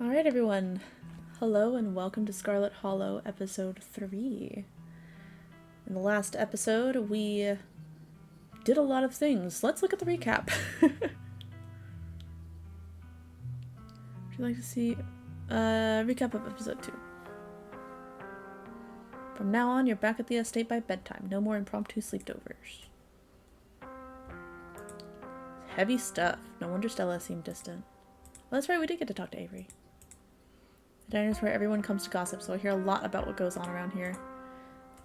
Alright everyone, hello and welcome to Scarlet Hollow episode 3. In the last episode we did a lot of things. Let's look at the recap. Would you like to see a recap of episode 2? From now on, you're back at the estate by bedtime. No more impromptu sleepovers. Heavy stuff. No wonder Stella seemed distant. Well, that's right, we did get to talk to Avery. The diner is where everyone comes to gossip, so I hear a lot about what goes on around here.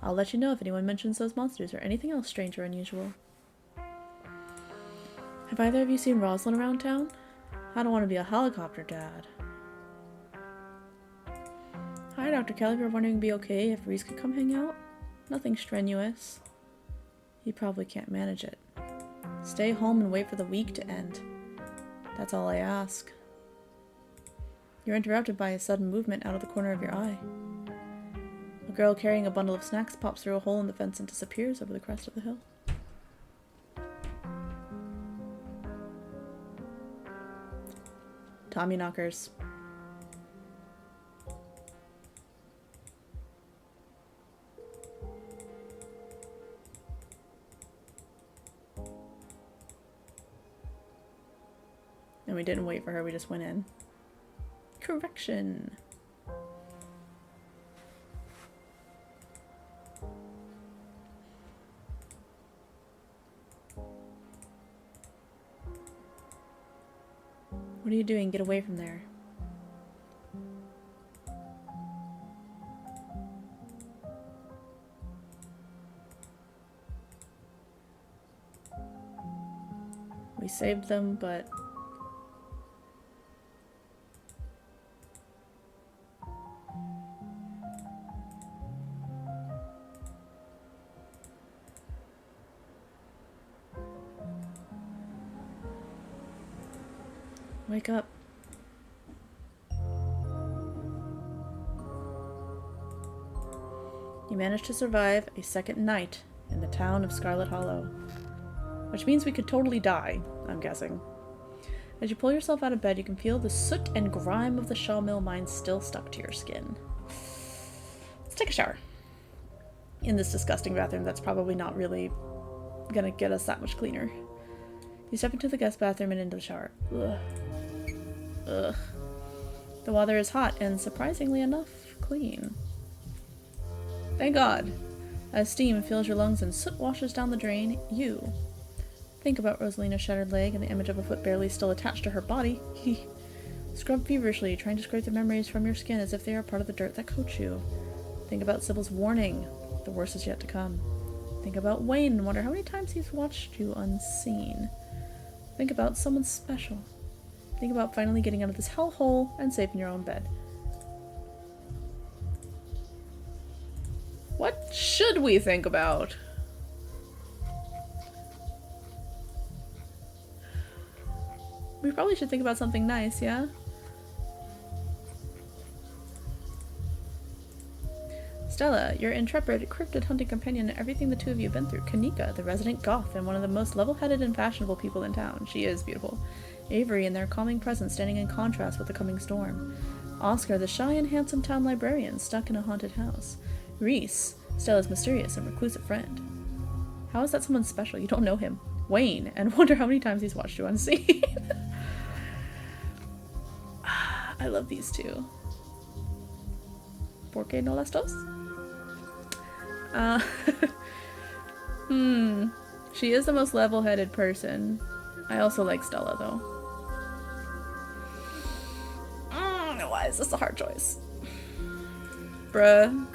I'll let you know if anyone mentions those monsters or anything else strange or unusual. Have either of you seen Rosalind around town? I don't want to be a helicopter dad. Hi, Dr. Kelly. If you're wondering, be okay if Reese could come hang out? Nothing strenuous. He probably can't manage it. Stay home and wait for the week to end. That's all I ask. You're interrupted by a sudden movement out of the corner of your eye. A girl carrying a bundle of snacks pops through a hole in the fence and disappears over the crest of the hill. Tommy knockers. And we didn't wait for her, we just went in. Correction. What are you doing? Get away from there. We saved them, but wake up. You managed to survive a second night in the town of Scarlet Hollow. Which means we could totally die, I'm guessing. As you pull yourself out of bed, you can feel the soot and grime of the Shawmill mine still stuck to your skin. Let's take a shower. In this disgusting bathroom that's probably not really gonna get us that much cleaner. You step into the guest bathroom and into the shower. Ugh. Ugh. The water is hot and, surprisingly enough, clean. Thank God! As steam fills your lungs and soot washes down the drain, you think about Rosalina's shattered leg and the image of a foot barely still attached to her body. Scrub feverishly, trying to scrape the memories from your skin as if they are part of the dirt that coats you. Think about Sybil's warning. The worst is yet to come. Think about Wayne and wonder how many times he's watched you unseen. Think about someone special. Think about finally getting out of this hellhole and safe in your own bed. What should we think about? We probably should think about something nice, yeah? Stella, your intrepid, cryptid hunting companion and everything the two of you have been through. Kanika, the resident goth and one of the most level-headed and fashionable people in town. She is beautiful. Avery and their calming presence standing in contrast with the coming storm. Oscar, the shy and handsome town librarian stuck in a haunted house. Reese, Stella's mysterious and reclusive friend. How is that someone special? You don't know him. Wayne, and wonder how many times he's watched you unseen. I love these two. ¿Por qué no las dos? She is the most level-headed person. I also like Stella, though. Why is this a hard choice? Bruh.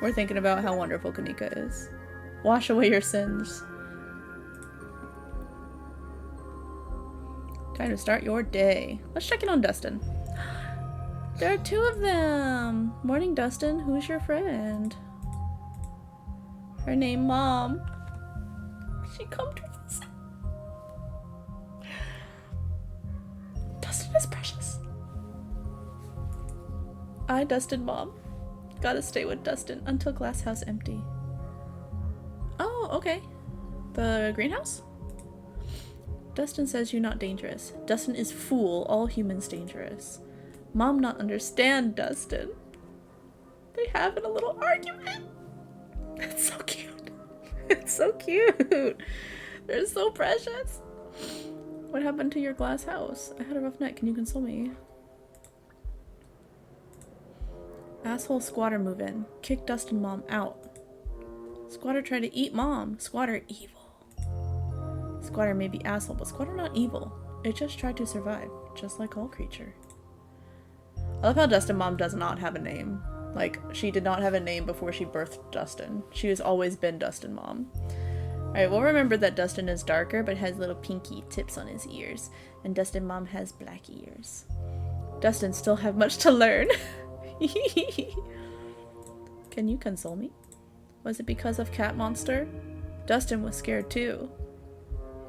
We're thinking about how wonderful Kanika is. Wash away your sins. Time to start your day. Let's check in on Dustin. There are two of them! Morning, Dustin. Who's your friend? Her name, Mom. She come to us. Dustin is precious. I, Dustin, Mom. Gotta stay with Dustin until glass house empty. Oh, okay. The greenhouse? Dustin says you're not dangerous. Dustin is fool, all humans dangerous. Mom not understand Dustin. They having a little argument. It's so cute. It's so cute. They're so precious. What happened to your glass house? I had a rough night. Can you console me? Asshole squatter move in. Kick Dustin mom out. Squatter try to eat mom. Squatter evil. Squatter may be asshole, but squatter not evil. It just tried to survive, just like all creature. I love how Dustin mom does not have a name. Like, she did not have a name before she birthed Dustin. She has always been Dustin mom. Alright, we'll remember that Dustin is darker, but has little pinky tips on his ears. And Dustin mom has black ears. Dustin still have much to learn. Can you console me? Was it because of Cat Monster? Dustin was scared too.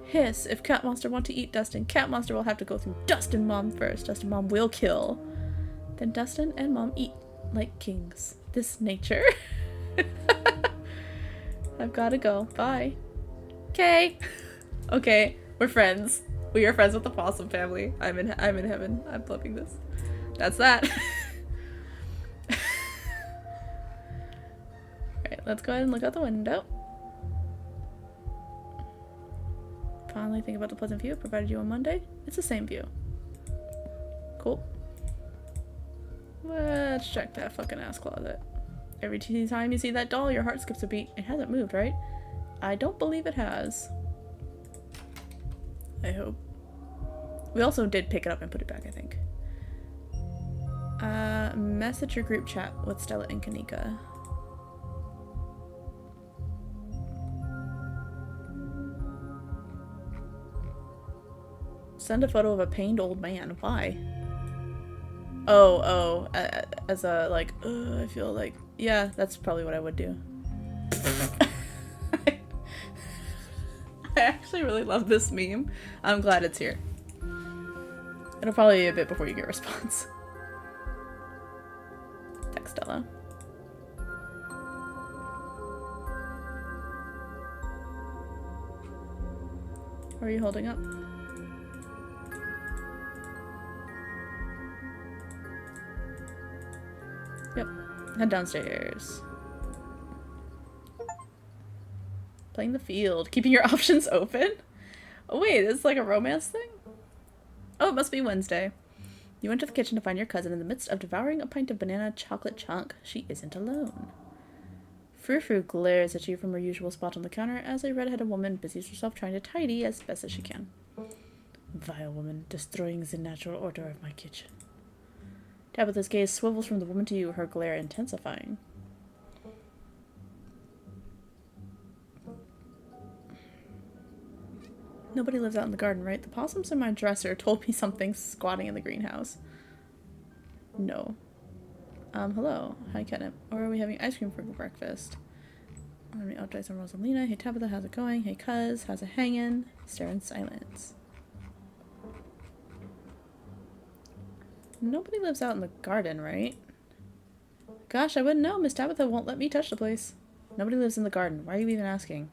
Hiss, if Cat Monster want to eat Dustin, Cat Monster will have to go through Dustin mom first. Dustin mom will kill. Then Dustin and mom eat like kings. This nature. I've gotta go. Bye. Okay. Okay, we're friends. We are friends with the possum family. I'm in heaven. I'm loving this. That's that. Alright, let's go ahead and look out the window. Finally think about the pleasant view provided you on Monday. It's the same view. Cool. Let's check that fucking ass closet. Every time you see that doll, your heart skips a beat. It hasn't moved, right? I don't believe it has. I hope. We also did pick it up and put it back, I think. Message your group chat with Stella and Kanika. Send a photo of a pained old man. Why? Oh, as a, like, I feel like, yeah, that's probably what I would do. I actually really love this meme. I'm glad it's here. It'll probably be a bit before you get a response. Text Stella. How are you holding up? Yep. Head downstairs. Playing the field. Keeping your options open? Oh wait, this is like a romance thing? Oh, it must be Wednesday. You went to the kitchen to find your cousin in the midst of devouring a pint of banana chocolate chunk. She isn't alone. Frou-Frou glares at you from her usual spot on the counter as a red-headed woman busies herself trying to tidy as best as she can. Vile woman, destroying the natural order of my kitchen. Tabitha's gaze swivels from the woman to you, her glare intensifying. Nobody lives out in the garden, right? The possums in my dresser told me something squatting in the greenhouse. No. Hello. Hi, Katnip. Or are we having ice cream for breakfast? Let me update on Rosalina. Hey, Tabitha, how's it going? Hey, cuz, how's it hanging? Stare in silence. Nobody lives out in the garden, right? Gosh, I wouldn't know. Miss Tabitha won't let me touch the place. Nobody lives in the garden. Why are you even asking?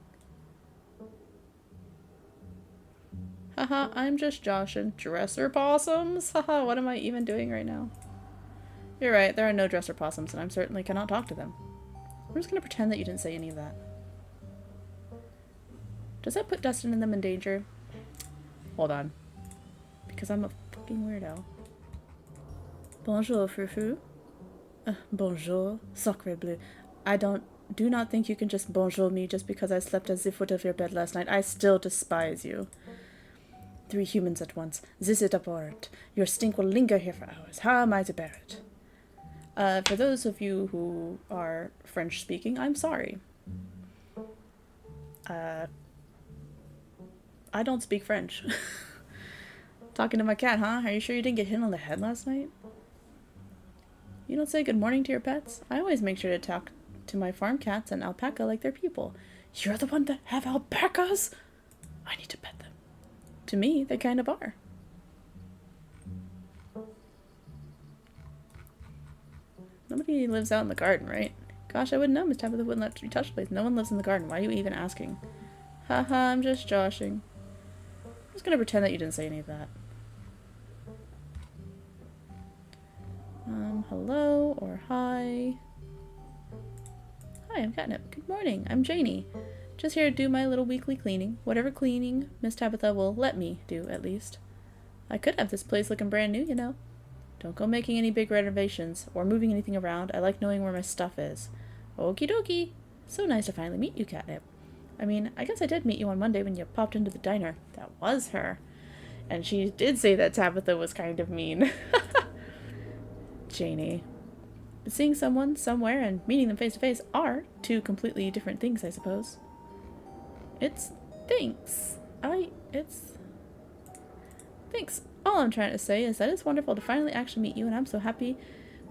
Haha, I'm just joshing. Dresser possums? Haha, what am I even doing right now? You're right, there are no dresser possums, and I certainly cannot talk to them. I'm just gonna pretend that you didn't say any of that. Does that put Dustin and them in danger? Hold on. Because I'm a fucking weirdo. Bonjour, Frou-Frou. Bonjour, sacre bleu. Do not think you can just bonjour me just because I slept at the foot of your bed last night. I still despise you. 3 humans at once. This is abhorrent. Your stink will linger here for hours. How am I to bear it? For those of you who are French-speaking, I'm sorry. I don't speak French. Talking to my cat, huh? Are you sure you didn't get hit on the head last night? You don't say good morning to your pets? I always make sure to talk to my farm cats and alpaca like they're people. You're the one that have alpacas? I need to pet them. To me, they kind of are. Nobody lives out in the garden, right? Gosh, I wouldn't know. Miss Tabitha wouldn't let you touch the place. No one lives in the garden. Why are you even asking? Haha, I'm just joshing. just gonna pretend that you didn't say any of that. Hello or hi. Hi, I'm Katnip. Good morning. I'm Janie. Just here to do my little weekly cleaning. Whatever cleaning Miss Tabitha will let me do, at least. I could have this place looking brand new, you know. Don't go making any big renovations or moving anything around. I like knowing where my stuff is. Okie dokie. So nice to finally meet you, Katnip. I mean, I guess I did meet you on Monday when you popped into the diner. That was her. And she did say that Tabitha was kind of mean. Janie. But seeing someone somewhere and meeting them face to face are two completely different things, I suppose. Thanks. Thanks. All I'm trying to say is that it's wonderful to finally actually meet you, and I'm so happy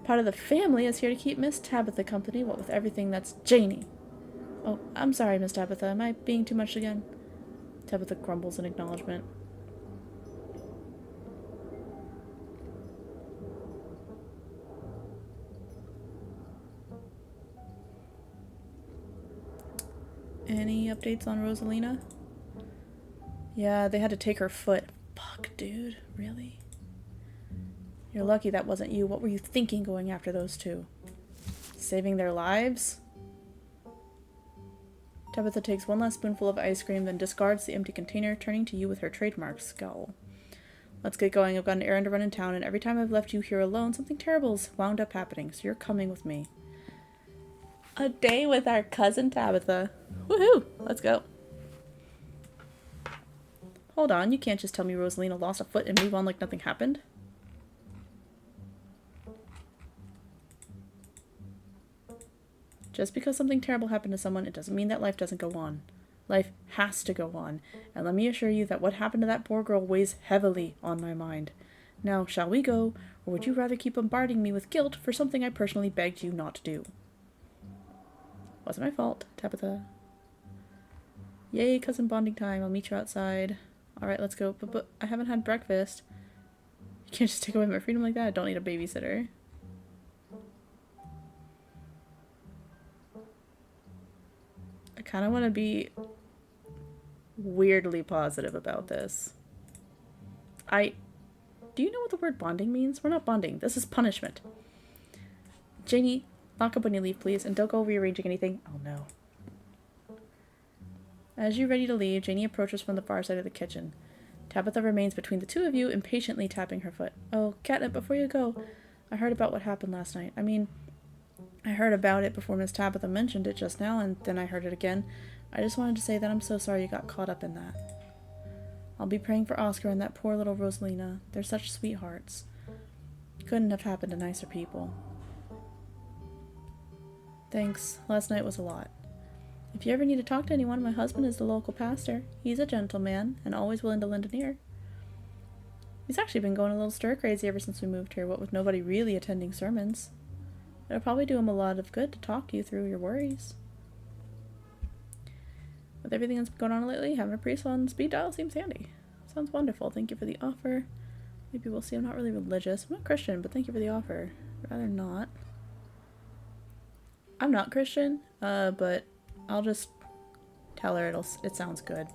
part of the family is here to keep Miss Tabitha company, what with everything that's Janie. Oh, I'm sorry, Miss Tabitha. Am I being too much again? Tabitha grumbles in acknowledgement. Any updates on Rosalina? Yeah, they had to take her foot. Fuck, dude. Really? You're lucky that wasn't you. What were you thinking going after those two? Saving their lives? Tabitha takes one last spoonful of ice cream, then discards the empty container, turning to you with her trademark scowl. Let's get going. I've got an errand to run in town, and every time I've left you here alone, something terrible's wound up happening, so you're coming with me. A day with our cousin Tabitha. Woohoo! Let's go. Hold on, you can't just tell me Rosalina lost a foot and move on like nothing happened. Just because something terrible happened to someone, it doesn't mean that life doesn't go on. Life has to go on, and let me assure you that what happened to that poor girl weighs heavily on my mind. Now, shall we go, or would you rather keep bombarding me with guilt for something I personally begged you not to do? Wasn't my fault, Tabitha. Yay, cousin bonding time. I'll meet you outside. Alright, let's go. But I haven't had breakfast. You can't just take away my freedom like that. I don't need a babysitter. I kind of want to be weirdly positive about this. Do you know what the word bonding means? We're not bonding. This is punishment. Janie, lock up when you leave, please, and don't go rearranging anything. Oh, no. As you're ready to leave, Janie approaches from the far side of the kitchen. Tabitha remains between the two of you, impatiently tapping her foot. Oh, Katnip, before you go, I heard about what happened last night. I mean, I heard about it before Miss Tabitha mentioned it just now, and then I heard it again. I just wanted to say that I'm so sorry you got caught up in that. I'll be praying for Oscar and that poor little Rosalina. They're such sweethearts. Couldn't have happened to nicer people. Thanks. Last night was a lot. If you ever need to talk to anyone, my husband is the local pastor. He's a gentleman and always willing to lend an ear. He's actually been going a little stir-crazy ever since we moved here, what with nobody really attending sermons. It'll probably do him a lot of good to talk you through your worries. With everything that's been going on lately, having a priest on speed dial seems handy. Sounds wonderful. Thank you for the offer. Maybe we'll see. I'm not really religious. I'm not Christian, but thank you for the offer. Rather not. I'm not Christian, but I'll just tell her it sounds good.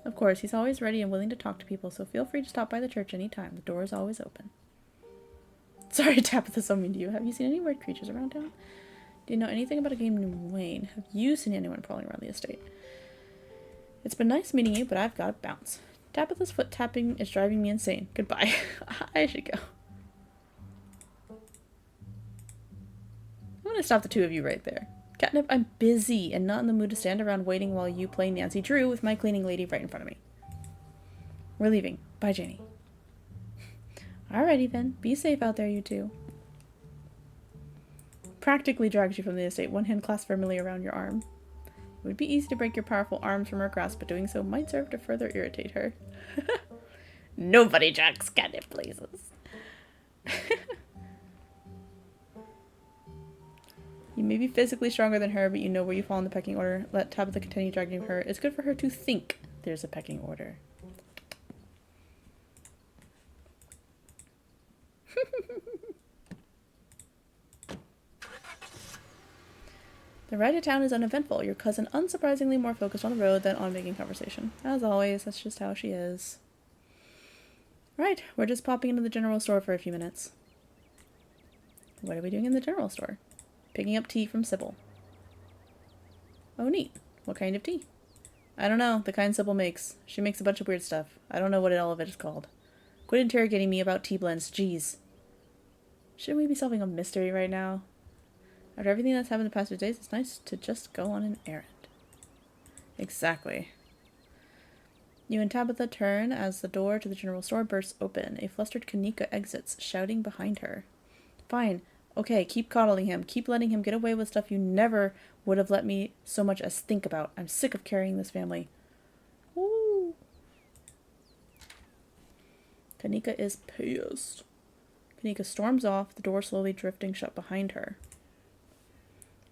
Of course, he's always ready and willing to talk to people, so feel free to stop by the church anytime. The door is always open. Sorry, Tabitha's so mean to you. Have you seen any weird creatures around town? Do you know anything about a game named Wayne? Have you seen anyone prowling around the estate? It's been nice meeting you, but I've got to bounce. Tabitha's foot tapping is driving me insane. Goodbye. I should go. I'm going to stop the two of you right there. Katnip, I'm busy and not in the mood to stand around waiting while you play Nancy Drew with my cleaning lady right in front of me. We're leaving. Bye, Janie. Alrighty then. Be safe out there, you two. Practically drags you from the estate, one hand clasped firmly around your arm. It would be easy to break your powerful arms from her grasp, but doing so might serve to further irritate her. Nobody drags Katnip places. You may be physically stronger than her, but you know where you fall in the pecking order. Let Tabitha continue dragging her. It's good for her to think there's a pecking order. The ride to town is uneventful, your cousin unsurprisingly more focused on the road than on making conversation. As always, that's just how she is. Right, we're just popping into the general store for a few minutes. What are we doing in the general store? Picking up tea from Sybil. Oh, neat. What kind of tea? I don't know, the kind Sybil makes. She makes a bunch of weird stuff. I don't know what all of it is called. Quit interrogating me about tea blends, jeez. Shouldn't we be solving a mystery right now? After everything that's happened the past few days, it's nice to just go on an errand. Exactly. You and Tabitha turn as the door to the general store bursts open. A flustered Kanika exits, shouting behind her. Fine. Okay, keep coddling him. Keep letting him get away with stuff you never would have let me so much as think about. I'm sick of carrying this family. Woo! Kanika is pissed. Kanika storms off, the door slowly drifting shut behind her.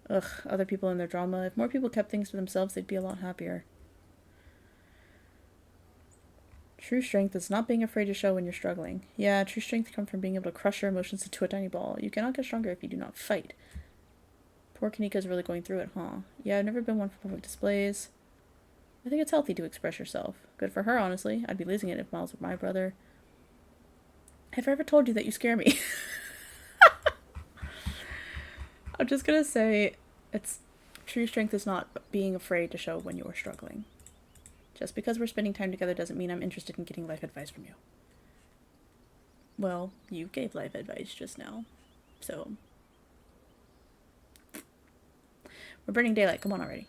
Ugh, other people and their drama. If more people kept things to themselves, they'd be a lot happier. True strength is not being afraid to show when you're struggling. Yeah, true strength comes from being able to crush your emotions into a tiny ball. You cannot get stronger if you do not fight. Poor Kanika's really going through it, huh? Yeah, I've never been one for public displays. I think it's healthy to express yourself. Good for her, honestly. I'd be losing it if Miles were my brother. Have I ever told you that you scare me? I'm just gonna say, true strength is not being afraid to show when you are struggling. Just because we're spending time together doesn't mean I'm interested in getting life advice from you. Well, you gave life advice just now, so... We're burning daylight, come on already.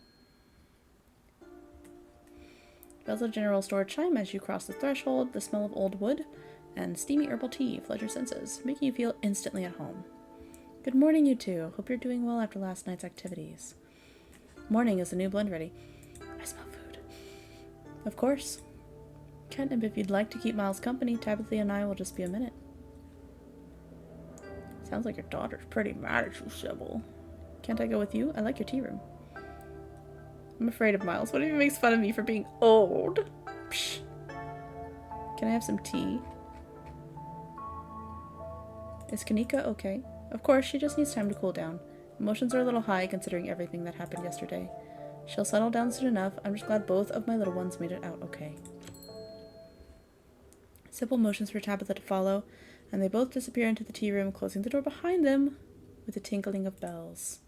Bells of the general store chime as you cross the threshold. The smell of old wood and steamy herbal tea flood your senses, making you feel instantly at home. Good morning, you two. Hope you're doing well after last night's activities. Morning, is the new blend ready? I smell food. Of course. Katnip, if you'd like to keep Miles company, Tabitha and I will just be a minute. Sounds like your daughter's pretty mad at you, Sybil. Can't I go with you? I like your tea room. I'm afraid of Miles. What if he makes fun of me for being old? Psh. Can I have some tea? Is Kanika okay? Of course, she just needs time to cool down. Emotions are a little high considering everything that happened yesterday. She'll settle down soon enough. I'm just glad both of my little ones made it out okay. Sybil motions for Tabitha to follow, and they both disappear into the tea room, closing the door behind them with a tinkling of bells.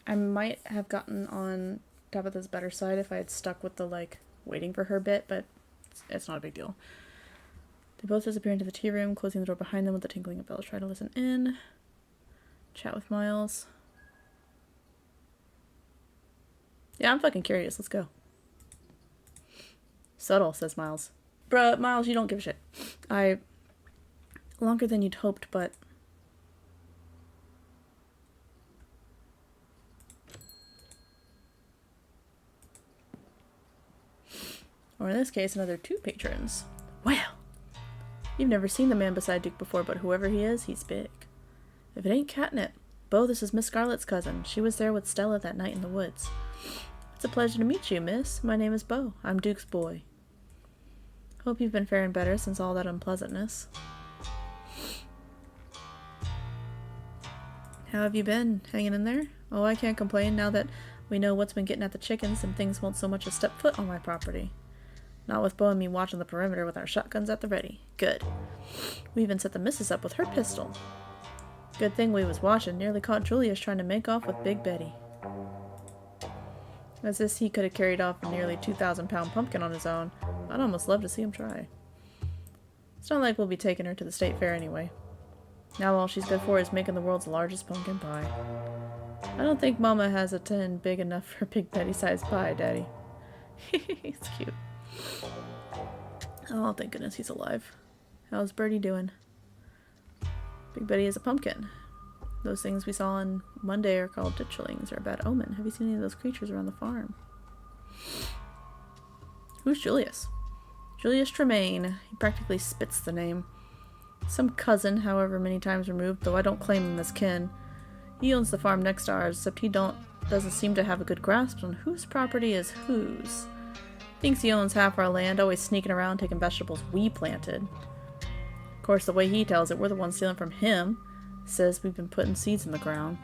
I might have gotten on Tabitha's better side if I had stuck with the, waiting for her bit, but it's not a big deal. They both disappear into the tea room, closing the door behind them with the tinkling of bells. Try to listen in. Chat with Miles. Yeah, I'm fucking curious. Let's go. Subtle, says Miles. Bruh, Miles, you don't give a shit. Longer than you'd hoped, but... Or in this case, another 2 patrons. Well, you've never seen the man beside Duke before, but whoever he is, he's big. If it ain't Katnip. Beau, this is Miss Scarlet's cousin. She was there with Stella that night in the woods. It's a pleasure to meet you, miss. My name is Beau. I'm Duke's boy. Hope you've been faring better since all that unpleasantness. How have you been? Hanging in there? Oh, I can't complain now that we know what's been getting at the chickens and things won't so much as step foot on my property. Not with Beau and me watching the perimeter with our shotguns at the ready. Good. We even set the missus up with her pistol. Good thing we was watching. Nearly caught Julius trying to make off with Big Betty. As if he could have carried off a nearly 2,000-pound pumpkin on his own. I'd almost love to see him try. It's not like we'll be taking her to the state fair anyway. Now all she's good for is making the world's largest pumpkin pie. I don't think Mama has a tin big enough for Big Betty-sized pie, Daddy. He's cute. Oh, thank goodness he's alive. How's Birdie doing? Big Betty is a pumpkin. Those things we saw on Monday are called ditchlings, or a bad omen. Have you seen any of those creatures around the farm? Who's Julius? Julius Tremaine. He practically spits the name. Some cousin, however many times removed, though I don't claim him as kin. He owns the farm next to ours, except he doesn't seem to have a good grasp on whose property is whose. Thinks he owns half our land, always sneaking around taking vegetables we planted. Of course, the way he tells it, we're the ones stealing from him. Says we've been putting seeds in the ground.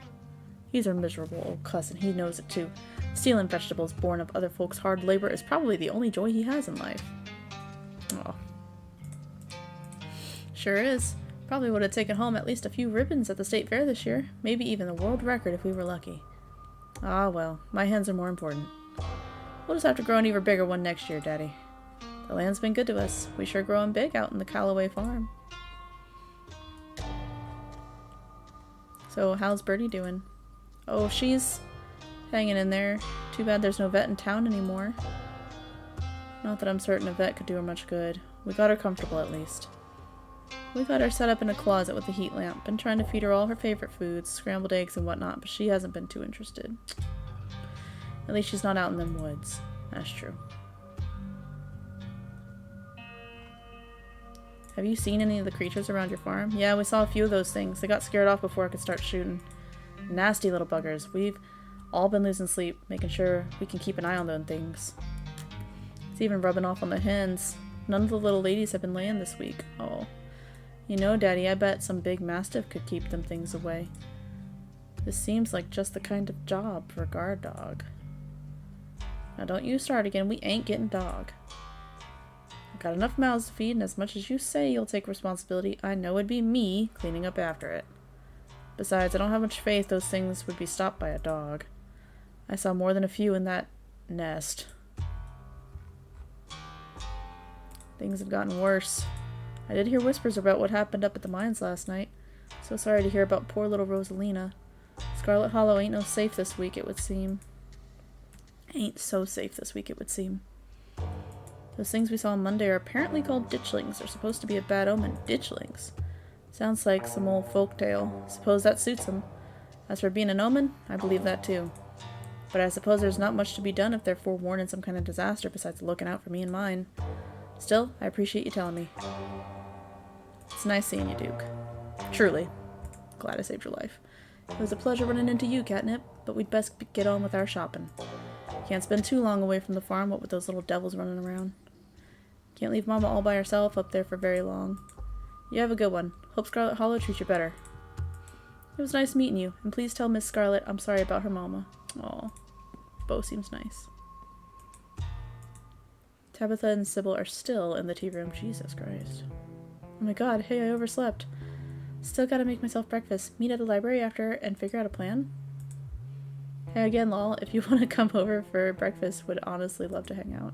He's a miserable old cuss, and he knows it too. Stealing vegetables born of other folks' hard labor is probably the only joy he has in life. Oh. Sure is. Probably would have taken home at least a few ribbons at the state fair this year. Maybe even the world record if we were lucky. Ah well, my hens are more important. We'll just have to grow an even bigger one next year, Daddy. The land's been good to us. We sure growing big out in the Callaway farm. So, how's Birdie doing? Oh, she's hanging in there. Too bad there's no vet in town anymore. Not that I'm certain a vet could do her much good. We got her comfortable at least. We got her set up in a closet with a heat lamp. Been trying to feed her all her favorite foods, scrambled eggs and whatnot, but she hasn't been too interested. At least she's not out in them woods. That's true. Have you seen any of the creatures around your farm? Yeah, we saw a few of those things. They got scared off before I could start shooting. Nasty little buggers. We've all been losing sleep, making sure we can keep an eye on them things. It's even rubbing off on the hens. None of the little ladies have been laying this week. Oh. You know, Daddy, I bet some big mastiff could keep them things away. This seems like just the kind of job for a guard dog. Now don't you start again. We ain't getting dog. I've got enough mouths to feed, and as much as you say you'll take responsibility, I know it'd be me cleaning up after it. Besides, I don't have much faith those things would be stopped by a dog. I saw more than a few in that nest. Things have gotten worse. I did hear whispers about what happened up at the mines last night. So sorry to hear about poor little Rosalina. Scarlet Hollow ain't no safe this week, it would seem. Ain't so safe this week, it would seem. Those things we saw on Monday are apparently called ditchlings. They're supposed to be a bad omen. Ditchlings. Sounds like some old folk tale. Suppose that suits them. As for being an omen, I believe that too. But I suppose there's not much to be done if they're forewarned in some kind of disaster besides looking out for me and mine. Still, I appreciate you telling me. It's nice seeing you, Duke. Truly. Glad I saved your life. It was a pleasure running into you, Katnip, but we'd best get on with our shopping. Can't spend too long away from the farm, what with those little devils running around. Can't leave Mama all by herself up there for very long. You have a good one. Hope Scarlet Hollow treats you better. It was nice meeting you, and please tell Miss Scarlet I'm sorry about her mama. Aw. Bo seems nice. Tabitha and Sybil are still in the tea room. Jesus Christ. Oh my god, hey, I overslept. Still gotta make myself breakfast. Meet at the library after and figure out a plan. Hey again, lol. If you want to come over for breakfast, would honestly love to hang out.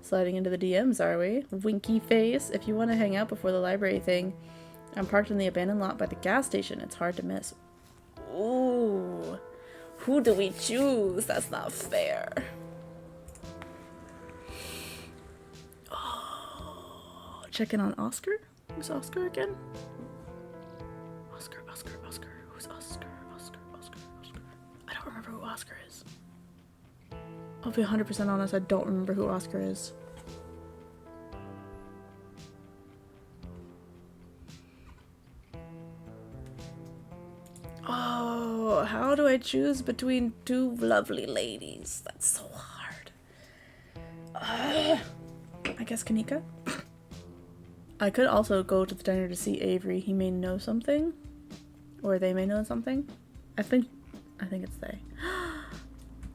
Sliding into the DMs, are we? Winky face. If you want to hang out before the library thing, I'm parked in the abandoned lot by the gas station. It's hard to miss. Ooh. Who do we choose? That's not fair. Oh, check in on Oscar? Who's Oscar again? Oscar. Who's Oscar? I don't remember who Oscar is. I'll be 100% honest, I don't remember who Oscar is. Oh, how do I choose between two lovely ladies? That's so hard. I guess Kanika? I could also go to the diner to see Avery. He may know something. Or they may know something. I think it's they.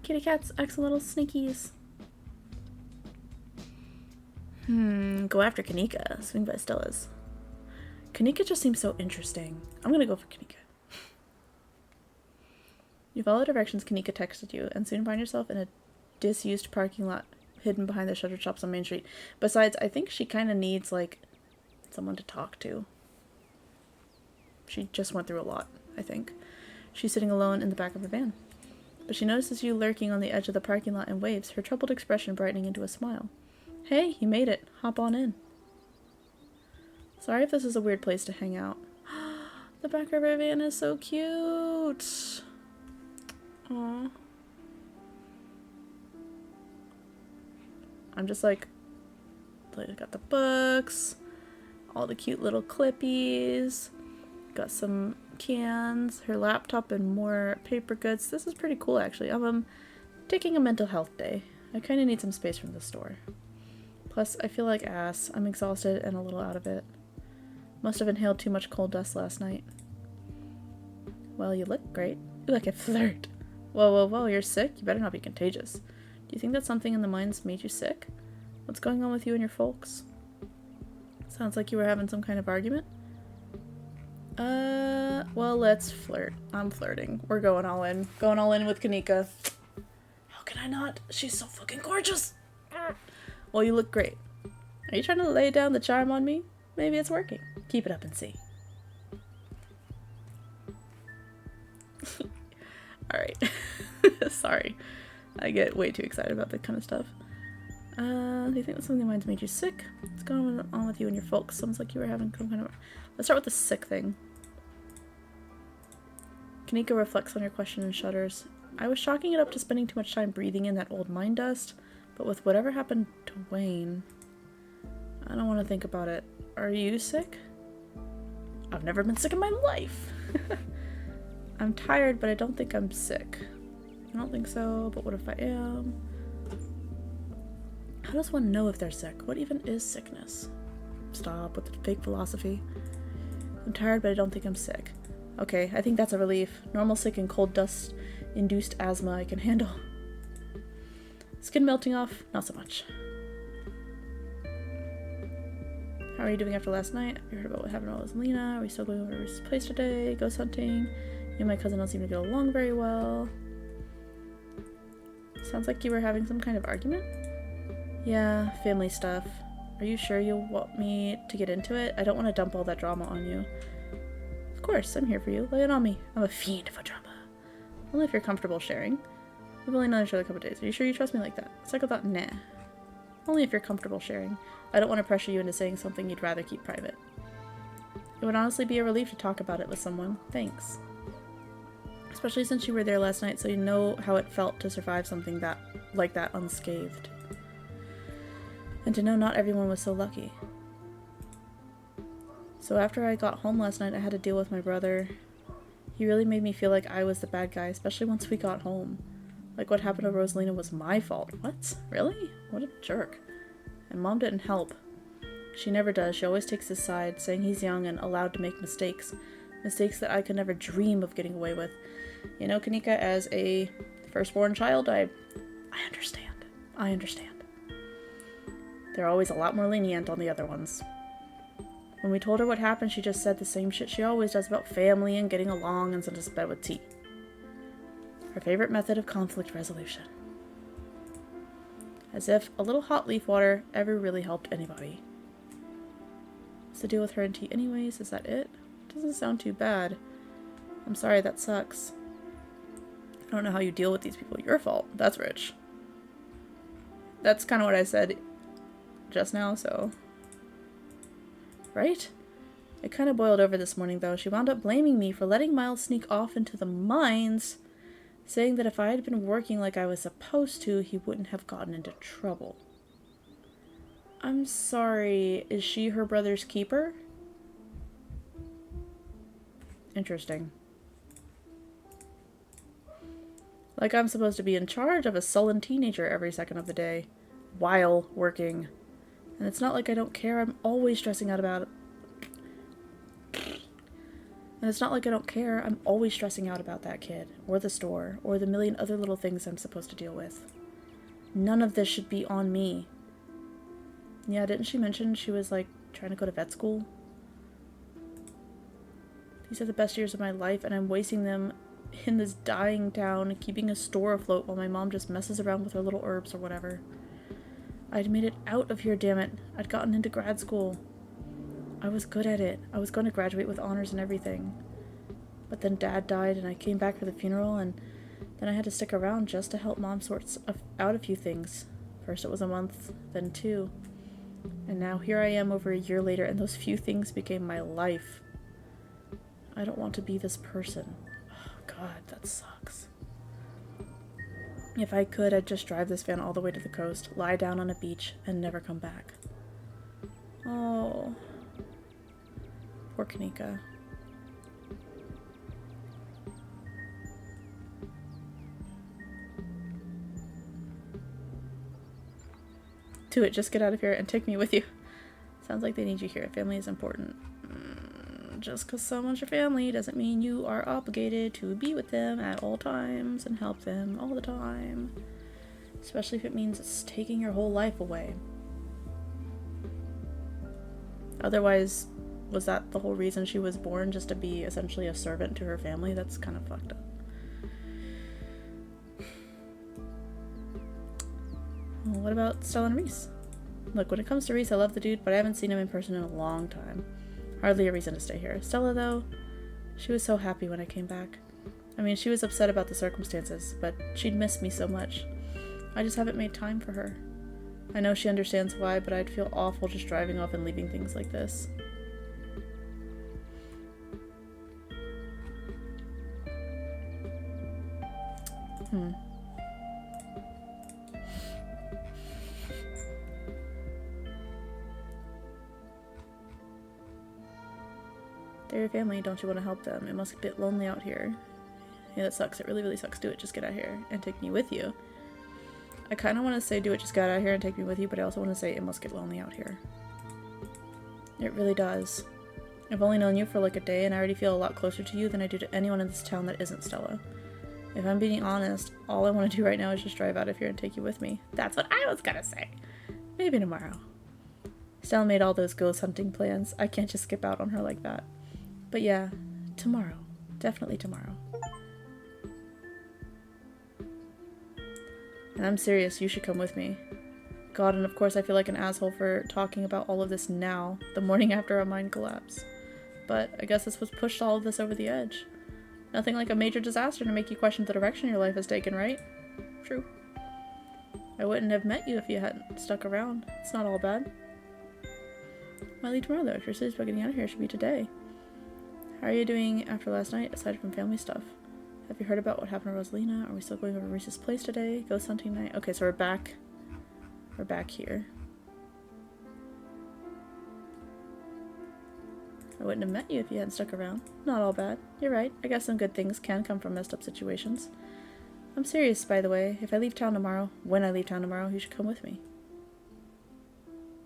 Kitty cats, excellent little sneakies. Go after Kanika. Swing by Stella's. Kanika just seems so interesting. I'm gonna go for Kanika. You follow directions Kanika texted you, and soon find yourself in a disused parking lot hidden behind the shutter shops on Main Street. Besides, I think she kind of needs, like, someone to talk to. She just went through a lot, I think. She's sitting alone in the back of her van. But she notices you lurking on the edge of the parking lot and waves, her troubled expression brightening into a smile. Hey, you made it. Hop on in. Sorry if this is a weird place to hang out. The back of her van is so cute. Aww. I'm just like, got the books, all the cute little clippies, got some cans, her laptop, and more paper goods. This is pretty cool, actually. Taking a mental health day. I kinda need some space from the store. Plus, I feel like ass. I'm exhausted and a little out of it. Must have inhaled too much coal dust last night. Well, you look great. You look like a flirt. Whoa, whoa, whoa, you're sick? You better not be contagious. Do you think that something in the mines made you sick? What's going on with you and your folks? Sounds like you were having some kind of argument. Well, let's flirt. I'm flirting. We're going all in. Going all in with Kanika. How can I not? She's so fucking gorgeous! Well, you look great. Are you trying to lay down the charm on me? Maybe it's working. Keep it up and see. Alright. Sorry. I get way too excited about that kind of stuff. Do you think that something might have made you sick? What's going on with you and your folks? Sounds like you were having some kind of... Let's start with the sick thing. Kanika reflects on your question and shudders. I was chalking it up to spending too much time breathing in that old mine dust, but with whatever happened to Wayne, I don't want to think about it. Are you sick? I've never been sick in my life! I'm tired, but I don't think I'm sick. I don't think so, but what if I am? How does one know if they're sick? What even is sickness? Stop with the fake philosophy. I'm tired, but I don't think I'm sick. Okay, I think that's a relief. Normal sick and cold dust-induced asthma I can handle. Skin melting off? Not so much. How are you doing after last night? Have you heard about what happened while I was in Lena? Are we still going over to this place today? Ghost hunting? You and my cousin don't seem to get along very well. Sounds like you were having some kind of argument? Yeah, family stuff. Are you sure you want me to get into it? I don't want to dump all that drama on you. Of course, I'm here for you. Lay it on me. I'm a fiend for drama. Only if you're comfortable sharing. We've only known each other a couple days. Are you sure you trust me like that? Psycho thought, nah. Only if you're comfortable sharing. I don't want to pressure you into saying something you'd rather keep private. It would honestly be a relief to talk about it with someone. Thanks. Especially since you were there last night, so you know how it felt to survive something like that unscathed. And to know not everyone was so lucky. So after I got home last night, I had to deal with my brother. He really made me feel like I was the bad guy, especially once we got home. Like what happened to Rosalina was my fault. What? Really? What a jerk. And Mom didn't help. She never does. She always takes his side, saying he's young and allowed to make mistakes. Mistakes that I could never dream of getting away with. You know, Kanika, as a firstborn child, I understand. I understand. They're always a lot more lenient on the other ones. When we told her what happened, she just said the same shit she always does about family and getting along and sent us to bed with tea. Her favorite method of conflict resolution. As if a little hot leaf water ever really helped anybody. What's the deal with her and tea anyways? Is that it? Doesn't sound too bad. I'm sorry, that sucks. I don't know how you deal with these people. Your fault. That's rich. That's kind of what I said just now, so... Right? It kind of boiled over this morning, though. She wound up blaming me for letting Miles sneak off into the mines, saying that if I had been working like I was supposed to, he wouldn't have gotten into trouble. I'm sorry. Is she her brother's keeper? Interesting. Like I'm supposed to be in charge of a sullen teenager every second of the day, while working. And it's not like I don't care, I'm always stressing out about it. And it's not like I don't care, I'm always stressing out about that kid, or the store, or the million other little things I'm supposed to deal with. None of this should be on me. Yeah, didn't she mention she was, like, trying to go to vet school? These are the best years of my life, and I'm wasting them in this dying town, keeping a store afloat while my mom just messes around with her little herbs or whatever. I'd made it out of here, damn it. I'd gotten into grad school. I was good at it. I was going to graduate with honors and everything. But then Dad died and I came back for the funeral and then I had to stick around just to help Mom sort out a few things. First it was a month, then 2. And now here I am over a year later and those few things became my life. I don't want to be this person. Oh God, that sucks. If I could, I'd just drive this van all the way to the coast, lie down on a beach, and never come back. Oh. Poor Kanika. Do it, just get out of here and take me with you. Sounds like they need you here. Family is important. Just because someone's your family doesn't mean you are obligated to be with them at all times and help them all the time. Especially if it means it's taking your whole life away. Otherwise, was that the whole reason she was born? Just to be essentially a servant to her family? That's kind of fucked up. Well, what about Stella and Reese? Look, when it comes to Reese, I love the dude, but I haven't seen him in person in a long time. Hardly a reason to stay here. Stella, though, she was so happy when I came back. I mean, she was upset about the circumstances, but she'd missed me so much. I just haven't made time for her. I know she understands why, but I'd feel awful just driving off and leaving things like this. They're your family, don't you want to help them? It must be a bit lonely out here. Yeah, that sucks. It really, really sucks. Do it, just get out here and take me with you. I kind of want to say do it, just get out here and take me with you, but I also want to say it must get lonely out here. It really does. I've only known you for like a day, and I already feel a lot closer to you than I do to anyone in this town that isn't Stella. If I'm being honest, all I want to do right now is just drive out of here and take you with me. That's what I was gonna say. Maybe tomorrow. Stella made all those ghost hunting plans. I can't just skip out on her like that. But yeah, tomorrow. Definitely tomorrow. And I'm serious, you should come with me. God, and of course I feel like an asshole for talking about all of this now, the morning after our mind collapse. But I guess this was pushed all of this over the edge. Nothing like a major disaster to make you question the direction your life has taken, right? True. I wouldn't have met you if you hadn't stuck around. It's not all bad. Might leave tomorrow though. If you're serious about getting out of here, it should be today. How are you doing after last night, aside from family stuff? Have you heard about what happened to Rosalina? Are we still going over Reese's place today? Ghost hunting night? Okay, so we're back. We're back here. I wouldn't have met you if you hadn't stuck around. Not all bad. You're right. I guess some good things can come from messed up situations. I'm serious, by the way. If I leave town tomorrow, when I leave town tomorrow, you should come with me.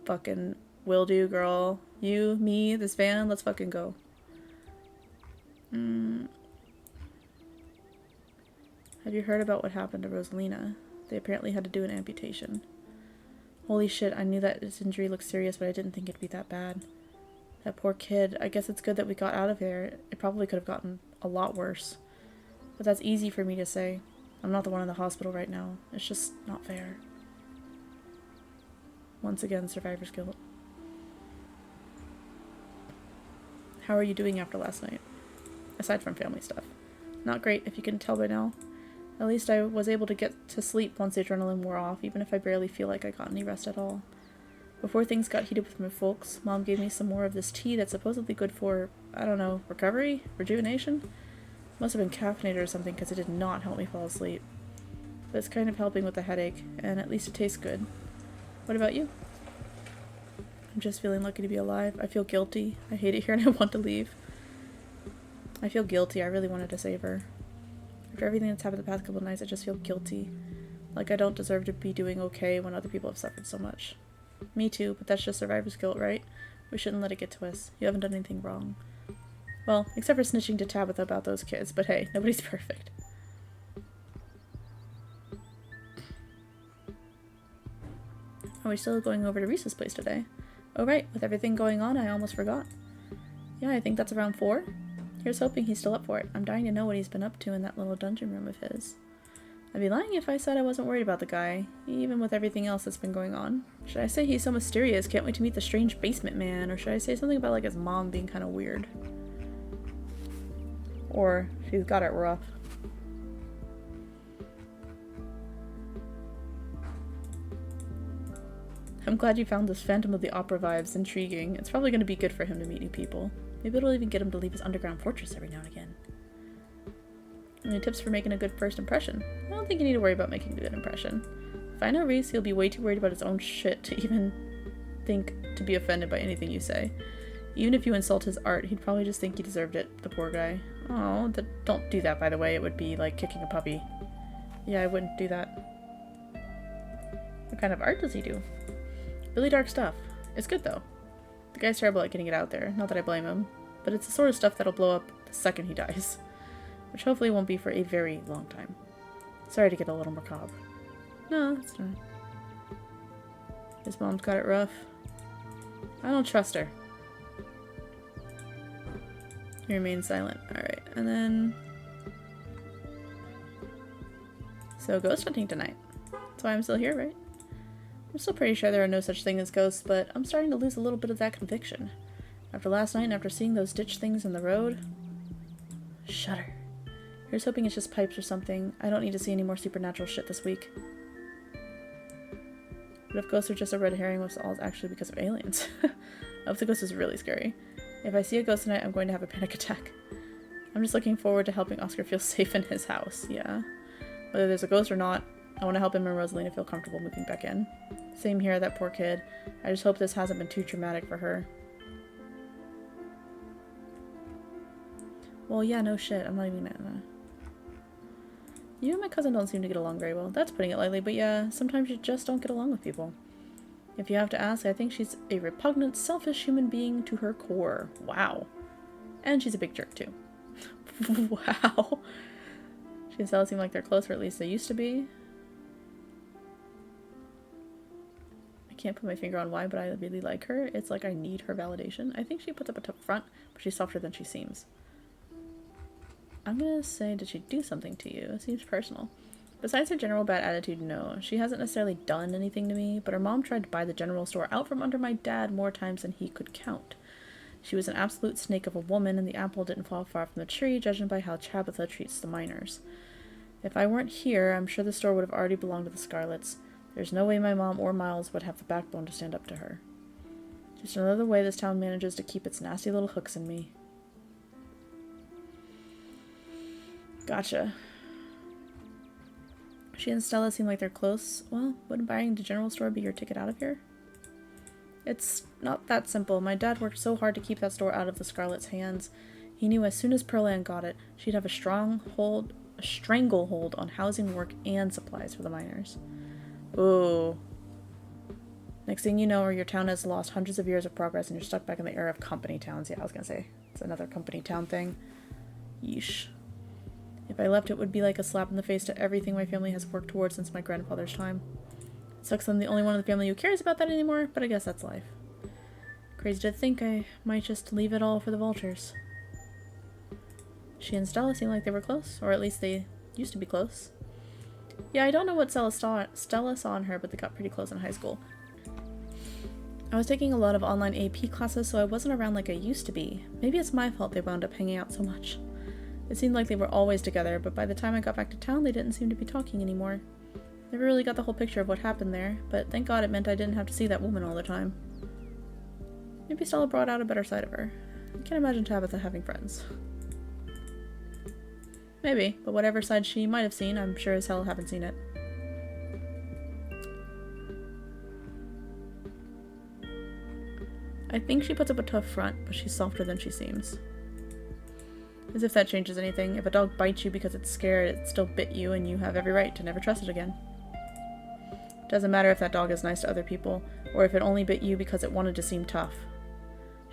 Fucking will do, girl. You, me, this van, let's fucking go. Have you heard about what happened to Rosalina? They apparently had to do an amputation. Holy shit, I knew that his injury looked serious, but I didn't think it'd be that bad. That poor kid. I guess it's good that we got out of there. It probably could have gotten a lot worse. But that's easy for me to say. I'm not the one in the hospital right now. It's just not fair. Once again, survivor's guilt. How are you doing after last night? Aside from family stuff. Not great, if you can tell by now. At least I was able to get to sleep once the adrenaline wore off, even if I barely feel like I got any rest at all. Before things got heated with my folks, Mom gave me some more of this tea that's supposedly good for, I don't know, recovery? Rejuvenation? Must have been caffeinated or something because it did not help me fall asleep. But it's kind of helping with the headache, and at least it tastes good. What about you? I'm just feeling lucky to be alive. I feel guilty. I hate it here and I want to leave. I feel guilty. I really wanted to save her. After everything that's happened the past couple of nights, I just feel guilty. Like I don't deserve to be doing okay when other people have suffered so much. Me too, but that's just survivor's guilt, right? We shouldn't let it get to us. You haven't done anything wrong. Well, except for snitching to Tabitha about those kids, but hey, nobody's perfect. Are we still going over to Reese's place today? Oh right, with everything going on, I almost forgot. Yeah, I think that's around 4. Here's hoping he's still up for it. I'm dying to know what he's been up to in that little dungeon room of his. I'd be lying if I said I wasn't worried about the guy, even with everything else that's been going on. Should I say he's so mysterious, can't wait to meet the strange basement man, or should I say something about like his mom being kind of weird? Or she's got it rough. I'm glad you found this Phantom of the Opera vibes intriguing. It's probably going to be good for him to meet new people. Maybe it'll even get him to leave his underground fortress every now and again. Any tips for making a good first impression? I don't think you need to worry about making a good impression. If I know Reese, he'll be way too worried about his own shit to even think to be offended by anything you say. Even if you insult his art, he'd probably just think he deserved it, the poor guy. Oh, don't do that, by the way. It would be like kicking a puppy. Yeah, I wouldn't do that. What kind of art does he do? Really dark stuff. It's good though. The guy's terrible at getting it out there, not that I blame him, but it's the sort of stuff that'll blow up the second he dies. Which hopefully won't be for a very long time. Sorry to get a little macabre. No, it's not. His mom's got it rough. I don't trust her. He remains silent. Alright, and then... So, ghost hunting tonight. That's why I'm still here, right? I'm still pretty sure there are no such thing as ghosts, but I'm starting to lose a little bit of that conviction. After last night and after seeing those ditch things in the road... Shudder. Here's hoping it's just pipes or something. I don't need to see any more supernatural shit this week. But if ghosts are just a red herring, what's all actually because of aliens? I hope the ghost is really scary. If I see a ghost tonight, I'm going to have a panic attack. I'm just looking forward to helping Oscar feel safe in his house, yeah. Whether there's a ghost or not, I want to help him and Rosalina feel comfortable moving back in. Same here, that poor kid. I just hope this hasn't been too traumatic for her. Well, yeah, no shit. I'm not even gonna... You and my cousin don't seem to get along very well. That's putting it lightly, but yeah, sometimes you just don't get along with people. If you have to ask, I think she's a repugnant, selfish human being to her core. Wow. And she's a big jerk, too. Wow. She and Stella seem like they're close, or at least they used to be. I can't put my finger on why, but I really like her. It's like I need her validation. I think she puts up a tough front, but she's softer than she seems. I'm gonna say, did she do something to you? It seems personal. Besides her general bad attitude, no. She hasn't necessarily done anything to me, but her mom tried to buy the general store out from under my dad more times than he could count. She was an absolute snake of a woman, and the apple didn't fall far from the tree, judging by how Tabitha treats the miners. If I weren't here, I'm sure the store would have already belonged to the Scarlets. There's no way my mom or Miles would have the backbone to stand up to her. Just another way this town manages to keep its nasty little hooks in me. Gotcha. She and Stella seem like they're close. Well, wouldn't buying the general store be your ticket out of here? It's not that simple. My dad worked so hard to keep that store out of the Scarlet's hands. He knew as soon as Pearl got it, she'd have a stranglehold on housing, work, and supplies for the miners. Ooh. Next thing you know, your town has lost hundreds of years of progress and you're stuck back in the era of company towns. Yeah, I was gonna say. It's another company town thing. Yeesh. If I left, it would be like a slap in the face to everything my family has worked towards since my grandfather's time. It sucks I'm the only one in the family who cares about that anymore, but I guess that's life. Crazy to think I might just leave it all for the vultures. She and Stella seem like they were close, or at least they used to be close. Yeah, I don't know what Stella saw in her, but they got pretty close in high school. I was taking a lot of online AP classes, so I wasn't around like I used to be. Maybe it's my fault they wound up hanging out so much. It seemed like they were always together, but by the time I got back to town, they didn't seem to be talking anymore. Never really got the whole picture of what happened there, but thank God it meant I didn't have to see that woman all the time. Maybe Stella brought out a better side of her. I can't imagine Tabitha having friends. Maybe, but whatever side she might have seen, I'm sure as hell haven't seen it. I think she puts up a tough front, but she's softer than she seems. As if that changes anything. If a dog bites you because it's scared, it still bit you, and you have every right to never trust it again. Doesn't matter if that dog is nice to other people, or if it only bit you because it wanted to seem tough.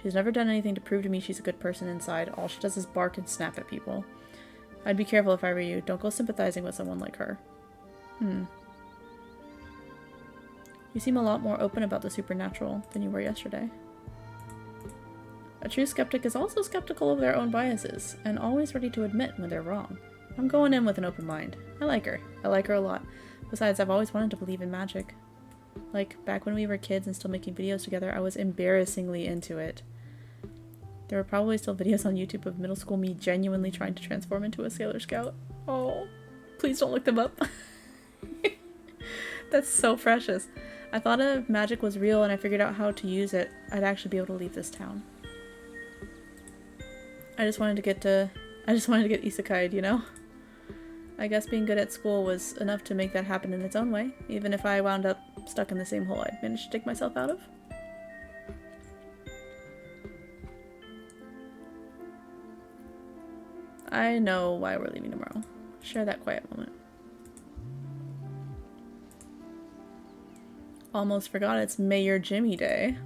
She's never done anything to prove to me she's a good person inside. All she does is bark and snap at people. I'd be careful if I were you. Don't go sympathizing with someone like her. You seem a lot more open about the supernatural than you were yesterday. A true skeptic is also skeptical of their own biases, and always ready to admit when they're wrong. I'm going in with an open mind. I like her. I like her a lot. Besides, I've always wanted to believe in magic. Like, back when we were kids and still making videos together, I was embarrassingly into it. There were probably still videos on YouTube of middle school me genuinely trying to transform into a Sailor Scout. Oh, please don't look them up. That's so precious. I thought if magic was real and I figured out how to use it, I'd actually be able to leave this town. I just wanted to get isekai'd, you know? I guess being good at school was enough to make that happen in its own way, even if I wound up stuck in the same hole I'd managed to dig myself out of. I know why we're leaving tomorrow. Share that quiet moment. Almost forgot it's Mayor Jimmy Day.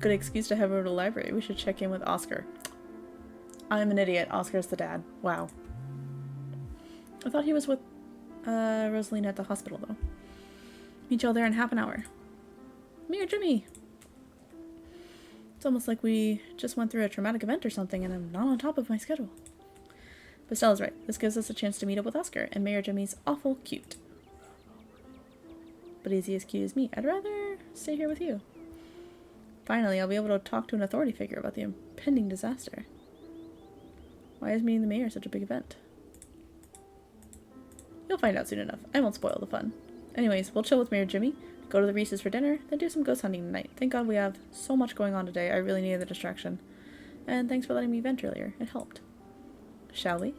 Good excuse to head over to the library. We should check in with Oscar. I'm an idiot. Oscar's the dad. Wow. I thought he was with Rosalina at the hospital, though. Meet y'all there in half an hour. Mayor Jimmy! It's almost like we just went through a traumatic event or something and I'm not on top of my schedule. But Stella's right. This gives us a chance to meet up with Oscar, and Mayor Jimmy's awful cute. But is he as cute as me? I'd rather stay here with you. Finally, I'll be able to talk to an authority figure about the impending disaster. Why is meeting the mayor such a big event? You'll find out soon enough. I won't spoil the fun. Anyways, we'll chill with Mayor Jimmy, go to the Reese's for dinner, then do some ghost hunting tonight. Thank God we have so much going on today. I really needed the distraction. And thanks for letting me vent earlier. It helped. Shall we?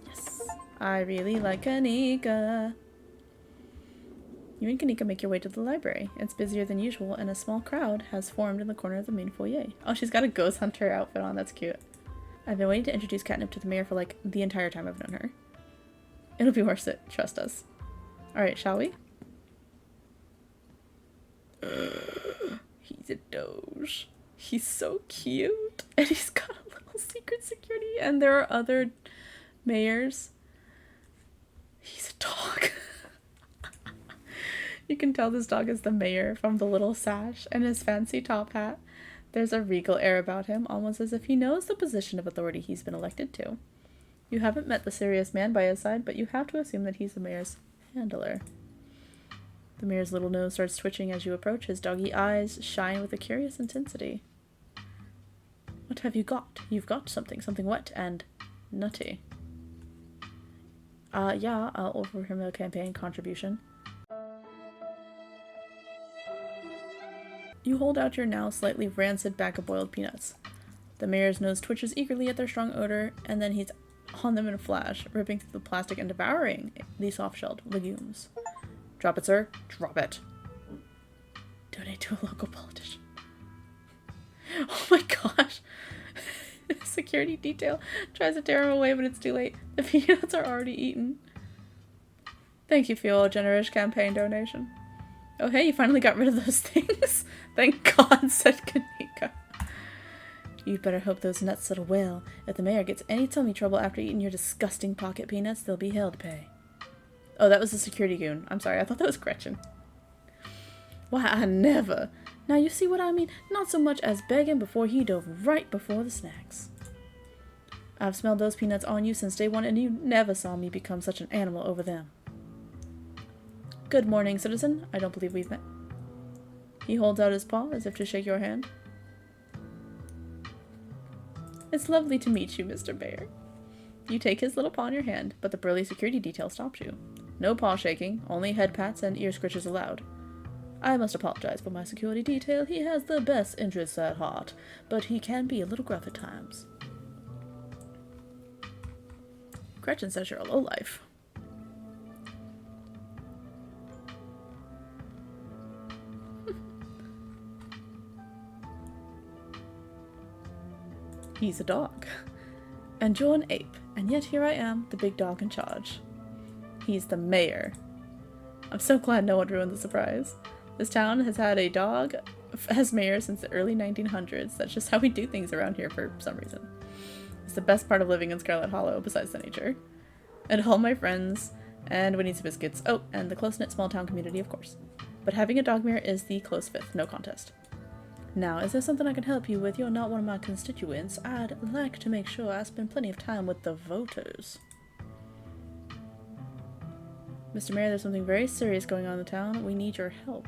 Yes. I really like Kanika. You and Kanika make your way to the library. It's busier than usual, and a small crowd has formed in the corner of the main foyer. Oh, she's got a ghost hunter outfit on. That's cute. I've been waiting to introduce Katnip to the mayor for, like, the entire time I've known her. It'll be worth it. Trust us. Alright, shall we? He's a doge. He's so cute. And he's got a little secret security. And there are other mayors. He's a dog. You can tell this dog is the mayor from the little sash and his fancy top hat. There's a regal air about him, almost as if he knows the position of authority he's been elected to. You haven't met the serious man by his side, but you have to assume that he's the mayor's handler. The mayor's little nose starts twitching as you approach. His doggy eyes shine with a curious intensity. What have you got? You've got something wet and nutty. Yeah, I'll offer him a campaign contribution. You hold out your now slightly rancid bag of boiled peanuts. The mayor's nose twitches eagerly at their strong odor, and then he's on them in a flash, ripping through the plastic and devouring the soft-shelled legumes. Drop it, sir. Drop it. Donate to a local politician. Oh my gosh. Security detail tries to tear him away, but it's too late. The peanuts are already eaten. Thank you for your generous campaign donation. Oh hey, you finally got rid of those things. Thank God, said Kanika. You'd better hope those nuts settle well. If the mayor gets any tummy trouble after eating your disgusting pocket peanuts, they'll be hell to pay. Oh, that was the security goon. I'm sorry, I thought that was Gretchen. Why, I never. Now you see what I mean? Not so much as begging before he dove right before the snacks. I've smelled those peanuts on you since day one, and you never saw me become such an animal over them. Good morning, citizen. I don't believe we've met. He holds out his paw as if to shake your hand. It's lovely to meet you, Mr. Bear. You take his little paw in your hand, but the burly security detail stops you. No paw shaking, only head pats and ear scritches allowed. I must apologize for my security detail. He has the best interests at heart, but he can be a little gruff at times. Gretchen says you're a lowlife. He's a dog. And you're an ape, and yet here I am, the big dog in charge. He's the mayor. I'm so glad no one ruined the surprise. This town has had a dog as mayor since the early 1900s. That's just how we do things around here for some reason. It's the best part of living in Scarlet Hollow, besides the nature. And all my friends, and Winnie's Biscuits. Oh, and the close-knit small-town community, of course. But having a dog mayor is the close fifth, no contest. Now, is there something I can help you with? You're not one of my constituents. I'd like to make sure I spend plenty of time with the voters. Mr. Mayor, there's something very serious going on in the town. We need your help.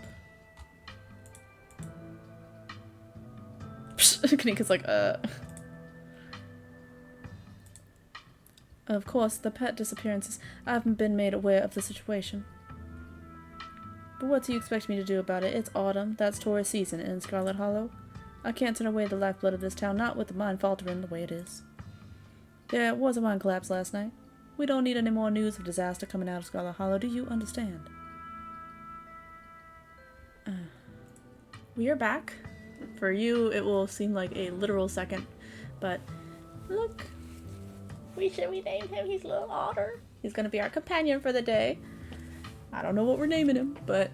Kanika's like, Of course, the pet disappearances. I haven't been made aware of the situation. But what do you expect me to do about it? It's autumn. That's tourist season in Scarlet Hollow. I can't turn away the lifeblood of this town, not with the mine faltering the way it is. There was a mine collapse last night. We don't need any more news of disaster coming out of Scarlet Hollow. Do you understand? We are back. For you, it will seem like a literal second, but look. We named him. He's little otter. He's gonna be our companion for the day. I don't know what we're naming him, but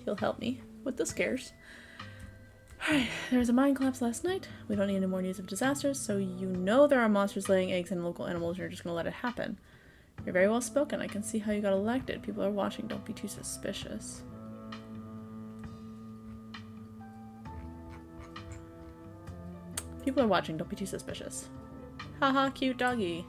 he'll help me with the scares. Alright, there was a mine collapse last night. We don't need any more news of disasters, so you know there are monsters laying eggs in local animals and you're just gonna let it happen. You're very well spoken. I can see how you got elected. People are watching. Don't be too suspicious. People are watching. Don't be too suspicious. Haha, cute doggy.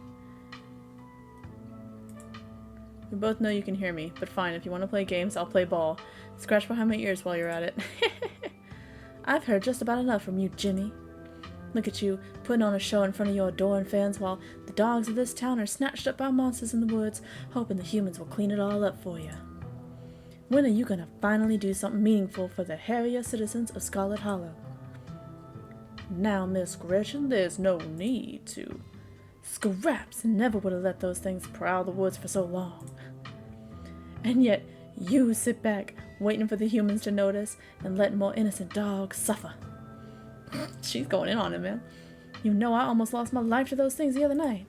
We both know you can hear me, but fine. If you want to play games, I'll play ball. Scratch behind my ears while you're at it. I've heard just about enough from you, Jimmy. Look at you, putting on a show in front of your adoring fans while the dogs of this town are snatched up by monsters in the woods, hoping the humans will clean it all up for you. When are you gonna finally do something meaningful for the hairier citizens of Scarlet Hollow? Now, Miss Gretchen, there's no need to. Scraps never would have let those things prowl the woods for so long. And yet, you sit back, waiting for the humans to notice, and letting more innocent dogs suffer. She's going in on him, man. You know I almost lost my life to those things the other night.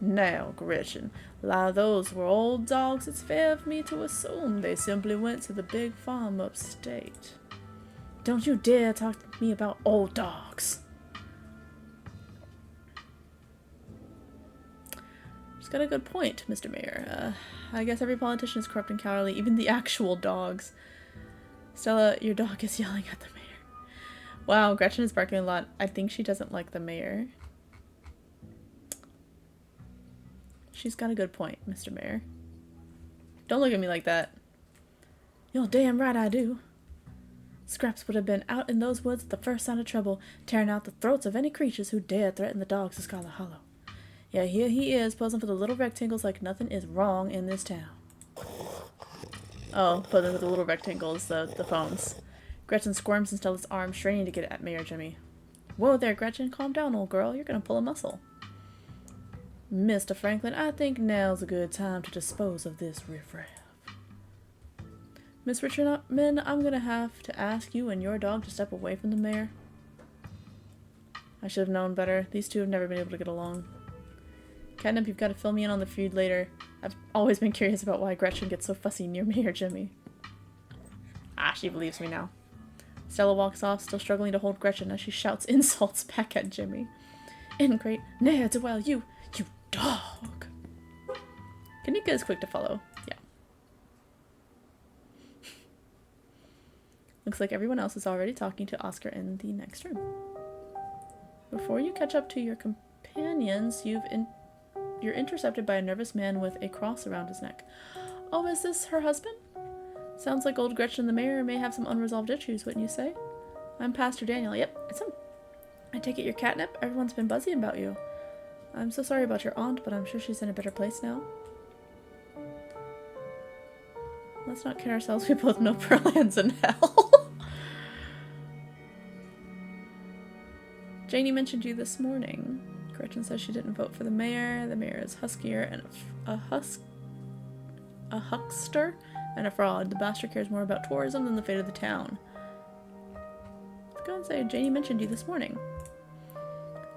Now, Gretchen, a lot of those were old dogs. It's fair of me to assume they simply went to the big farm upstate. Don't you dare talk to me about old dogs. She's got a good point, Mr. Mayor. I guess every politician is corrupt and cowardly, even the actual dogs. Stella, your dog is yelling at the mayor. Wow, Gretchen is barking a lot. I think she doesn't like the mayor. She's got a good point, Mr. Mayor. Don't look at me like that. You're damn right I do. Scraps would have been out in those woods at the first sign of trouble, tearing out the throats of any creatures who dare threaten the dogs of Scarlet Hollow. Yeah, here he is, posing for the little rectangles like nothing is wrong in this town. Oh, posing for the little rectangles, the phones. Gretchen squirms in Stella's arm, straining to get at Mayor Jimmy. Whoa there, Gretchen. Calm down, old girl. You're gonna pull a muscle. Mr. Franklin, I think now's a good time to dispose of this riffraff. Miss Richardman, I'm gonna have to ask you and your dog to step away from the mayor. I should have known better. These two have never been able to get along. Katnip, you've got to fill me in on the feud later. I've always been curious about why Gretchen gets so fussy near Mayor Jimmy. Ah, she believes me now. Stella walks off, still struggling to hold Gretchen as she shouts insults back at Jimmy. Ingrate, ne'er-do-well, you dog. Kanika is quick to follow. Yeah. Looks like everyone else is already talking to Oscar in the next room. Before you catch up to your companions, you're intercepted by a nervous man with a cross around his neck. Oh, is this her husband? Sounds like old Gretchen the mayor may have some unresolved issues, wouldn't you say? I'm Pastor Daniel. Yep, it's him. I take it you're Katnip? Everyone's been buzzing about you. I'm so sorry about your aunt, but I'm sure she's in a better place now. Let's not kid ourselves, we both know Pearland's in hell. Janie mentioned you this morning. Gretchen says she didn't vote for the mayor. The mayor is huskier and a huckster and a fraud. The bastard cares more about tourism than the fate of the town. Let's go and say Janie mentioned you this morning.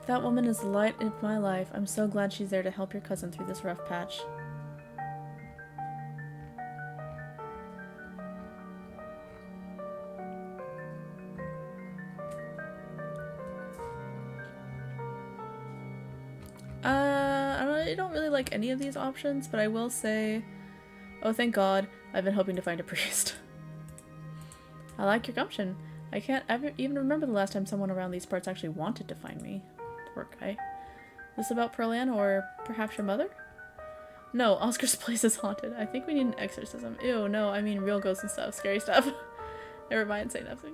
That woman is the light of my life. I'm so glad she's there to help your cousin through this rough patch. I don't really like any of these options, but I will say, oh thank God, I've been hoping to find a priest. I like your gumption. I can't even remember the last time someone around these parts actually wanted to find me. Poor guy. This about Pearland or perhaps your mother? No, Oscar's place is haunted. I think we need an exorcism. Ew, no, I mean real ghosts and stuff. Scary stuff. Never mind, say nothing.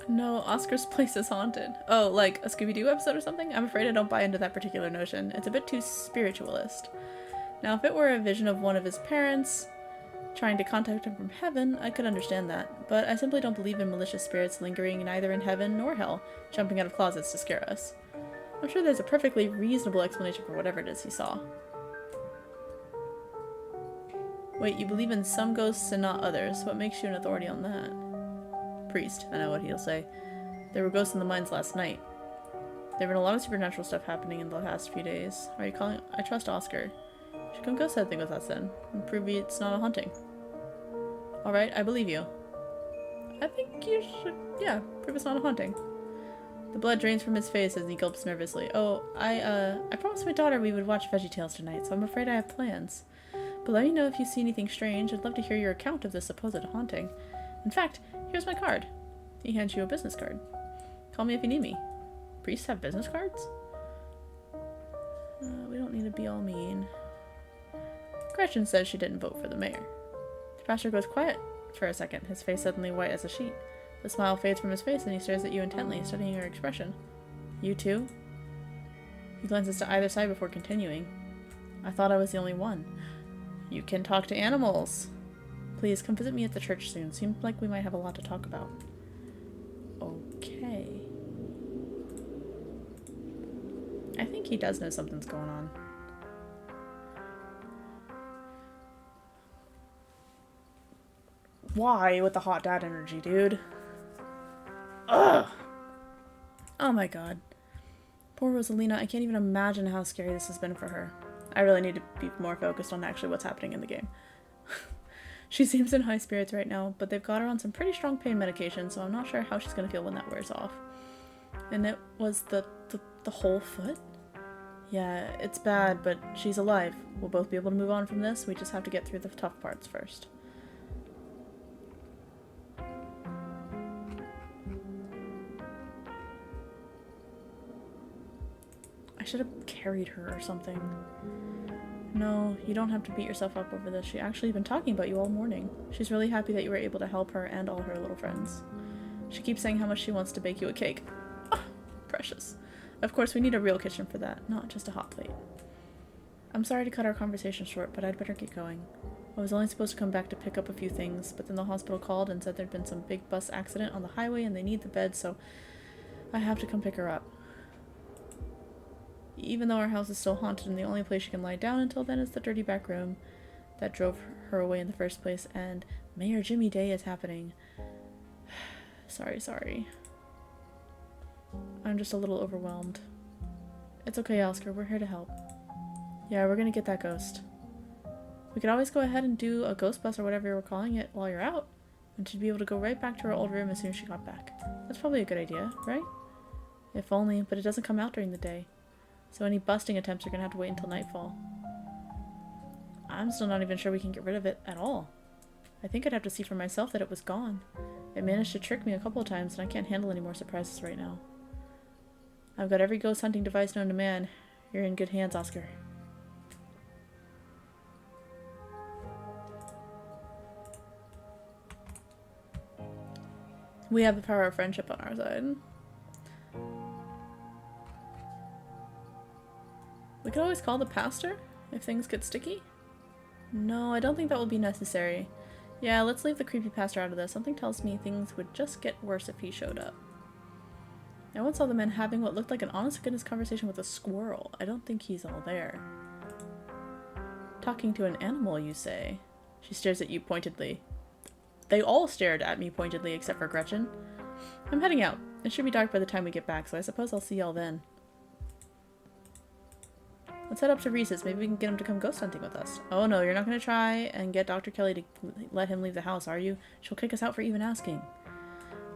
No, Oscar's place is haunted. Oh, like a Scooby-Doo episode or something? I'm afraid I don't buy into that particular notion. It's a bit too spiritualist. Now, if it were a vision of one of his parents trying to contact him from heaven, I could understand that. But I simply don't believe in malicious spirits lingering neither in heaven nor hell, jumping out of closets to scare us. I'm sure there's a perfectly reasonable explanation for whatever it is he saw. Wait, you believe in some ghosts and not others. What makes you an authority on that? Priest. I know what he'll say. There were ghosts in the mines last night. There have been a lot of supernatural stuff happening in the last few days. Are you calling? I trust Oscar. You should come ghost hunting with us then, and prove it's not a haunting. Alright, I believe you. I think you should, yeah, prove it's not a haunting. The blood drains from his face as he gulps nervously. Oh, I promised my daughter we would watch VeggieTales tonight, so I'm afraid I have plans. But let me know if you see anything strange. I'd love to hear your account of this supposed haunting. In fact, here's my card. He hands you a business card. Call me if you need me. Priests have business cards? We don't need to be all mean. Gretchen says she didn't vote for the mayor. The pastor goes quiet for a second, his face suddenly white as a sheet. The smile fades from his face and he stares at you intently, studying your expression. You too? He glances to either side before continuing. I thought I was the only one. You can talk to animals. Please, come visit me at the church soon. Seems like we might have a lot to talk about. Okay. I think he does know something's going on. Why with the hot dad energy, dude? Ugh! Oh my god. Poor Rosalina, I can't even imagine how scary this has been for her. I really need to be more focused on actually what's happening in the game. She seems in high spirits right now, but they've got her on some pretty strong pain medication, so I'm not sure how she's gonna feel when that wears off. And it was the whole foot? Yeah, it's bad, but she's alive. We'll both be able to move on from this. We just have to get through the tough parts first. I should have carried her or something. No, you don't have to beat yourself up over this. She's actually been talking about you all morning. She's really happy that you were able to help her and all her little friends. She keeps saying how much she wants to bake you a cake. Oh, precious. Of course, we need a real kitchen for that, not just a hot plate. I'm sorry to cut our conversation short, but I'd better get going. I was only supposed to come back to pick up a few things, but then the hospital called and said there'd been some big bus accident on the highway and they need the bed, so I have to come pick her up. Even though our house is still haunted and the only place she can lie down until then is the dirty back room that drove her away in the first place, and Mayor Jimmy Day is happening. Sorry. I'm just a little overwhelmed. It's okay, Oscar. We're here to help. Yeah, we're gonna get that ghost. We could always go ahead and do a ghost bus or whatever you were calling it while you're out, and she'd be able to go right back to her old room as soon as she got back. That's probably a good idea, right? If only, but it doesn't come out during the day. So any busting attempts are gonna have to wait until nightfall. I'm still not even sure we can get rid of it at all. I think I'd have to see for myself that it was gone. It managed to trick me a couple of times, and I can't handle any more surprises right now. I've got every ghost hunting device known to man. You're in good hands, Oscar. We have the power of friendship on our side. We could always call the pastor if things get sticky. No, I don't think that will be necessary. Yeah, let's leave the creepy pastor out of this. Something tells me things would just get worse if he showed up. I once saw the man having what looked like an honest-to-goodness conversation with a squirrel. I don't think he's all there. Talking to an animal, you say? She stares at you pointedly. They all stared at me pointedly except for Gretchen. I'm heading out. It should be dark by the time we get back, so I suppose I'll see y'all then. Let's head up to Reese's. Maybe we can get him to come ghost hunting with us. Oh no, you're not going to try and get Dr. Kelly to let him leave the house, are you? She'll kick us out for even asking.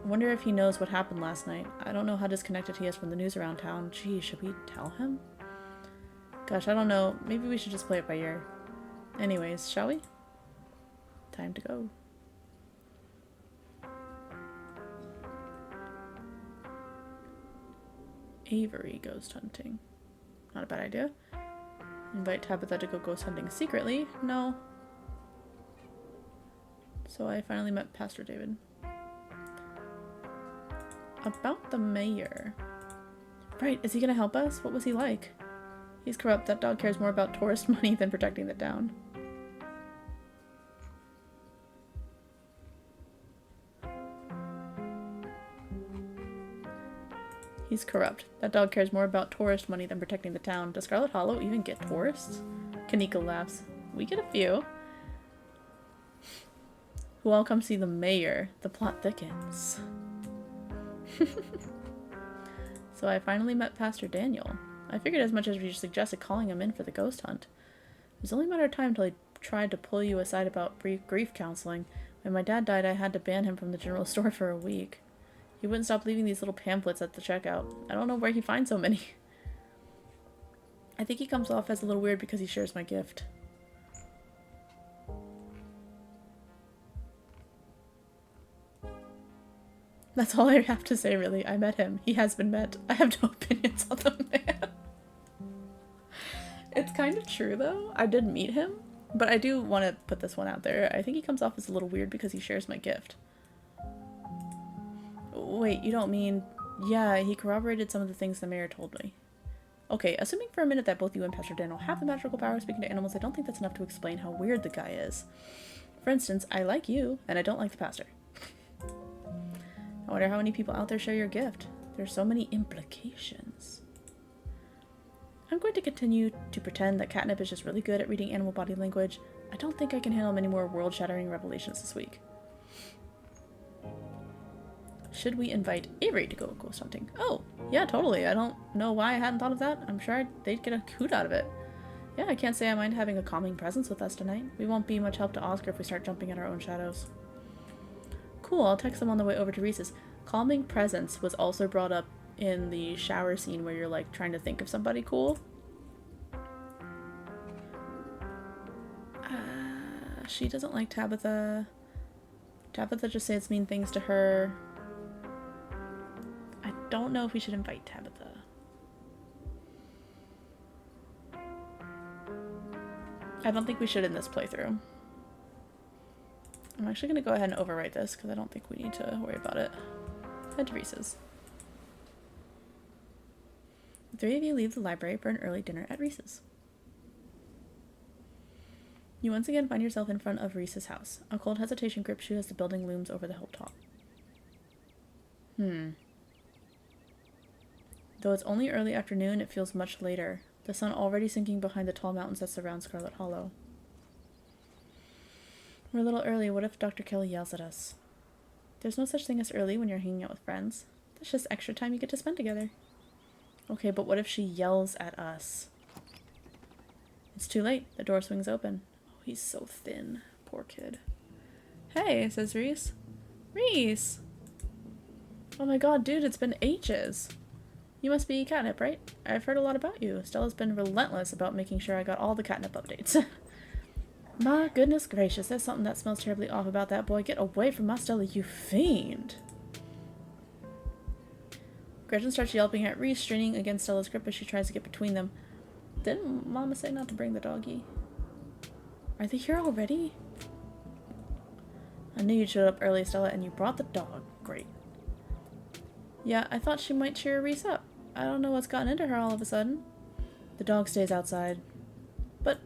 I wonder if he knows what happened last night. I don't know how disconnected he is from the news around town. Gee, should we tell him? Gosh, I don't know. Maybe we should just play it by ear. Anyways, shall we? Time to go. Avery ghost hunting. Not a bad idea. Invite Tabitha to go ghost hunting secretly. No. So I finally met Pastor David. About the mayor. Right, is he gonna help us? What was he like? He's corrupt. That dog cares more about tourist money than protecting the town. He's corrupt. That dog cares more about tourist money than protecting the town. Does Scarlet Hollow even get tourists? Kanika laughs. We get a few. Who all come see the mayor. The plot thickens. So I finally met Pastor Daniel. I figured as much as you suggested calling him in for the ghost hunt. It was only a matter of time until he tried to pull you aside about grief counseling. When my dad died, I had to ban him from the general store for a week. He wouldn't stop leaving these little pamphlets at the checkout. I don't know where he finds so many. I think he comes off as a little weird because he shares my gift. That's all I have to say, really. I met him. He has been met. I have no opinions on the man. It's kind of true, though. I did meet him, but I do want to put this one out there. I think he comes off as a little weird because he shares my gift. Wait, you don't mean... Yeah, he corroborated some of the things the mayor told me. Okay, assuming for a minute that both you and Pastor Daniel have the magical power of speaking to animals, I don't think that's enough to explain how weird the guy is. For instance, I like you, and I don't like the pastor. I wonder how many people out there share your gift. There's so many implications. I'm going to continue to pretend that Katnip is just really good at reading animal body language. I don't think I can handle many more world-shattering revelations this week. Should we invite Avery to go ghost hunting? Oh, yeah, totally. I don't know why I hadn't thought of that. I'm sure they'd get a hoot out of it. Yeah, I can't say I mind having a calming presence with us tonight. We won't be much help to Oscar if we start jumping at our own shadows. Cool, I'll text them on the way over to Reese's. Calming presence was also brought up in the shower scene where you're like trying to think of somebody cool. She doesn't like Tabitha. Tabitha just says mean things to her. I don't know if we should invite Tabitha. I don't think we should in this playthrough. I'm actually going to go ahead and overwrite this because I don't think we need to worry about it. Head to Reese's. The three of you leave the library for an early dinner at Reese's. You once again find yourself in front of Reese's house. A cold hesitation grips you as the building looms over the hilltop. Though it's only early afternoon, it feels much later, the sun already sinking behind the tall mountains that surround Scarlet Hollow. We're a little early. What if Dr. Kelly yells at us? There's no such thing as early when you're hanging out with friends. That's just extra time you get to spend together. Okay, but what if she yells at us? It's too late. The door swings open. Oh, he's so thin. Poor kid. Hey, says Reese. Reese! Oh my god, dude, it's been ages. You must be Katnip, right? I've heard a lot about you. Stella's been relentless about making sure I got all the Katnip updates. My goodness gracious, there's something that smells terribly off about that boy. Get away from my Stella, you fiend! Gretchen starts yelping at Reese, straining against Stella's grip as she tries to get between them. Didn't Mama say not to bring the doggy? Are they here already? I knew you showed up early, Stella, and you brought the dog. Great. Yeah, I thought she might cheer Reese up. I don't know what's gotten into her all of a sudden. The dog stays outside. But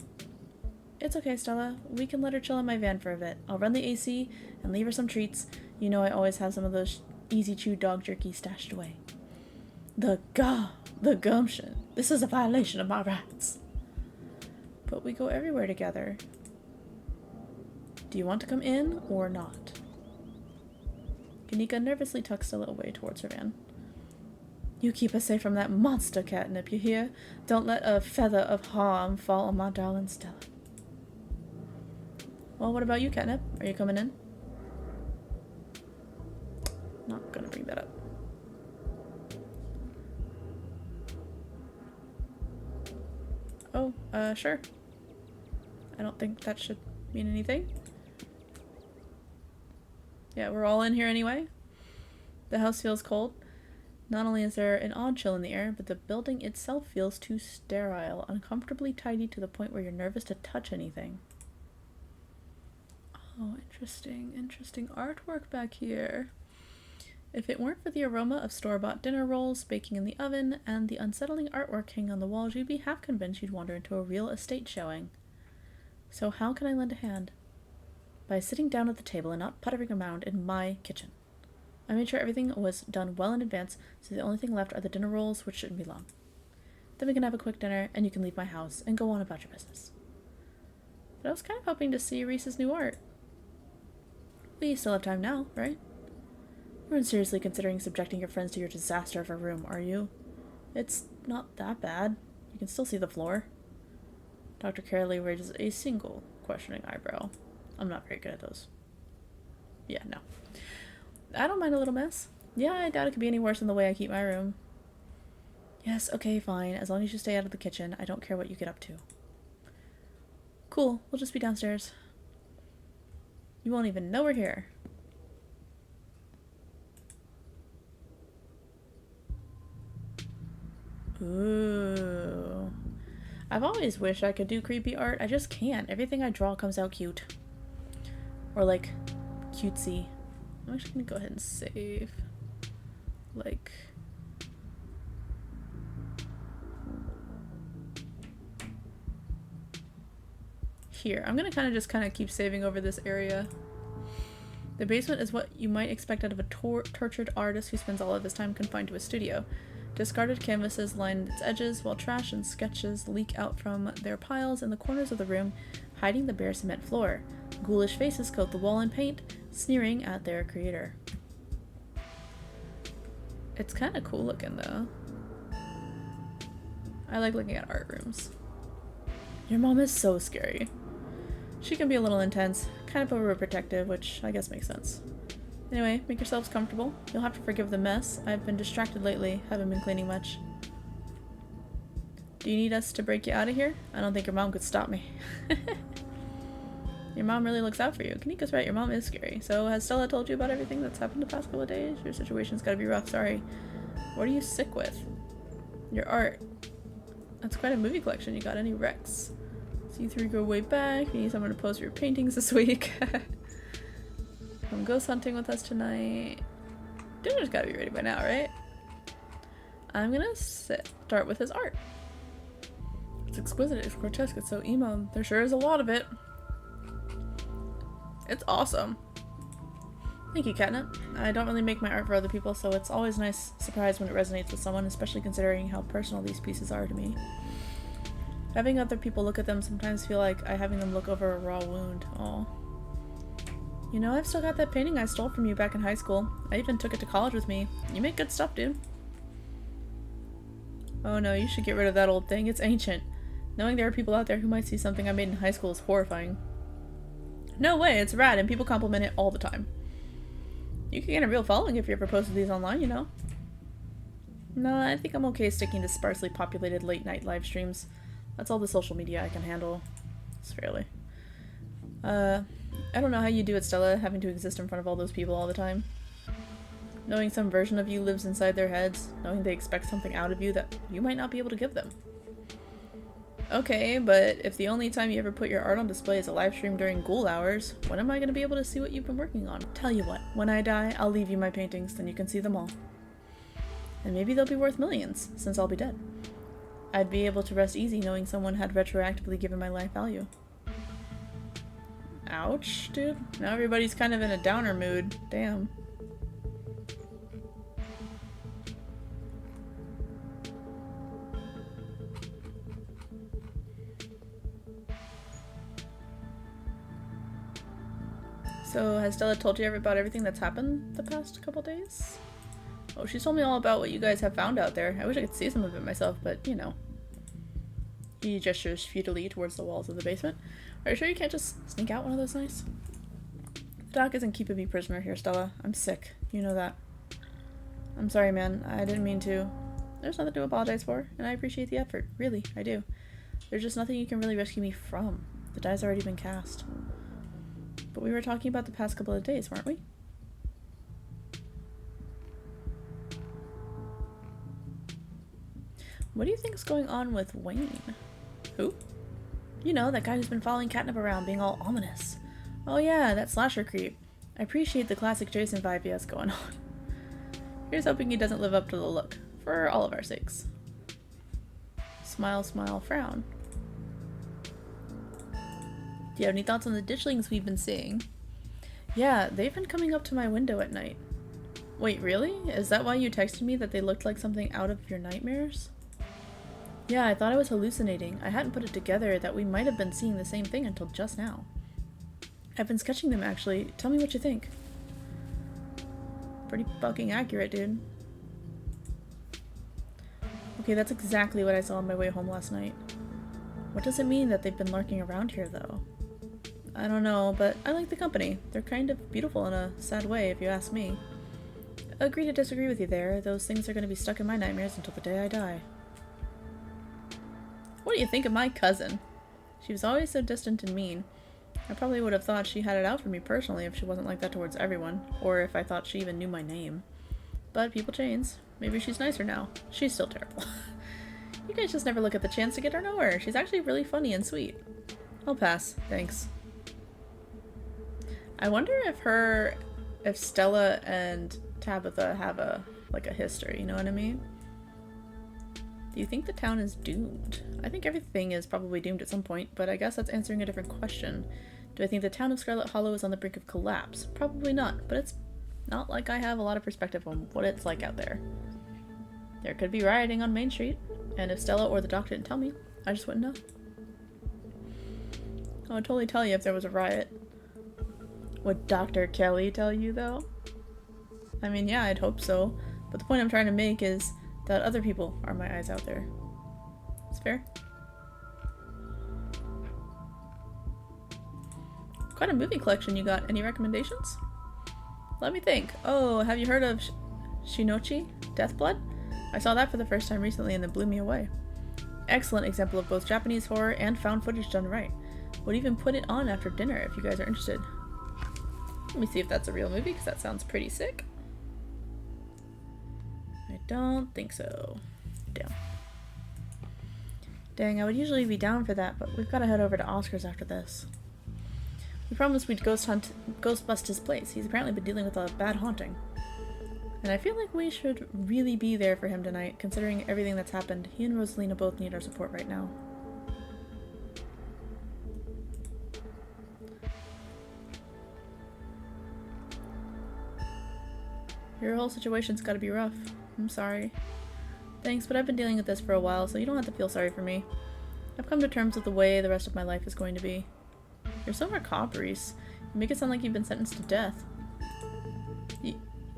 it's okay, Stella. We can let her chill in my van for a bit. I'll run the AC and leave her some treats. You know I always have some of those easy chew dog jerky stashed away. The gumption. This is a violation of my rights. But we go everywhere together. Do you want to come in or not? Kanika nervously tucks Stella away towards her van. You keep us safe from that monster, Katnip, you hear? Don't let a feather of harm fall on my darling Stella. Well, what about you, Katnip? Are you coming in? Not gonna bring that up. Oh, sure. I don't think that should mean anything. Yeah, we're all in here anyway. The house feels cold. Not only is there an odd chill in the air, but the building itself feels too sterile, uncomfortably tidy to the point where you're nervous to touch anything. Oh, interesting artwork back here. If it weren't for the aroma of store-bought dinner rolls baking in the oven and the unsettling artwork hanging on the walls, you'd be half convinced you'd wander into a real estate showing. So how can I lend a hand? By sitting down at the table and not puttering around in my kitchen. I made sure everything was done well in advance, so the only thing left are the dinner rolls, which shouldn't be long. Then we can have a quick dinner, and you can leave my house and go on about your business. But I was kind of hoping to see Reese's new art. Well, you still have time now, right? You aren't seriously considering subjecting your friends to your disaster of a room, are you? It's not that bad. You can still see the floor. Dr. Carolee raises a single questioning eyebrow. I'm not very good at those. Yeah, no. I don't mind a little mess. Yeah, I doubt it could be any worse than the way I keep my room. Yes, okay, fine. As long as you stay out of the kitchen, I don't care what you get up to. Cool, we'll just be downstairs. You won't even know we're here. Ooh. I've always wished I could do creepy art. I just can't. Everything I draw comes out cute. Or like, cutesy. I'm actually gonna go ahead and save. Like... here. I'm gonna kind of keep saving over this area. The basement is what you might expect out of a tortured artist who spends all of his time confined to a studio. Discarded canvases line its edges, while trash and sketches leak out from their piles in the corners of the room, hiding the bare cement floor. Ghoulish faces coat the wall in paint, sneering at their creator. It's kind of cool looking, though. I like looking at art rooms. Your mom is so scary. She can be a little intense, kind of overprotective, which I guess makes sense. Anyway, make yourselves comfortable. You'll have to forgive the mess. I've been distracted lately, haven't been cleaning much. Do you need us to break you out of here? I don't think your mom could stop me. Your mom really looks out for you. Kanika's right, your mom is scary. So, has Stella told you about everything that's happened the past couple of days? Your situation's gotta be rough, sorry. What are you sick with? Your art. That's quite a movie collection. You got any wrecks? C3 go way back. You need someone to pose for your paintings this week. Come ghost hunting with us tonight. Dinner's gotta be ready by now, right? I'm gonna start with his art. It's exquisite, it's grotesque, it's so emo. There sure is a lot of it. It's awesome. Thank you, Katnip. I don't really make my art for other people, so it's always a nice surprise when it resonates with someone, especially considering how personal these pieces are to me. Having other people look at them sometimes feel like I'm having them look over a raw wound. Aw. You know, I've still got that painting I stole from you back in high school. I even took it to college with me. You make good stuff, dude. Oh no, you should get rid of that old thing. It's ancient. Knowing there are people out there who might see something I made in high school is horrifying. No way, it's rad and people compliment it all the time. You can get a real following if you ever posted these online, you know. No, I think I'm okay sticking to sparsely populated late-night live streams. That's all the social media I can handle. It's fairly. I don't know how you do it, Stella, having to exist in front of all those people all the time. Knowing some version of you lives inside their heads, knowing they expect something out of you that you might not be able to give them. Okay, but if the only time you ever put your art on display is a live stream during ghoul hours, when am I going to be able to see what you've been working on? Tell you what, when I die, I'll leave you my paintings, then you can see them all. And maybe they'll be worth millions, since I'll be dead. I'd be able to rest easy knowing someone had retroactively given my life value. Ouch, dude. Now everybody's kind of in a downer mood. Damn. So, has Stella told you about everything that's happened the past couple days? Oh, she's told me all about what you guys have found out there. I wish I could see some of it myself, but, you know. He gestures futilely towards the walls of the basement. Are you sure you can't just sneak out one of those nights? The doc isn't keeping me prisoner here, Stella. I'm sick. You know that. I'm sorry, man. I didn't mean to. There's nothing to apologize for, and I appreciate the effort. Really, I do. There's just nothing you can really rescue me from. The die's already been cast. But we were talking about the past couple of days, weren't we? What do you think is going on with Wayne? Who? You know, that guy who's been following Katnip around, being all ominous. Oh yeah, that slasher creep. I appreciate the classic Jason vibe he has going on. Here's hoping he doesn't live up to the look, for all of our sakes. Smile, smile, frown. Do you have any thoughts on the ditchlings we've been seeing? Yeah, they've been coming up to my window at night. Wait, really? Is that why you texted me that they looked like something out of your nightmares? Yeah, I thought I was hallucinating. I hadn't put it together that we might have been seeing the same thing until just now. I've been sketching them, actually. Tell me what you think. Pretty fucking accurate, dude. Okay, that's exactly what I saw on my way home last night. What does it mean that they've been lurking around here, though? I don't know, but I like the company. They're kind of beautiful in a sad way, if you ask me. Agree to disagree with you there. Those things are going to be stuck in my nightmares until the day I die. What do you think of my cousin? She was always so distant and mean. I probably would have thought she had it out for me personally if she wasn't like that towards everyone, or if I thought she even knew my name. But people change. Maybe she's nicer now. She's still terrible. You guys just never look at the chance to get her nowhere. She's actually really funny and sweet. I'll pass. Thanks. I wonder if Stella and Tabitha have a history, you know what I mean? Do you think the town is doomed? I think everything is probably doomed at some point, but I guess that's answering a different question. Do I think the town of Scarlet Hollow is on the brink of collapse? Probably not, but it's not like I have a lot of perspective on what it's like out there. There could be rioting on Main Street, and if Stella or the doctor didn't tell me, I just wouldn't know. I would totally tell you if there was a riot. Would Dr. Kelly tell you, though? I mean, yeah, I'd hope so, but the point I'm trying to make is that other people are my eyes out there. It's fair. Quite a movie collection you got. Any recommendations? Let me think. Oh, have you heard of Shinochi? Deathblood? I saw that for the first time recently and it blew me away. Excellent example of both Japanese horror and found footage done right. Would even put it on after dinner if you guys are interested. Let me see if that's a real movie, because that sounds pretty sick. I don't think so. Damn. Dang, I would usually be down for that, but we've got to head over to Oscar's after this. We promised we'd ghost bust his place. He's apparently been dealing with a bad haunting. And I feel like we should really be there for him tonight, considering everything that's happened. He and Rosalina both need our support right now. Your whole situation's gotta be rough. I'm sorry. Thanks, but I've been dealing with this for a while, so you don't have to feel sorry for me. I've come to terms with the way the rest of my life is going to be. You're so macabre, Reese. You make it sound like you've been sentenced to death.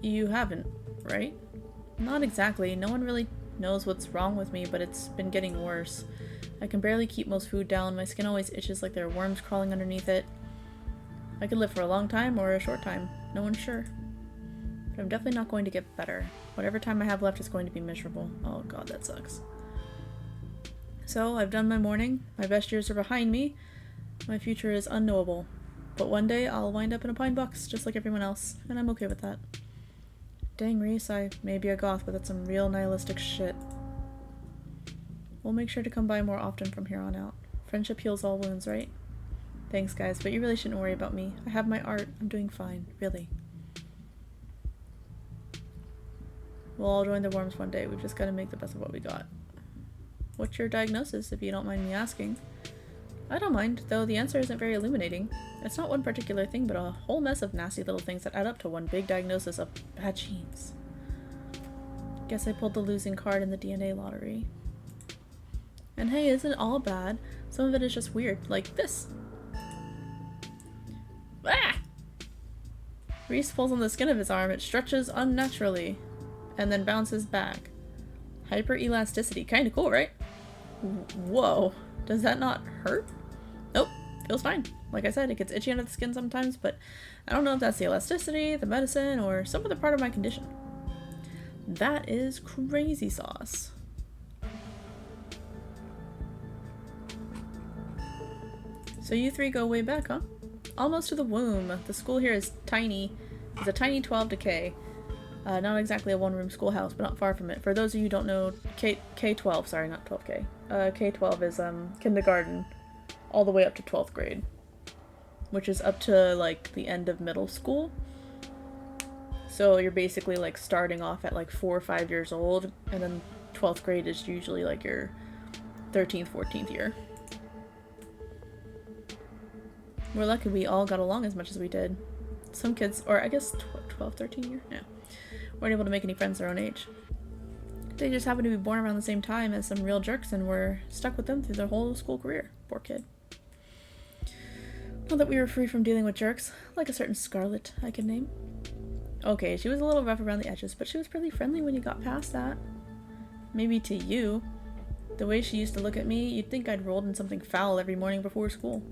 You haven't, right? Not exactly. No one really knows what's wrong with me, but it's been getting worse. I can barely keep most food down. My skin always itches like there are worms crawling underneath it. I could live for a long time or a short time. No one's sure. But I'm definitely not going to get better. Whatever time I have left is going to be miserable. Oh god, that sucks. So, I've done my mourning. My best years are behind me. My future is unknowable. But one day, I'll wind up in a pine box, just like everyone else, and I'm okay with that. Dang, Reese, I may be a goth, but that's some real nihilistic shit. We'll make sure to come by more often from here on out. Friendship heals all wounds, right? Thanks, guys, but you really shouldn't worry about me. I have my art. I'm doing fine, really. We'll all join the worms one day. We've just got to make the best of what we got. What's your diagnosis, if you don't mind me asking? I don't mind, though the answer isn't very illuminating. It's not one particular thing, but a whole mess of nasty little things that add up to one big diagnosis of bad genes. Guess I pulled the losing card in the DNA lottery. And hey, isn't it all bad? Some of it is just weird, like this. Ah! Reese pulls on the skin of his arm. It stretches unnaturally, and then bounces back. Hyperelasticity. Kinda cool, right? Whoa. Does that not hurt? Nope. Feels fine. Like I said, it gets itchy under the skin sometimes, but I don't know if that's the elasticity, the medicine, or some other part of my condition. That is crazy sauce. So you three go way back, huh? Almost to the womb. The school here is tiny. It's a tiny 12 decay. Not exactly a one-room schoolhouse, but not far from it. For those of you who don't know, K-12, sorry, not 12K. K-12 is kindergarten all the way up to 12th grade, which is up to like the end of middle school. So you're basically like starting off at like 4 or 5 years old, and then 12th grade is usually like your 13th, 14th year. We're lucky we all got along as much as we did. Some kids, or I guess 12, 13 year? Yeah. Weren't able to make any friends their own age. They just happened to be born around the same time as some real jerks and were stuck with them through their whole school career. Poor kid. Now that we were free from dealing with jerks, like a certain Scarlet I can name. Okay, she was a little rough around the edges, but she was pretty friendly when you got past that. Maybe to you. The way she used to look at me, you'd think I'd rolled in something foul every morning before school.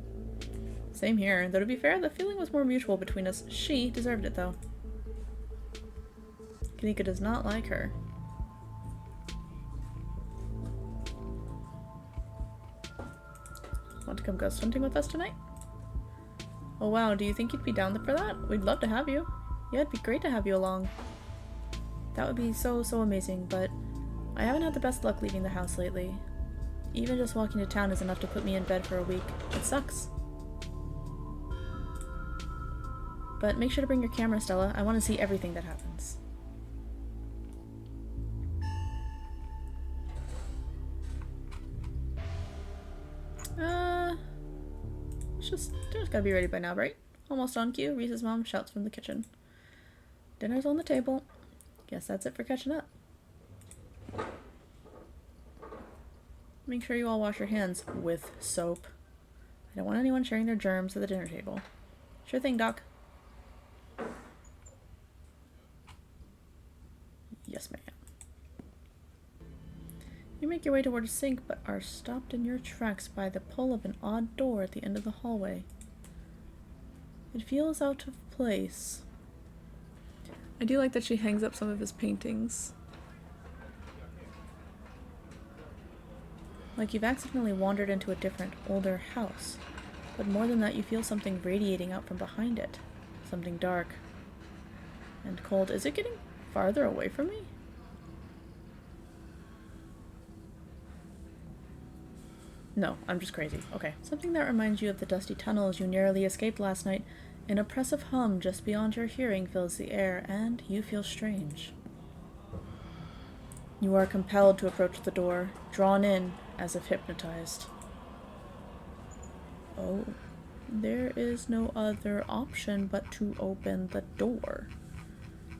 Same here, though to be fair, the feeling was more mutual between us. She deserved it, though. Kanika does not like her. Want to come ghost hunting with us tonight? Oh wow, do you think you'd be down for that? We'd love to have you. Yeah, it'd be great to have you along. That would be so amazing, but I haven't had the best luck leaving the house lately. Even just walking to town is enough to put me in bed for a week. It sucks. But make sure to bring your camera, Stella. I want to see everything that happens. Dinner's gotta be ready by now, right? Almost on cue, Reese's mom shouts from the kitchen. Dinner's on the table. Guess that's it for catching up. Make sure you all wash your hands with soap. I don't want anyone sharing their germs at the dinner table. Sure thing, Doc. Yes, ma'am. You make your way toward a sink, but are stopped in your tracks by the pull of an odd door at the end of the hallway. It feels out of place. I do like that she hangs up some of his paintings. Like you've accidentally wandered into a different, older house. But more than that, you feel something radiating out from behind it. Something dark and cold. Is it getting farther away from me? No, I'm just crazy. Okay. Something that reminds you of the dusty tunnels you narrowly escaped last night. An oppressive hum just beyond your hearing fills the air, and you feel strange. You are compelled to approach the door, drawn in as if hypnotized. Oh, there is no other option but to open the door.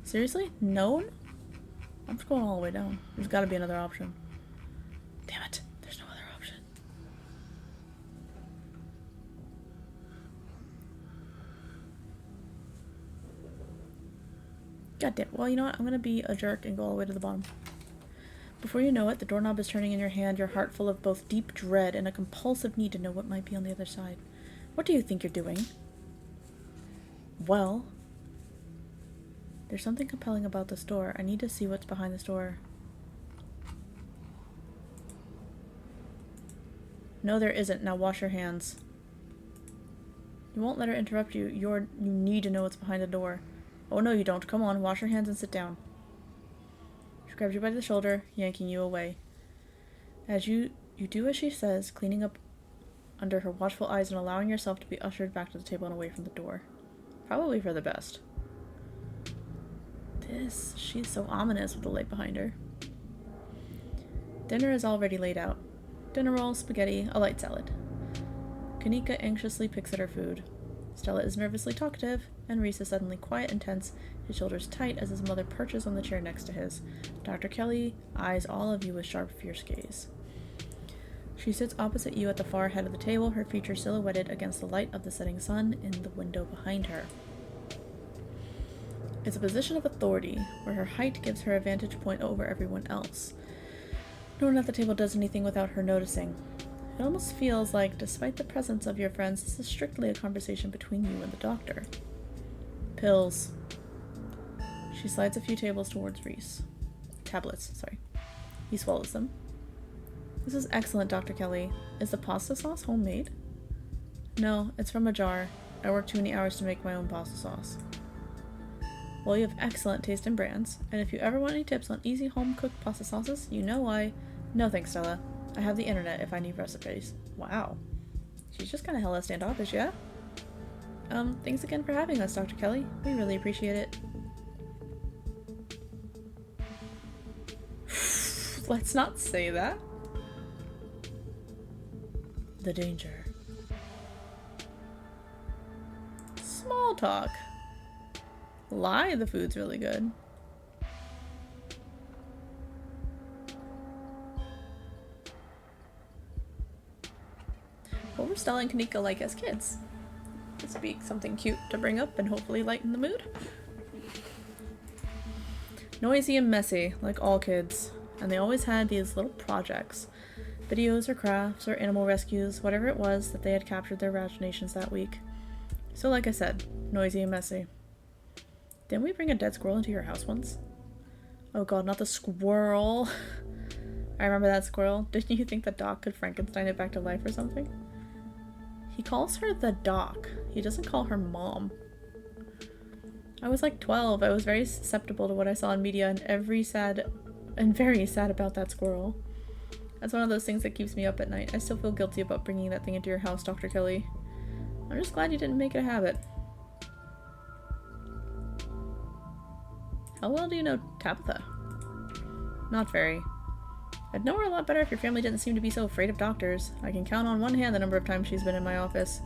Seriously? No? I'm just going all the way down. There's gotta be another option. Damn it. There's no other option. God damn. Well, you know what? I'm gonna be a jerk and go all the way to the bottom. Before you know it, the doorknob is turning in your hand, your heart full of both deep dread and a compulsive need to know what might be on the other side. What do you think you're doing? Well, there's something compelling about this door. I need to see what's behind this door. No, there isn't. Now wash your hands. You won't let her interrupt you. You need to know what's behind the door. Oh, no, you don't. Come on, wash your hands and sit down. She grabs you by the shoulder, yanking you away. As you do as she says, cleaning up under her watchful eyes and allowing yourself to be ushered back to the table and away from the door. Probably for the best. She's so ominous with the light behind her. Dinner is already laid out. Dinner roll, spaghetti, a light salad. Kanika anxiously picks at her food. Stella is nervously talkative, and Reese is suddenly quiet and tense, his shoulders tight as his mother perches on the chair next to his. Dr. Kelly eyes all of you with sharp, fierce gaze. She sits opposite you at the far head of the table, her features silhouetted against the light of the setting sun in the window behind her. It's a position of authority, where her height gives her a vantage point over everyone else. No one at the table does anything without her noticing. It almost feels like, despite the presence of your friends, this is strictly a conversation between you and the doctor. Pills. She slides a few tables towards Reese. Tablets, sorry. He swallows them. This is excellent, Dr. Kelly. Is the pasta sauce homemade? No, it's from a jar. I work too many hours to make my own pasta sauce. Well, you have excellent taste in brands, and if you ever want any tips on easy home-cooked pasta sauces, you know why. No thanks, Stella. I have the internet if I need recipes. Wow. She's just kind of hella standoffish, yeah? Thanks again for having us, Dr. Kelly. We really appreciate it. Let's not say that. The danger. Small talk. Lie, the food's really good. What were Stella and Kanika like as kids? This would be something cute to bring up and hopefully lighten the mood. Noisy and messy, like all kids. And they always had these little projects. Videos or crafts or animal rescues, whatever it was that they had captured their imaginations that week. So like I said, noisy and messy. Didn't we bring a dead squirrel into your house once? Oh god, not the squirrel. I remember that squirrel. Didn't you think the doc could Frankenstein it back to life or something? He calls her the doc. He doesn't call her mom. I was like 12. I was very susceptible to what I saw in media and very sad about that squirrel. That's one of those things that keeps me up at night. I still feel guilty about bringing that thing into your house, Dr. Kelly. I'm just glad you didn't make it a habit. How well do you know Tabitha? Not very. I'd know her a lot better if your family didn't seem to be so afraid of doctors. I can count on one hand the number of times she's been in my office.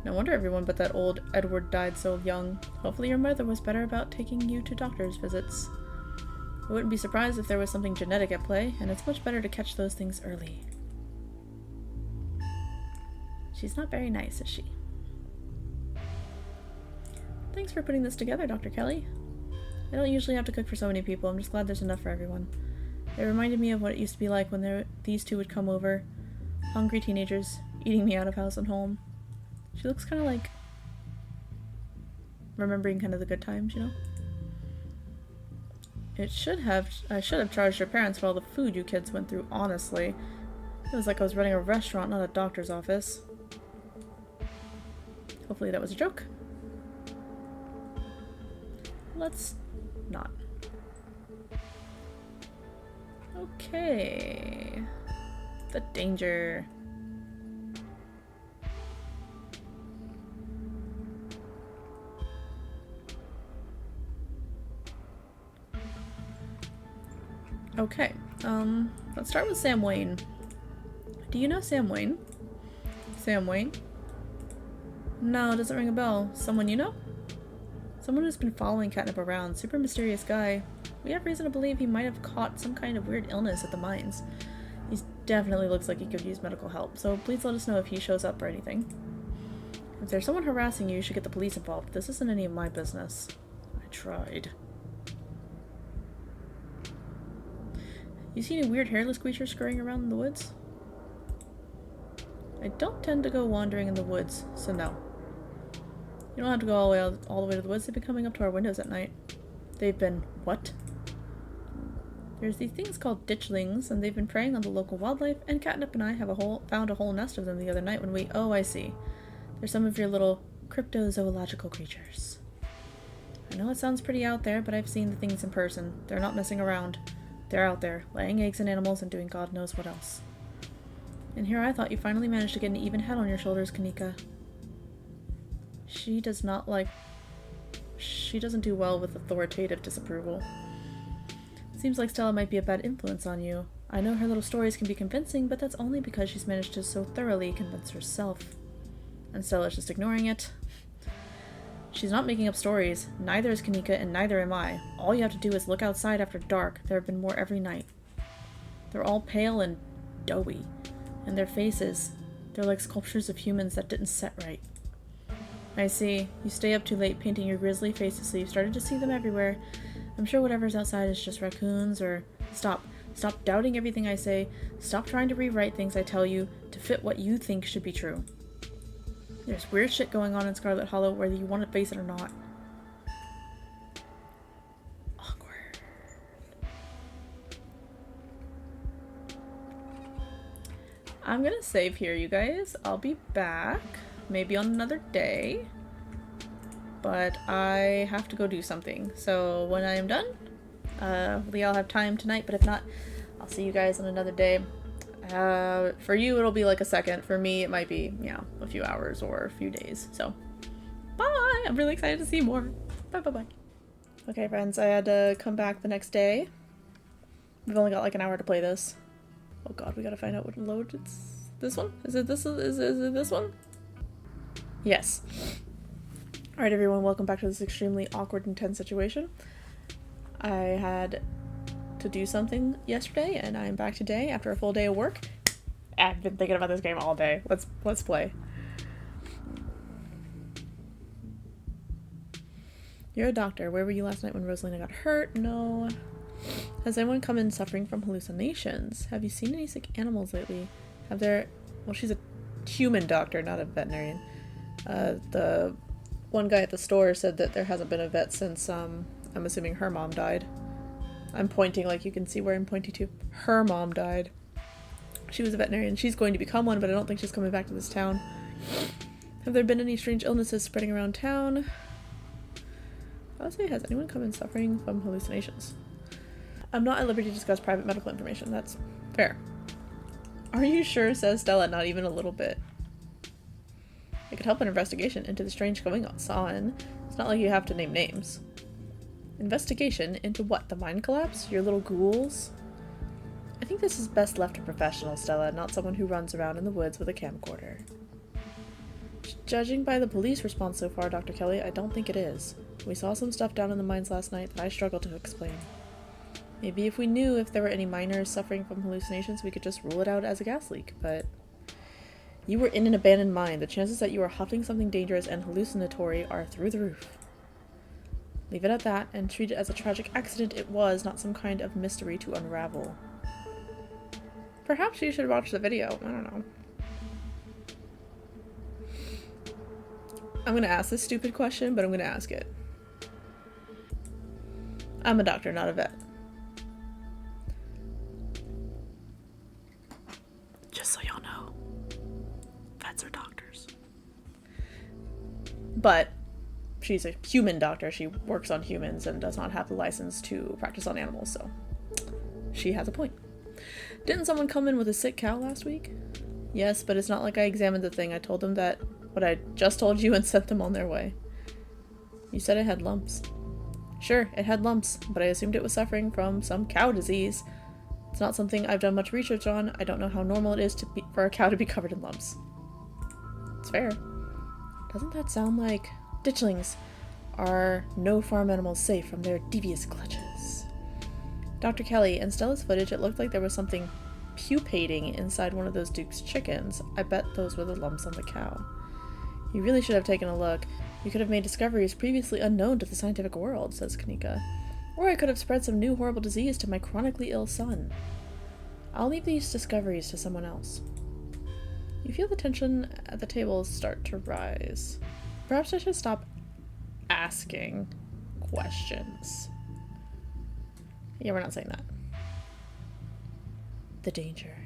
No wonder everyone but that old Edward died so young. Hopefully your mother was better about taking you to doctor's visits. I wouldn't be surprised if there was something genetic at play, and it's much better to catch those things early. She's not very nice, is she? Thanks for putting this together, Dr. Kelly. I don't usually have to cook for so many people. I'm just glad there's enough for everyone. It reminded me of what it used to be like when these two would come over. Hungry teenagers, eating me out of house and home. She looks kind of like remembering kind of the good times, you know? I should have charged your parents for all the food you kids went through, honestly. It was like I was running a restaurant, not a doctor's office. Hopefully that was a joke. Let's not. Okay. The danger. Okay, let's start with Sam Wayne. Do you know Sam Wayne? Sam Wayne? No, it doesn't ring a bell. Someone you know? Someone who's been following Katnip around. Super mysterious guy. We have reason to believe he might have caught some kind of weird illness at the mines. He definitely looks like he could use medical help, so please let us know if he shows up or anything. If there's someone harassing you, you should get the police involved. This isn't any of my business. I tried. You see any weird hairless creatures scurrying around in the woods? I don't tend to go wandering in the woods, so no. You don't have to go all the way to the woods. They've been coming up to our windows at night. They've been what? There's these things called ditchlings, and they've been preying on the local wildlife, and Katnip and I have found a whole nest of them the other night when we— oh, I see. They're some of your little cryptozoological creatures. I know it sounds pretty out there, but I've seen the things in person. They're not messing around. They're out there, laying eggs in animals and doing God knows what else. And here I thought you finally managed to get an even head on your shoulders, Kanika. She doesn't do well with authoritative disapproval. Seems like Stella might be a bad influence on you. I know her little stories can be convincing, but that's only because she's managed to so thoroughly convince herself. And Stella's just ignoring it. She's not making up stories. Neither is Kanika, and neither am I. All you have to do is look outside after dark. There have been more every night. They're all pale and doughy. And their faces, they're like sculptures of humans that didn't set right. I see. You stay up too late painting your grisly faces, so you've started to see them everywhere. I'm sure whatever's outside is just raccoons or— Stop. Stop doubting everything I say. Stop trying to rewrite things I tell you to fit what you think should be true. There's weird shit going on in Scarlet Hollow whether you want to face it or not. Awkward. I'm gonna save here, you guys. I'll be back. Maybe on another day. But I have to go do something. So when I am done, hopefully I'll have time tonight, but if not, I'll see you guys on another day. For you, it'll be like a second. For me, it might be, you know, a few hours or a few days. So, bye! I'm really excited to see more. Bye, bye, bye. Okay, friends, I had to come back the next day. We've only got like an hour to play this. Oh god, we gotta find out what load it's— this one? Is it this one? Yes. Alright everyone, welcome back to this extremely awkward and tense situation. I had to do something yesterday, and I'm back today after a full day of work. I've been thinking about this game all day. Let's play. You're a doctor. Where were you last night when Rosalina got hurt? No. Has anyone come in suffering from hallucinations? Have you seen any sick animals lately? Have there... Well, she's a human doctor, not a veterinarian. The one guy at the store said that there hasn't been a vet since, I'm assuming her mom died. I'm pointing like you can see where I'm pointing to. Her mom died. She was a veterinarian. She's going to become one, but I don't think she's coming back to this town. Have there been any strange illnesses spreading around town? I would say, has anyone come in suffering from hallucinations? I'm not at liberty to discuss private medical information. That's fair. Are you sure? Says Stella, not even a little bit. It could help an investigation into the strange going on. It's not like you have to name names. Investigation into what? The mine collapse? Your little ghouls? I think this is best left to professionals, Stella, not someone who runs around in the woods with a camcorder. Judging by the police response so far, Dr. Kelly, I don't think it is. We saw some stuff down in the mines last night that I struggle to explain. Maybe if we knew if there were any miners suffering from hallucinations, we could just rule it out as a gas leak, but... You were in an abandoned mine. The chances that you are huffing something dangerous and hallucinatory are through the roof. Leave it at that, and treat it as a tragic accident it was, not some kind of mystery to unravel. Perhaps you should watch the video. I don't know. I'm gonna ask this stupid question, but I'm gonna ask it. I'm a doctor, not a vet. Just so y'all know, vets are doctors. But she's a human doctor. She works on humans and does not have the license to practice on animals, so she has a point. Didn't someone come in with a sick cow last week? Yes, but it's not like I examined the thing. I told them that what I just told you and sent them on their way. You said it had lumps. Sure, it had lumps, but I assumed it was suffering from some cow disease. It's not something I've done much research on. I don't know how normal it is for a cow to be covered in lumps. It's fair. Doesn't that sound like... Ditchlings are no farm animals safe from their devious clutches. Dr. Kelly, in Stella's footage, it looked like there was something pupating inside one of those Duke's chickens. I bet those were the lumps on the cow. You really should have taken a look. You could have made discoveries previously unknown to the scientific world, says Kanika. Or I could have spread some new horrible disease to my chronically ill son. I'll leave these discoveries to someone else. You feel the tension at the table start to rise. Perhaps I should stop asking questions. Yeah, we're not saying that. The danger.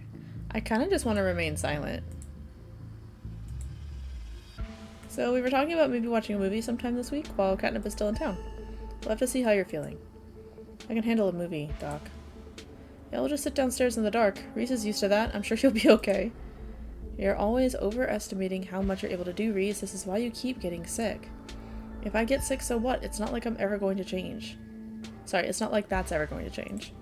I kind of just want to remain silent. So we were talking about maybe watching a movie sometime this week while Katnip is still in town. We'll have to see how you're feeling. I can handle a movie, Doc. Yeah, we'll just sit downstairs in the dark. Reese is used to that. I'm sure she'll be okay. You're always overestimating how much you're able to do, Reese. This is why you keep getting sick. If I get sick, so what? It's not like I'm ever going to change. Sorry, it's not like that's ever going to change.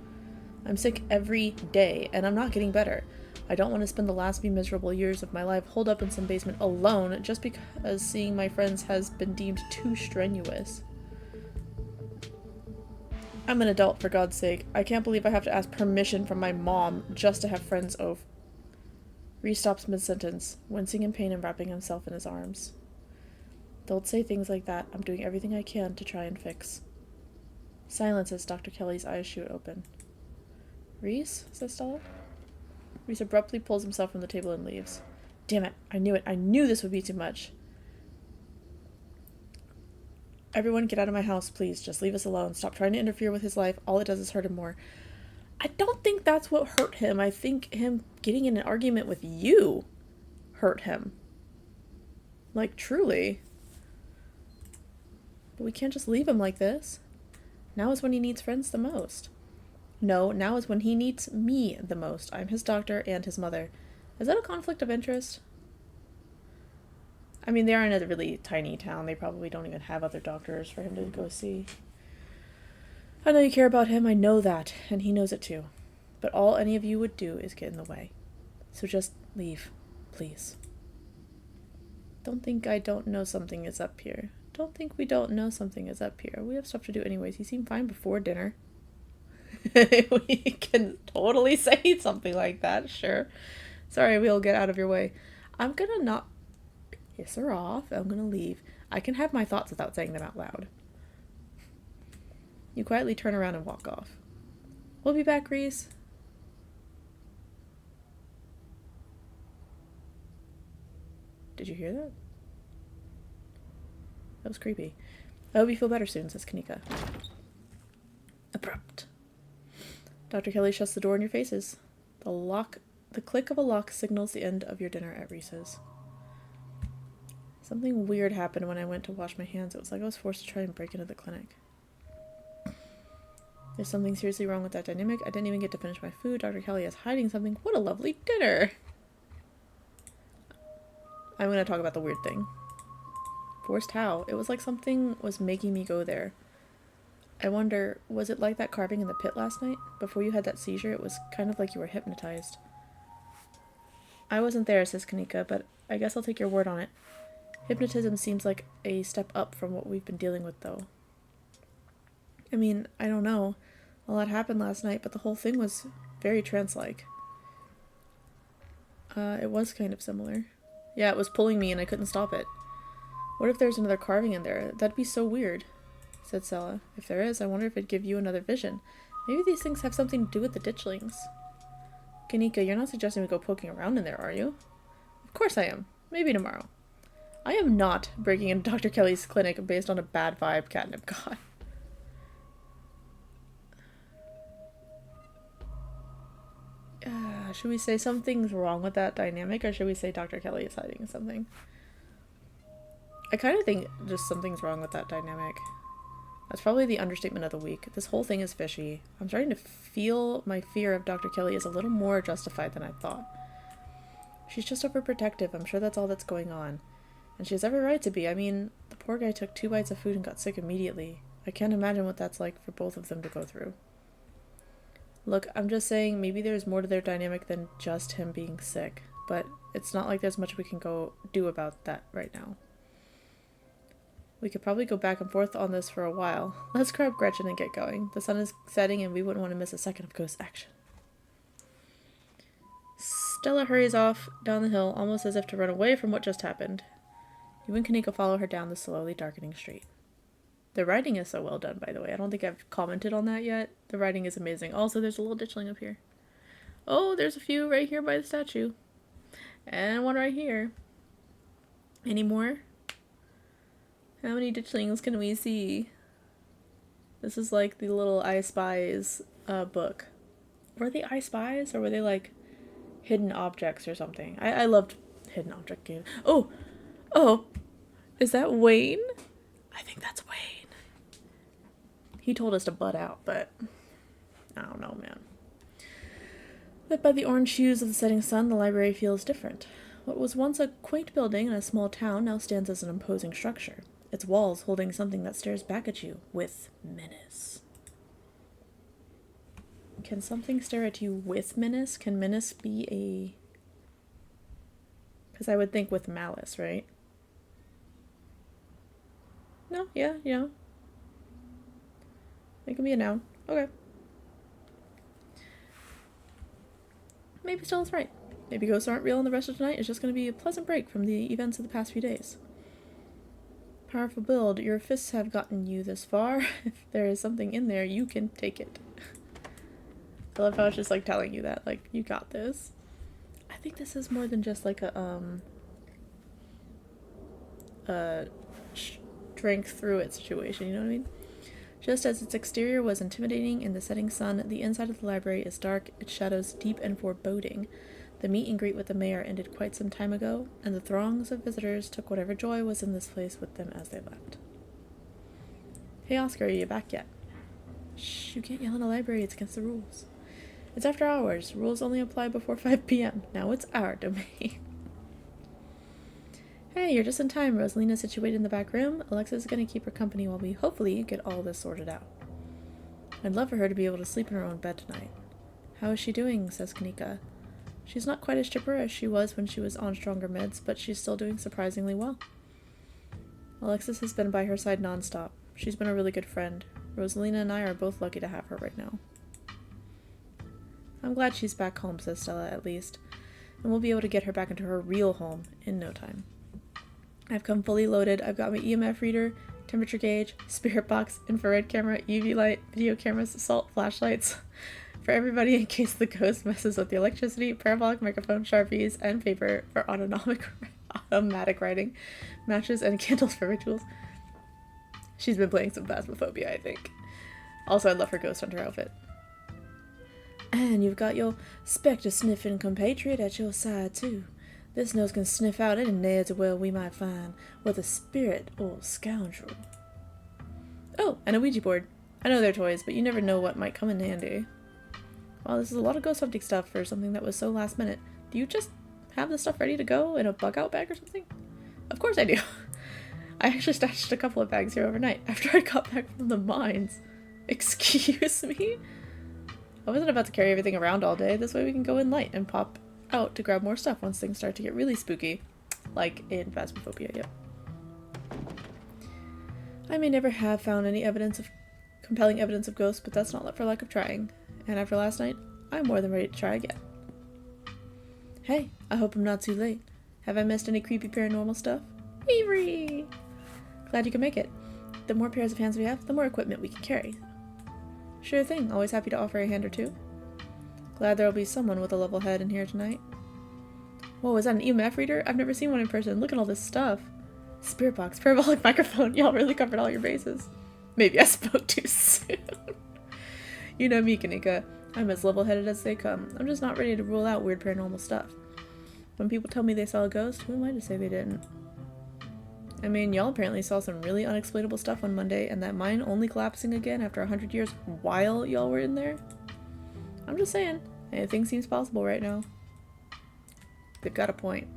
I'm sick every day, and I'm not getting better. I don't want to spend the last few miserable years of my life holed up in some basement alone just because seeing my friends has been deemed too strenuous. I'm an adult, for God's sake. I can't believe I have to ask permission from my mom just to have friends over. Reese stops mid-sentence, wincing in pain and wrapping himself in his arms. Don't say things like that. I'm doing everything I can to try and fix. Silence as Dr. Kelly's eyes shoot open. Reese? Says Stella. Reese abruptly pulls himself from the table and leaves. Damn it. I knew it. I knew this would be too much. Everyone get out of my house, please. Just leave us alone. Stop trying to interfere with his life. All it does is hurt him more. I don't think that's what hurt him. I think him getting in an argument with you hurt him. Like, truly. But we can't just leave him like this. Now is when he needs friends the most. No, now is when he needs me the most. I'm his doctor and his mother. Is that a conflict of interest? I mean, they are in a really tiny town. They probably don't even have other doctors for him to go see. I know you care about him. I know that. And he knows it too. But all any of you would do is get in the way. So just leave, please. Don't think I don't know something is up here. Don't think we don't know something is up here. We have stuff to do anyways. He seemed fine before dinner. We can totally say something like that, sure. Sorry, we'll get out of your way. I'm gonna not piss her off. I'm gonna leave. I can have my thoughts without saying them out loud. You quietly turn around and walk off. We'll be back, Reese. Did you hear that? That was creepy. I hope you feel better soon, says Kanika. Abrupt. Dr. Kelly shuts the door in your faces. The click of a lock signals the end of your dinner at Reese's. Something weird happened when I went to wash my hands. It was like I was forced to try and break into the clinic. There's something seriously wrong with that dynamic. I didn't even get to finish my food. Dr. Kelly is hiding something. What a lovely dinner! I'm going to talk about the weird thing. Forced how? It was like something was making me go there. I wonder, was it like that carving in the pit last night? Before you had that seizure, it was kind of like you were hypnotized. I wasn't there, says Kanika, but I guess I'll take your word on it. Hypnotism seems like a step up from what we've been dealing with, though. I mean, I don't know. A lot happened last night, but the whole thing was very trance-like. It was kind of similar. Yeah, it was pulling me and I couldn't stop it. What if there's another carving in there? That'd be so weird, said Sella. If there is, I wonder if it'd give you another vision. Maybe these things have something to do with the ditchlings. Kanika, you're not suggesting we go poking around in there, are you? Of course I am. Maybe tomorrow. I am not breaking into Dr. Kelly's clinic based on a bad vibe, Katnip. God. Should we say something's wrong with that dynamic, or should we say Dr. Kelly is hiding something? I kind of think just something's wrong with that dynamic. That's probably the understatement of the week. This whole thing is fishy. I'm starting to feel my fear of Dr. Kelly is a little more justified than I thought. She's just overprotective. I'm sure that's all that's going on. And she has every right to be. I mean, the poor guy took 2 bites of food and got sick immediately. I can't imagine what that's like for both of them to go through. Look, I'm just saying maybe there's more to their dynamic than just him being sick, but it's not like there's much we can go do about that right now. We could probably go back and forth on this for a while. Let's grab Gretchen and get going. The sun is setting and we wouldn't want to miss a second of ghost action. Stella hurries off down the hill, almost as if to run away from what just happened. You and Kanika follow her down the slowly darkening street. The writing is so well done, by the way. I don't think I've commented on that yet. The writing is amazing. Also, there's a little ditchling up here. Oh, there's a few right here by the statue. And one right here. Any more? How many ditchlings can we see? This is like the little I Spies book. Were they I Spies, or were they like hidden objects or something? I loved hidden object games. Oh! Oh! Is that Wayne? I think that's Wayne. He told us to butt out, but I don't know, man. Lit by the orange hues of the setting sun, the library feels different. What was once a quaint building in a small town now stands as an imposing structure, its walls holding something that stares back at you with menace. Can something stare at you with menace? Can menace be a... Because I would think with malice, right? No, yeah, you know. It can be a noun. Okay. Maybe Stella's right. Maybe ghosts aren't real and the rest of tonight is just going to be a pleasant break from the events of the past few days. Powerful build. Your fists have gotten you this far. If there is something in there, you can take it. I love how it's just like telling you that. Like, you got this. I think this is more than just like a strength through it situation, you know what I mean? Just as its exterior was intimidating in the setting sun, the inside of the library is dark, its shadows deep and foreboding. The meet and greet with the mayor ended quite some time ago, and the throngs of visitors took whatever joy was in this place with them as they left. Hey Oscar, are you back yet? Shh, you can't yell in a library, it's against the rules. It's after hours. Rules only apply before 5 p.m. Now it's our domain. Hey, you're just in time. Rosalina's situated in the back room. Alexa's gonna keep her company while we hopefully get all this sorted out. I'd love for her to be able to sleep in her own bed tonight. How is she doing? Says Kanika. She's not quite as chipper as she was when she was on stronger meds, but she's still doing surprisingly well. Alexis has been by her side nonstop. She's been a really good friend. Rosalina and I are both lucky to have her right now. I'm glad she's back home, says Stella, at least, and we'll be able to get her back into her real home in no time. I've come fully loaded. I've got my EMF reader, temperature gauge, spirit box, infrared camera, UV light, video cameras, salt flashlights for everybody in case the ghost messes with the electricity, parabolic microphone, sharpies, and paper for automatic writing, matches, and candles for rituals. She's been playing some Phasmophobia, I think. Also, I love her ghost hunter outfit. And you've got your spectre-sniffing compatriot at your side, too. This nose can sniff out any ne'er-do-well we might find, whether spirit or scoundrel. Oh, and a Ouija board. I know they're toys, but you never know what might come in handy. Wow, this is a lot of ghost hunting stuff for something that was so last minute. Do you just have this stuff ready to go in a bug-out bag or something? Of course I do. I actually stashed a couple of bags here overnight after I got back from the mines. Excuse me? I wasn't about to carry everything around all day. This way we can go in light and pop out to grab more stuff once things start to get really spooky. Like in Phasmophobia, yep. I may never have found any compelling evidence of ghosts, but that's not for lack of trying. And after last night, I'm more than ready to try again. Hey, I hope I'm not too late. Have I missed any creepy paranormal stuff? Avery! Glad you can make it. The more pairs of hands we have, the more equipment we can carry. Sure thing, always happy to offer a hand or two. Glad there'll be someone with a level head in here tonight. Whoa, is that an EMF reader? I've never seen one in person. Look at all this stuff. Spirit box, parabolic microphone. Y'all really covered all your bases. Maybe I spoke too soon. You know me, Kanika. I'm as level-headed as they come. I'm just not ready to rule out weird paranormal stuff. When people tell me they saw a ghost, who am I to say they didn't? I mean, y'all apparently saw some really unexplainable stuff on Monday, and that mine only collapsing again after 100 years while y'all were in there? I'm just saying, anything seems possible right now. They've got a point.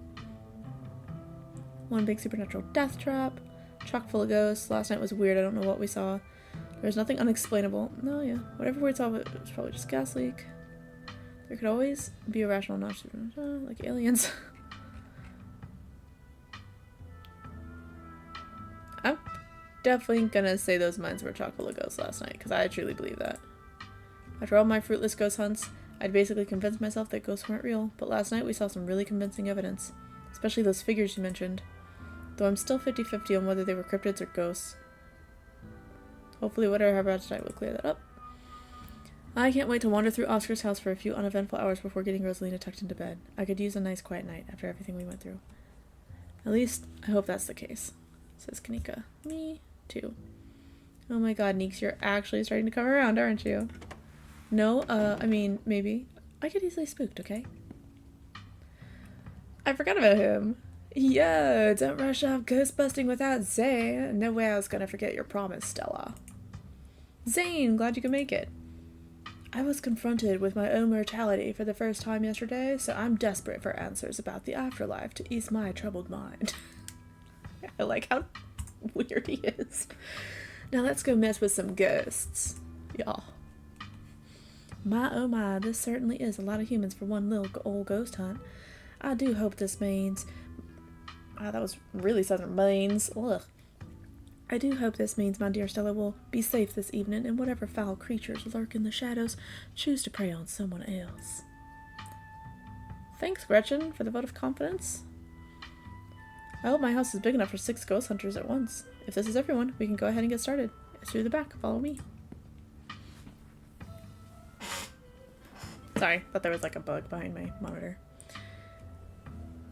One big supernatural death trap, chock full of ghosts. Last night was weird, I don't know what we saw. There's nothing unexplainable. No, yeah, whatever we saw, it was probably just gas leak. There could always be a rational, not supernatural, like aliens. I'm definitely gonna say those mines were chock full of ghosts last night, because I truly believe that. After all my fruitless ghost hunts, I'd basically convinced myself that ghosts weren't real, but last night we saw some really convincing evidence. Especially those figures you mentioned. Though I'm still 50-50 on whether they were cryptids or ghosts. Hopefully whatever I have about tonight will clear that up. I can't wait to wander through Oscar's house for a few uneventful hours before getting Rosalina tucked into bed. I could use a nice quiet night after everything we went through. At least, I hope that's the case, says Kanika. Me too. Oh my god, Neeks, you're actually starting to come around, aren't you? No, I mean, maybe. I get easily spooked, okay? I forgot about him. Yo, don't rush off ghost busting without Zane. No way I was gonna forget your promise, Stella. Zane, glad you could make it. I was confronted with my own mortality for the first time yesterday, so I'm desperate for answers about the afterlife to ease my troubled mind. I like how weird he is. Now let's go mess with some ghosts, y'all. My oh my, this certainly is a lot of humans for one little old ghost hunt. I do hope this means... that was really southern. Means. Ugh. I do hope this means my dear Stella will be safe this evening, and whatever foul creatures lurk in the shadows choose to prey on someone else. Thanks, Gretchen, for the vote of confidence. I hope my house is big enough for 6 ghost hunters at once. If this is everyone, we can go ahead and get started. It's through the back. Follow me. Sorry, thought there was like a bug behind my monitor.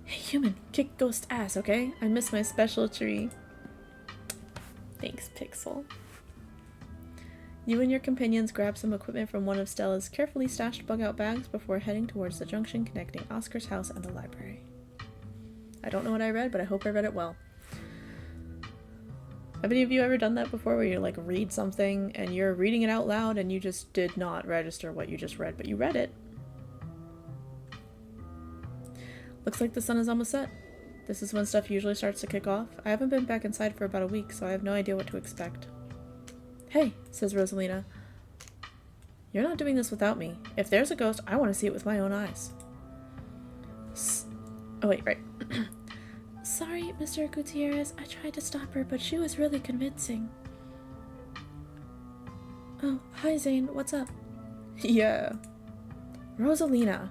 Hey, human, kick ghost ass, okay? I missed my special tree. Thanks, Pixel. You and your companions grab some equipment from one of Stella's carefully stashed bug-out bags before heading towards the junction connecting Oscar's house and the library. I don't know what I read, but I hope I read it well. Have any of you ever done that before, where you like read something and you're reading it out loud and you just did not register what you just read, but you read it? Looks like the sun is almost set. This is when stuff usually starts to kick off. I haven't been back inside for about a week, so I have no idea what to expect. Hey, says Rosalina. You're not doing this without me. If there's a ghost, I want to see it with my own eyes. Oh wait, right. Sorry, Mr. Gutierrez. I tried to stop her, but she was really convincing. Oh, hi Zane. What's up? Yeah. Rosalina.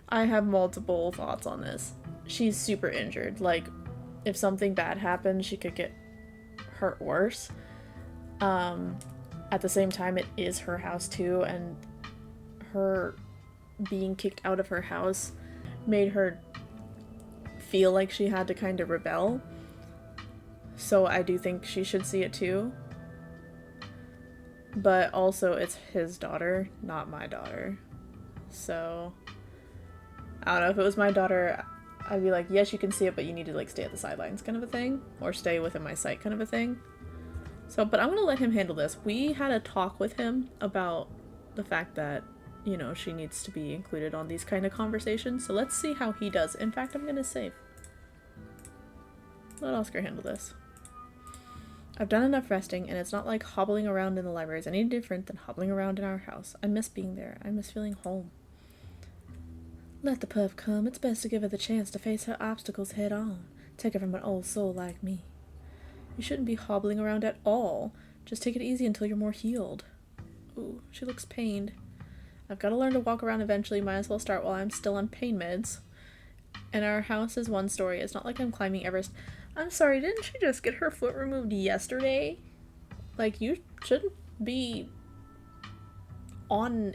I have multiple thoughts on this. She's super injured. Like, if something bad happens, she could get hurt worse. At the same time, it is her house too, and her being kicked out of her house made her feel like she had to kind of rebel. So I do think she should see it too. But also, it's his daughter, not my daughter. So, I don't know, if it was my daughter, I'd be like, yes, you can see it, but you need to, like, stay at the sidelines kind of a thing. Or stay within my sight kind of a thing. So, but I'm gonna let him handle this. We had a talk with him about the fact that, you know, she needs to be included on these kind of conversations. So let's see how he does. In fact, I'm gonna save. Let Oscar handle this. I've done enough resting, and it's not like hobbling around in the library is any different than hobbling around in our house. I miss being there. I miss feeling home. Let the pup come. It's best to give her the chance to face her obstacles head on. Take it from an old soul like me. You shouldn't be hobbling around at all. Just take it easy until you're more healed. Ooh, she looks pained. I've got to learn to walk around eventually. Might as well start while I'm still on pain meds. And our house is one story. It's not like I'm climbing Everest. I'm sorry, didn't she just get her foot removed yesterday? Like, you shouldn't be on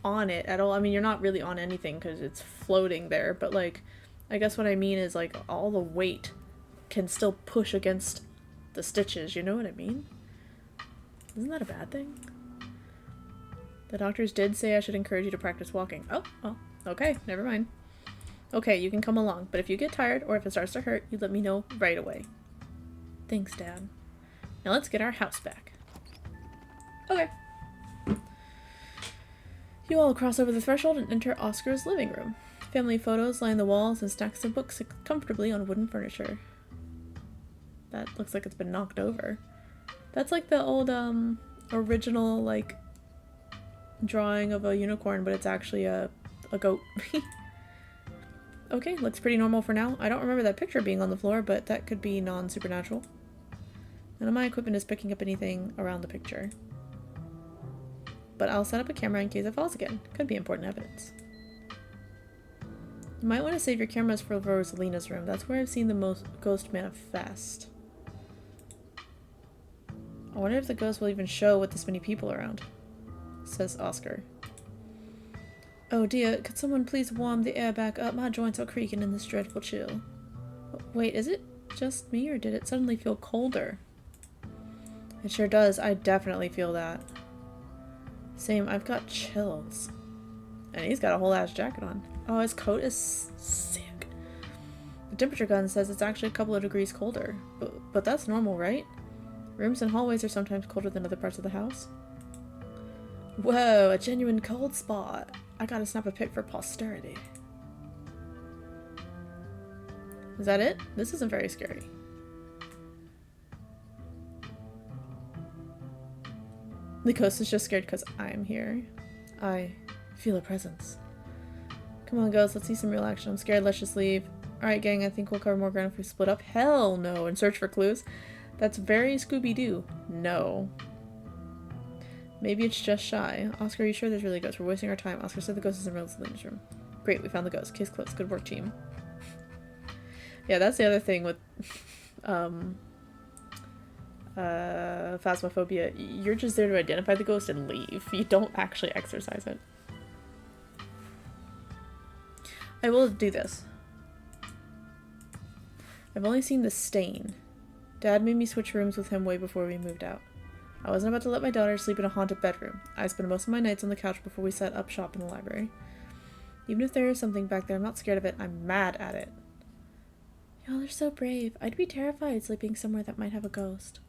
it at all. I mean, you're not really on anything because it's floating there, but, like, I guess what I mean is, like, all the weight can still push against the stitches, you know what I mean? Isn't that a bad thing? The doctors did say I should encourage you to practice walking. Oh, well, okay, never mind. Okay, you can come along, but if you get tired or if it starts to hurt, you let me know right away. Thanks, Dad. Now let's get our house back. Okay. You all cross over the threshold and enter Oscar's living room. Family photos line the walls and stacks of books sit comfortably on wooden furniture. That looks like it's been knocked over. That's like the old, original, like, drawing of a unicorn, but it's actually a goat. Okay, looks pretty normal for now. I don't remember that picture being on the floor, but that could be non-supernatural. None of my equipment is picking up anything around the picture. But I'll set up a camera in case it falls again. Could be important evidence. You might want to save your cameras for Rosalina's room. That's where I've seen the most ghost manifest. I wonder if the ghost will even show with this many people around, says Oscar. Oh dear, could someone please warm the air back up? My joints are creaking in this dreadful chill. Wait, is it just me or did it suddenly feel colder? It sure does. I definitely feel that. Same, I've got chills. And he's got a whole ass jacket on. Oh, his coat is sick. The temperature gun says it's actually a couple of degrees colder. But that's normal, right? Rooms and hallways are sometimes colder than other parts of the house. Whoa, a genuine cold spot. I gotta snap a pic for posterity. Is that it? This isn't very scary. The ghost is just scared because I'm here. I feel a presence. Come on, ghost, let's see some real action. I'm scared, let's just leave. Alright, gang, I think we'll cover more ground if we split up. Hell no, and search for clues. That's very Scooby-Doo. No. Maybe it's just shy. Oscar, are you sure there's really a ghost? We're wasting our time. Oscar said the ghost is in Rosalina's room. Great, we found the ghost. Case closed. Good work, team. Yeah, that's the other thing with phasmophobia. You're just there to identify the ghost and leave. You don't actually exercise it. I will do this. I've only seen the stain. Dad made me switch rooms with him way before we moved out. I wasn't about to let my daughter sleep in a haunted bedroom. I spend most of my nights on the couch before we set up shop in the library. Even if there is something back there, I'm not scared of it. I'm mad at it. Y'all are so brave. I'd be terrified sleeping somewhere that might have a ghost.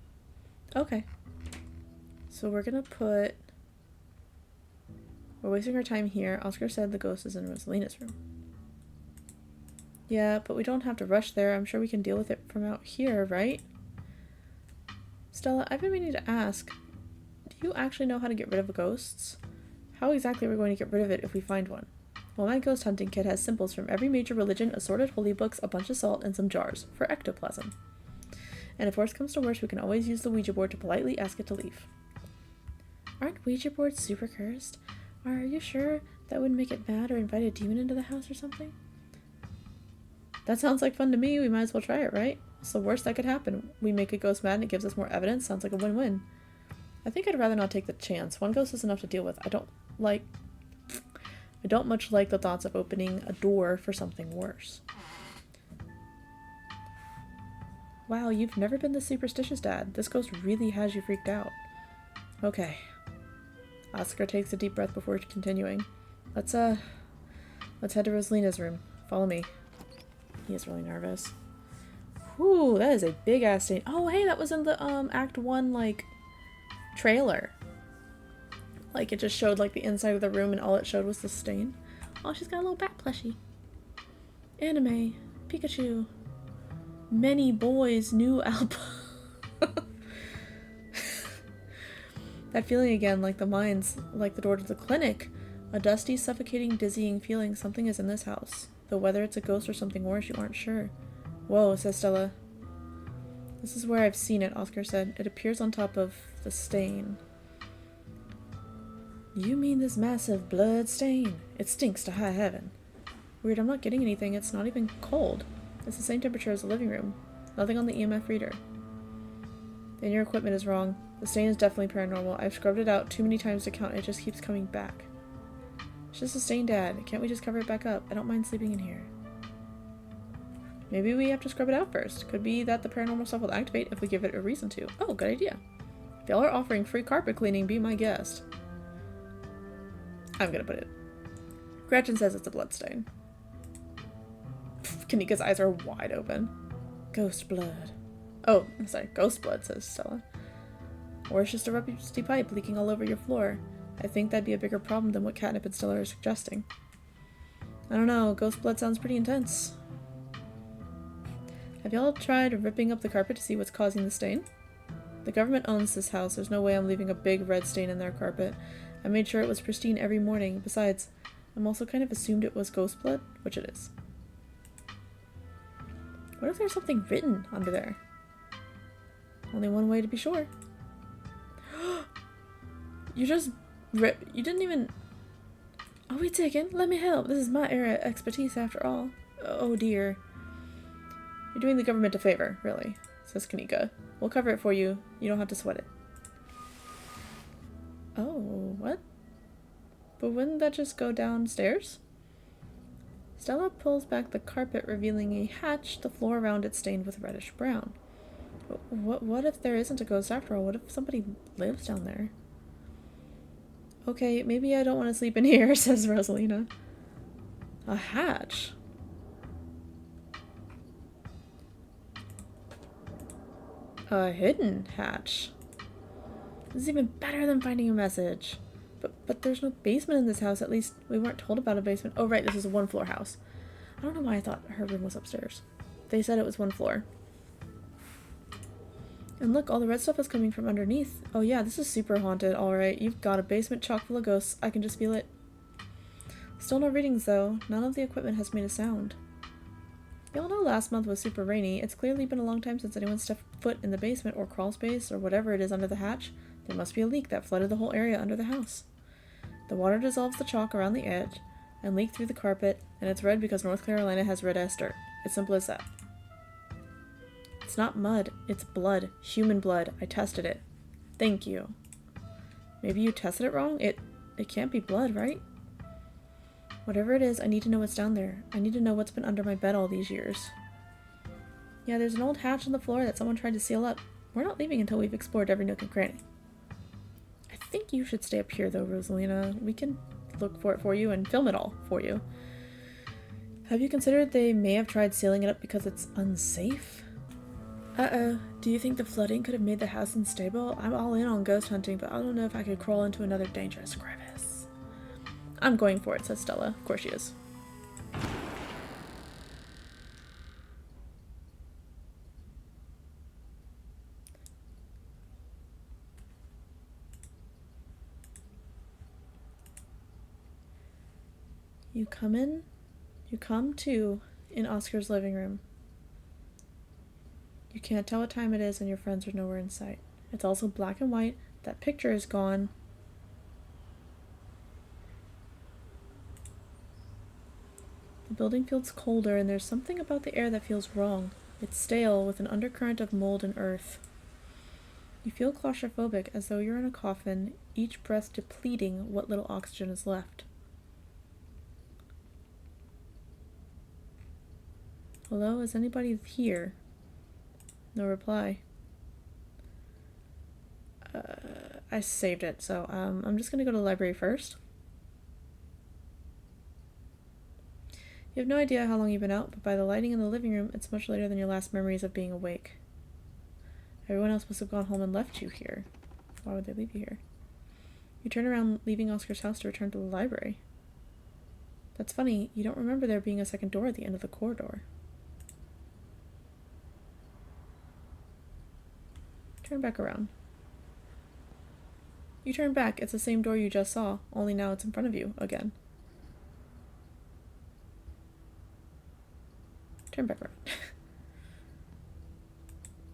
Okay. So we're gonna put... We're wasting our time here. Oscar said the ghost is in Rosalina's room. Yeah, but we don't have to rush there. I'm sure we can deal with it from out here, right? Stella, I've been meaning to ask, do you actually know how to get rid of ghosts? How exactly are we going to get rid of it if we find one? Well, my ghost hunting kit has symbols from every major religion, assorted holy books, a bunch of salt, and some jars for ectoplasm. And if worse comes to worse, we can always use the Ouija board to politely ask it to leave. Aren't Ouija boards super cursed? Are you sure That wouldn't make it mad or invite a demon into the house or something? That sounds like fun to me. We might as well try it, right? What's the worst that could happen? We make a ghost mad and it gives us more evidence. Sounds like a win-win. I think I'd rather not take the chance. One ghost is enough to deal with. I don't much like the thoughts of opening a door for something worse. Wow, you've never been this superstitious, Dad. This ghost really has you freaked out. Okay. Oscar takes a deep breath before continuing. Let's head to Rosalina's room. Follow me. He is really nervous. Whew, that is a big ass stain. Oh, hey, that was in the Act 1 like trailer. Like it just showed like the inside of the room and all it showed was the stain. Oh, she's got a little bat plushie. Anime, Pikachu. Many boys' new album. That feeling again, like the mines, like the door to the clinic. A dusty, suffocating, dizzying feeling. Something is in this house. Though whether it's a ghost or something worse, you aren't sure. Whoa, says Stella. This is where I've seen it, Oscar said. It appears on top of the stain. You mean this massive blood stain? It stinks to high heaven. Weird, I'm not getting anything. It's not even cold. It's the same temperature as the living room. Nothing on the EMF reader. Then your equipment is wrong. The stain is definitely paranormal. I've scrubbed it out too many times to count. It just keeps coming back. It's just a stain, Dad. Can't we just cover it back up? I don't mind sleeping in here. Maybe we have to scrub it out first. Could be that the paranormal stuff will activate if we give it a reason to. Oh, good idea. If y'all are offering free carpet cleaning, be my guest. I'm gonna put it. Gretchen says it's a bloodstain. Kanika's eyes are wide open. Ghost blood. Oh, I'm sorry. Ghost blood, says Stella. Or it's just a rusty pipe leaking all over your floor. I think that'd be a bigger problem than what Katnip and Stella are suggesting. I don't know. Ghost blood sounds pretty intense. Have y'all tried ripping up the carpet to see what's causing the stain? The government owns this house. There's no way I'm leaving a big red stain in their carpet. I made sure it was pristine every morning. Besides, I'm also kind of assumed it was ghost blood, which it is. What if there's something written under there? Only one way to be sure. You just you didn't even... Are we taken? Let me help. This is my area of expertise after all. Oh dear. You're doing the government a favor, really, says Kanika. We'll cover it for you. You don't have to sweat it. Oh, what? But wouldn't that just go downstairs? Stella pulls back the carpet, revealing a hatch, the floor around it stained with reddish brown. What if there isn't a ghost after all? What if somebody lives down there? Okay, maybe I don't want to sleep in here, says Rosalina. A hatch? A hidden hatch. This is even better than finding a message. But there's no basement in this house. At least we weren't told about a basement. Oh right, this is a one-floor house. I don't know why I thought her room was upstairs. They said it was one floor. And look, all the red stuff is coming from underneath. Oh yeah, this is super haunted. Alright, you've got a basement chock full of ghosts. I can just feel it. Still no readings though. None of the equipment has made a sound. Y'all know last month was super rainy. It's clearly been a long time since anyone stepped foot in the basement or crawl space or whatever it is under the hatch. There must be a leak that flooded the whole area under the house. The water dissolves the chalk around the edge and leaked through the carpet, and it's red because North Carolina has red-ass dirt. It's simple as that. It's not mud. It's blood. Human blood. I tested it. Thank you. Maybe you tested it wrong? It can't be blood, right? Whatever it is, I need to know what's down there. I need to know what's been under my bed all these years. Yeah, there's an old hatch on the floor that someone tried to seal up. We're not leaving until we've explored every nook and cranny. I think you should stay up here though, Rosalina. We can look for it for you and film it all for you. Have you considered they may have tried sealing it up because it's unsafe? Uh-oh. Do you think the flooding could have made the house unstable? I'm all in on ghost hunting, but I don't know if I could crawl into another dangerous crevice. I'm going for it, says Stella. Of course she is. You come to in Oscar's living room. You can't tell what time it is and your friends are nowhere in sight. It's also black and white. That picture is gone. building feels colder, and there's something about the air that feels wrong. It's stale, with an undercurrent of mold and earth. You feel claustrophobic, as though you're in a coffin, each breath depleting what little oxygen is left. Hello, is anybody here? No reply. I saved it, so I'm just gonna go to the library first. You have no idea how long you've been out, but by the lighting in the living room, it's much later than your last memories of being awake. Everyone else must have gone home and left you here. Why would they leave you here? You turn around, leaving Oscar's house to return to the library. That's funny, you don't remember there being a second door at the end of the corridor. Turn back around. You turn back, it's the same door you just saw, only now it's in front of you, again. Turn back around.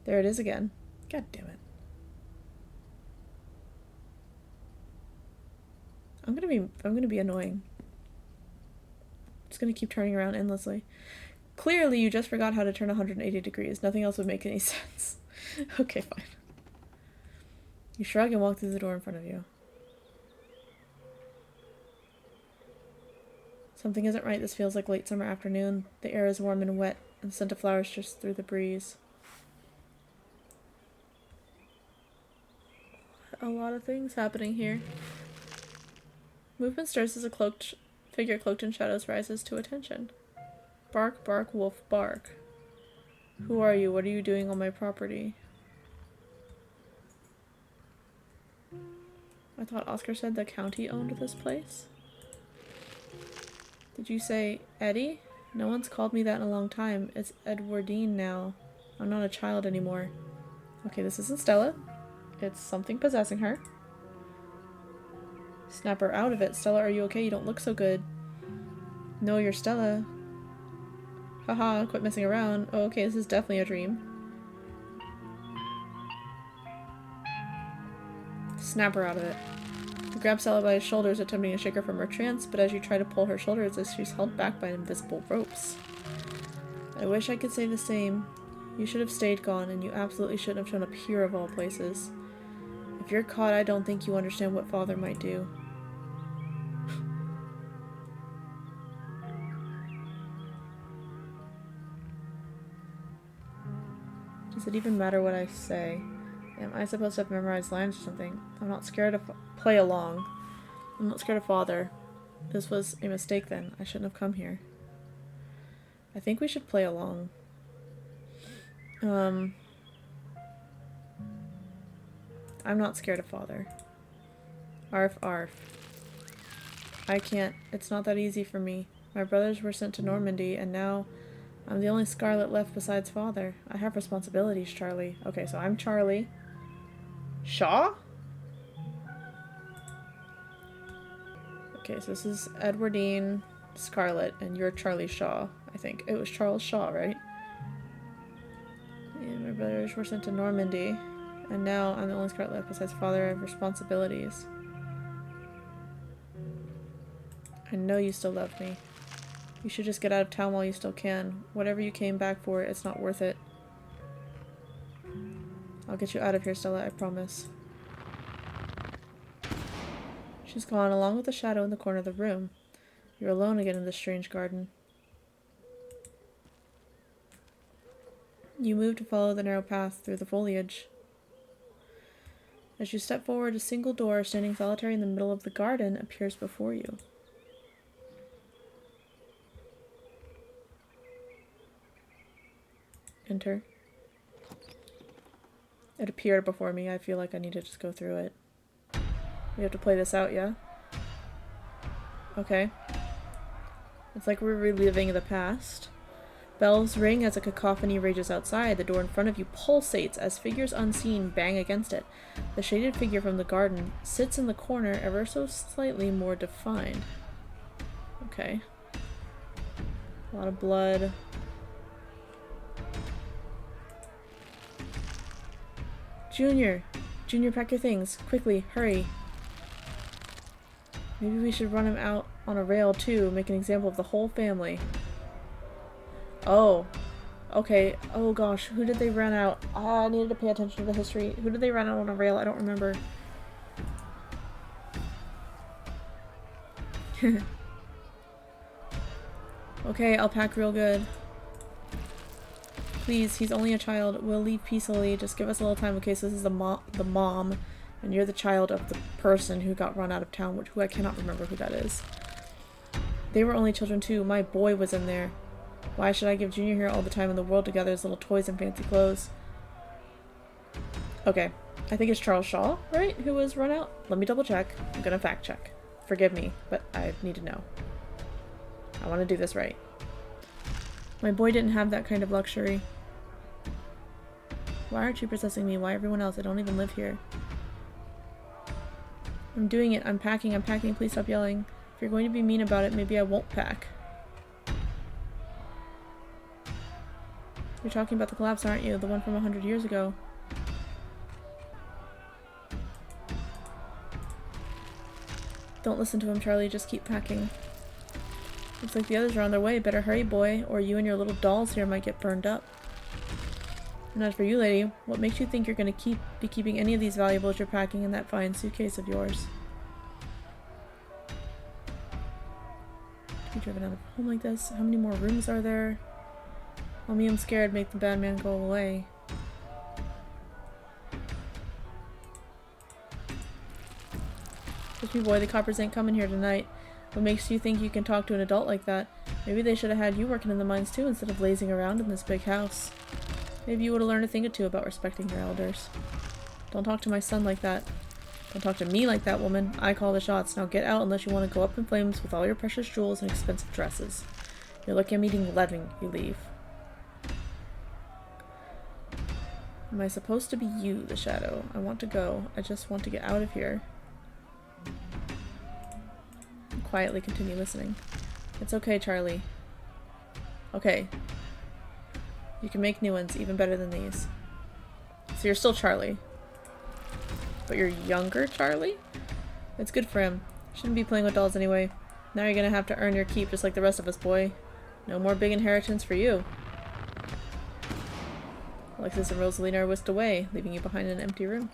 There it is again. God damn it. I'm gonna be annoying. Just gonna keep turning around endlessly. Clearly you just forgot how to turn 180 degrees. Nothing else would make any sense. Okay, fine. You shrug and walk through the door in front of you. Something isn't right. This feels like late summer afternoon. The air is warm and wet, and the scent of flowers just through the breeze. A lot of things happening here. Movement stirs as a figure cloaked in shadows rises to attention. Bark, bark, wolf, bark. Who are you? What are you doing on my property? I thought Oscar said the county owned this place. Did you say Eddie? No one's called me that in a long time. It's Edwardine now. I'm not a child anymore. Okay, this isn't Stella. It's something possessing her. Snap her out of it. Stella, are you okay? You don't look so good. No, you're Stella. Haha, quit messing around. Oh, okay, this is definitely a dream. Snap her out of it. You grab Stella by his shoulders, attempting to shake her from her trance, but as you try to pull her shoulders, she's held back by invisible ropes. I wish I could say the same. You should have stayed gone, and you absolutely shouldn't have shown up here of all places. If you're caught, I don't think you understand what Father might do. Does it even matter what I say? Am I supposed to have memorized lines or something? I'm not scared to play along. I'm not scared of Father. This was a mistake then. I shouldn't have come here. I think we should play along. I'm not scared of Father. Arf, arf. I can't. It's not that easy for me. My brothers were sent to Normandy, and now I'm the only Scarlet left besides Father. I have responsibilities, Charlie. Okay, so I'm Charlie. Shaw? Okay, so this is Edwardine Scarlet, and you're Charlie Shaw, I think. It was Charles Shaw, right? Yeah, my brothers were sent to Normandy, and now I'm the only Scarlet left besides Father. I have responsibilities. I know you still love me. You should just get out of town while you still can. Whatever you came back for, it's not worth it. I'll get you out of here, Stella, I promise. She's gone, along with the shadow in the corner of the room. You're alone again in this strange garden. You move to follow the narrow path through the foliage. As you step forward, a single door, standing solitary in the middle of the garden, appears before you. Enter. It appeared before me. I feel like I need to just go through it. We have to play this out, yeah? Okay. It's like we're reliving the past. Bells ring as a cacophony rages outside. The door in front of you pulsates as figures unseen bang against it. The shaded figure from the garden sits in the corner, ever so slightly more defined. Okay. A lot of blood. Junior! Junior, pack your things. Quickly, hurry. Maybe we should run him out on a rail too, make an example of the whole family. Oh. Okay. Oh gosh. Who did they run out? I needed to pay attention to the history. Who did they run out on a rail? I don't remember. Okay, I'll pack real good. Please, he's only a child. We'll leave peacefully. Just give us a little time. Okay, so this is the mom, and you're the child of the person who got run out of town, who I cannot remember who that is. They were only children too. My boy was in there. Why should I give Junior here all the time in the world to gather his little toys and fancy clothes? Okay, I think it's Charles Shaw, right, who was run out? Let me double check. I'm gonna fact check. Forgive me, but I need to know. I want to do this right. My boy didn't have that kind of luxury. Why aren't you possessing me? Why everyone else? I don't even live here. I'm doing it. I'm packing. Please stop yelling. If you're going to be mean about it, maybe I won't pack. You're talking about the collapse, aren't you? The one from 100 years ago. Don't listen to him, Charlie. Just keep packing. Looks like the others are on their way. Better hurry, boy, or you and your little dolls here might get burned up. And as for you, lady, what makes you think you're going to be keeping any of these valuables you're packing in that fine suitcase of yours? To be driven out of home like this? How many more rooms are there? Mommy, I'm scared. Make the bad man go away. Trust me, boy, the coppers ain't coming here tonight. What makes you think you can talk to an adult like that? Maybe they should have had you working in the mines too instead of lazing around in this big house. Maybe you would have learned a thing or two about respecting your elders. Don't talk to my son like that. Don't talk to me like that, woman. I call the shots. Now get out unless you want to go up in flames with all your precious jewels and expensive dresses. You're lucky I'm eating 11. You leave. Am I supposed to be you, the shadow? I want to go. I just want to get out of here. Quietly continue listening. It's okay, Charlie. Okay. You can make new ones, even better than these. So you're still Charlie. But you're younger Charlie? It's good for him. Shouldn't be playing with dolls anyway. Now you're gonna have to earn your keep just like the rest of us, boy. No more big inheritance for you. Alexis and Rosalina are whisked away, leaving you behind in an empty room.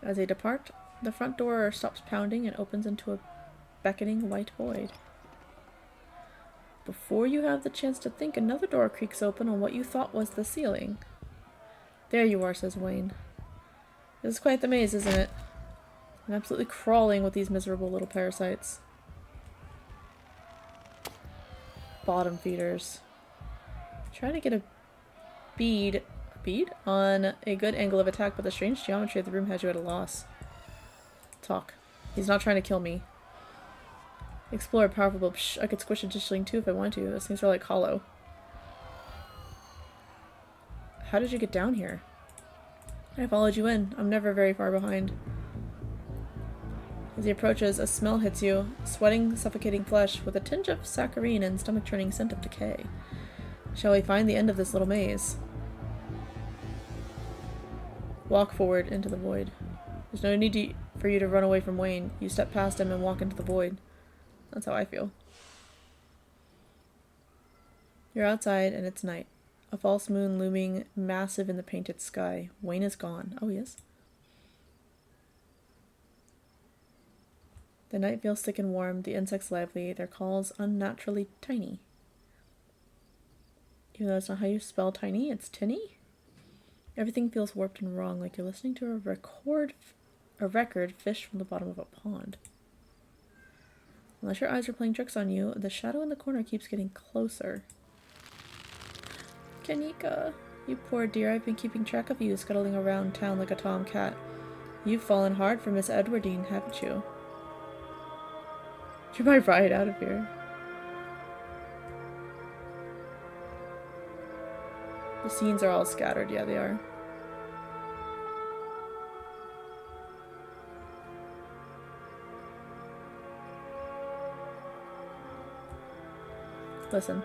As they depart, the front door stops pounding and opens into a beckoning white void. Before you have the chance to think, another door creaks open on what you thought was the ceiling. There you are, says Wayne. This is quite the maze, isn't it? I'm absolutely crawling with these miserable little parasites. Bottom feeders. Try to get a bead on a good angle of attack, but the strange geometry of the room has you at a loss. Talk. He's not trying to kill me. Explore powerful, but psh, I could squish a tischling too if I wanted to. Those things are like hollow. How did you get down here? I followed you in. I'm never very far behind. As he approaches, a smell hits you. Sweating, suffocating flesh with a tinge of saccharine and stomach-churning scent of decay. Shall we find the end of this little maze? Walk forward into the void. There's no need for you to run away from Wayne. You step past him and walk into the void. That's how I feel. You're outside and it's night. A false moon looming massive in the painted sky. Wayne is gone. Oh, yes. The night feels thick and warm, the insects lively, their calls unnaturally tiny. Even though that's not how you spell tiny, it's tinny. Everything feels warped and wrong, like you're listening to a record fished from the bottom of a pond. Unless your eyes are playing tricks on you, the shadow in the corner keeps getting closer. Kanika, you poor dear, I've been keeping track of you, scuttling around town like a tomcat. You've fallen hard for Miss Edwardine, haven't you? You're my ride out of here. The scenes are all scattered, yeah they are. Listen.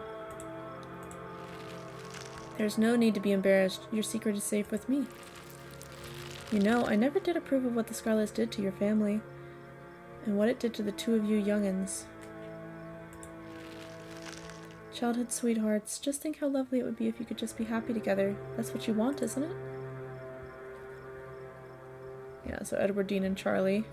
There's no need to be embarrassed. Your secret is safe with me. You know, I never did approve of what the Scarlets did to your family. And what it did to the two of you young'uns. Childhood sweethearts, just think how lovely it would be if you could just be happy together. That's what you want, isn't it? Yeah, so Edward, Dean, and Charlie.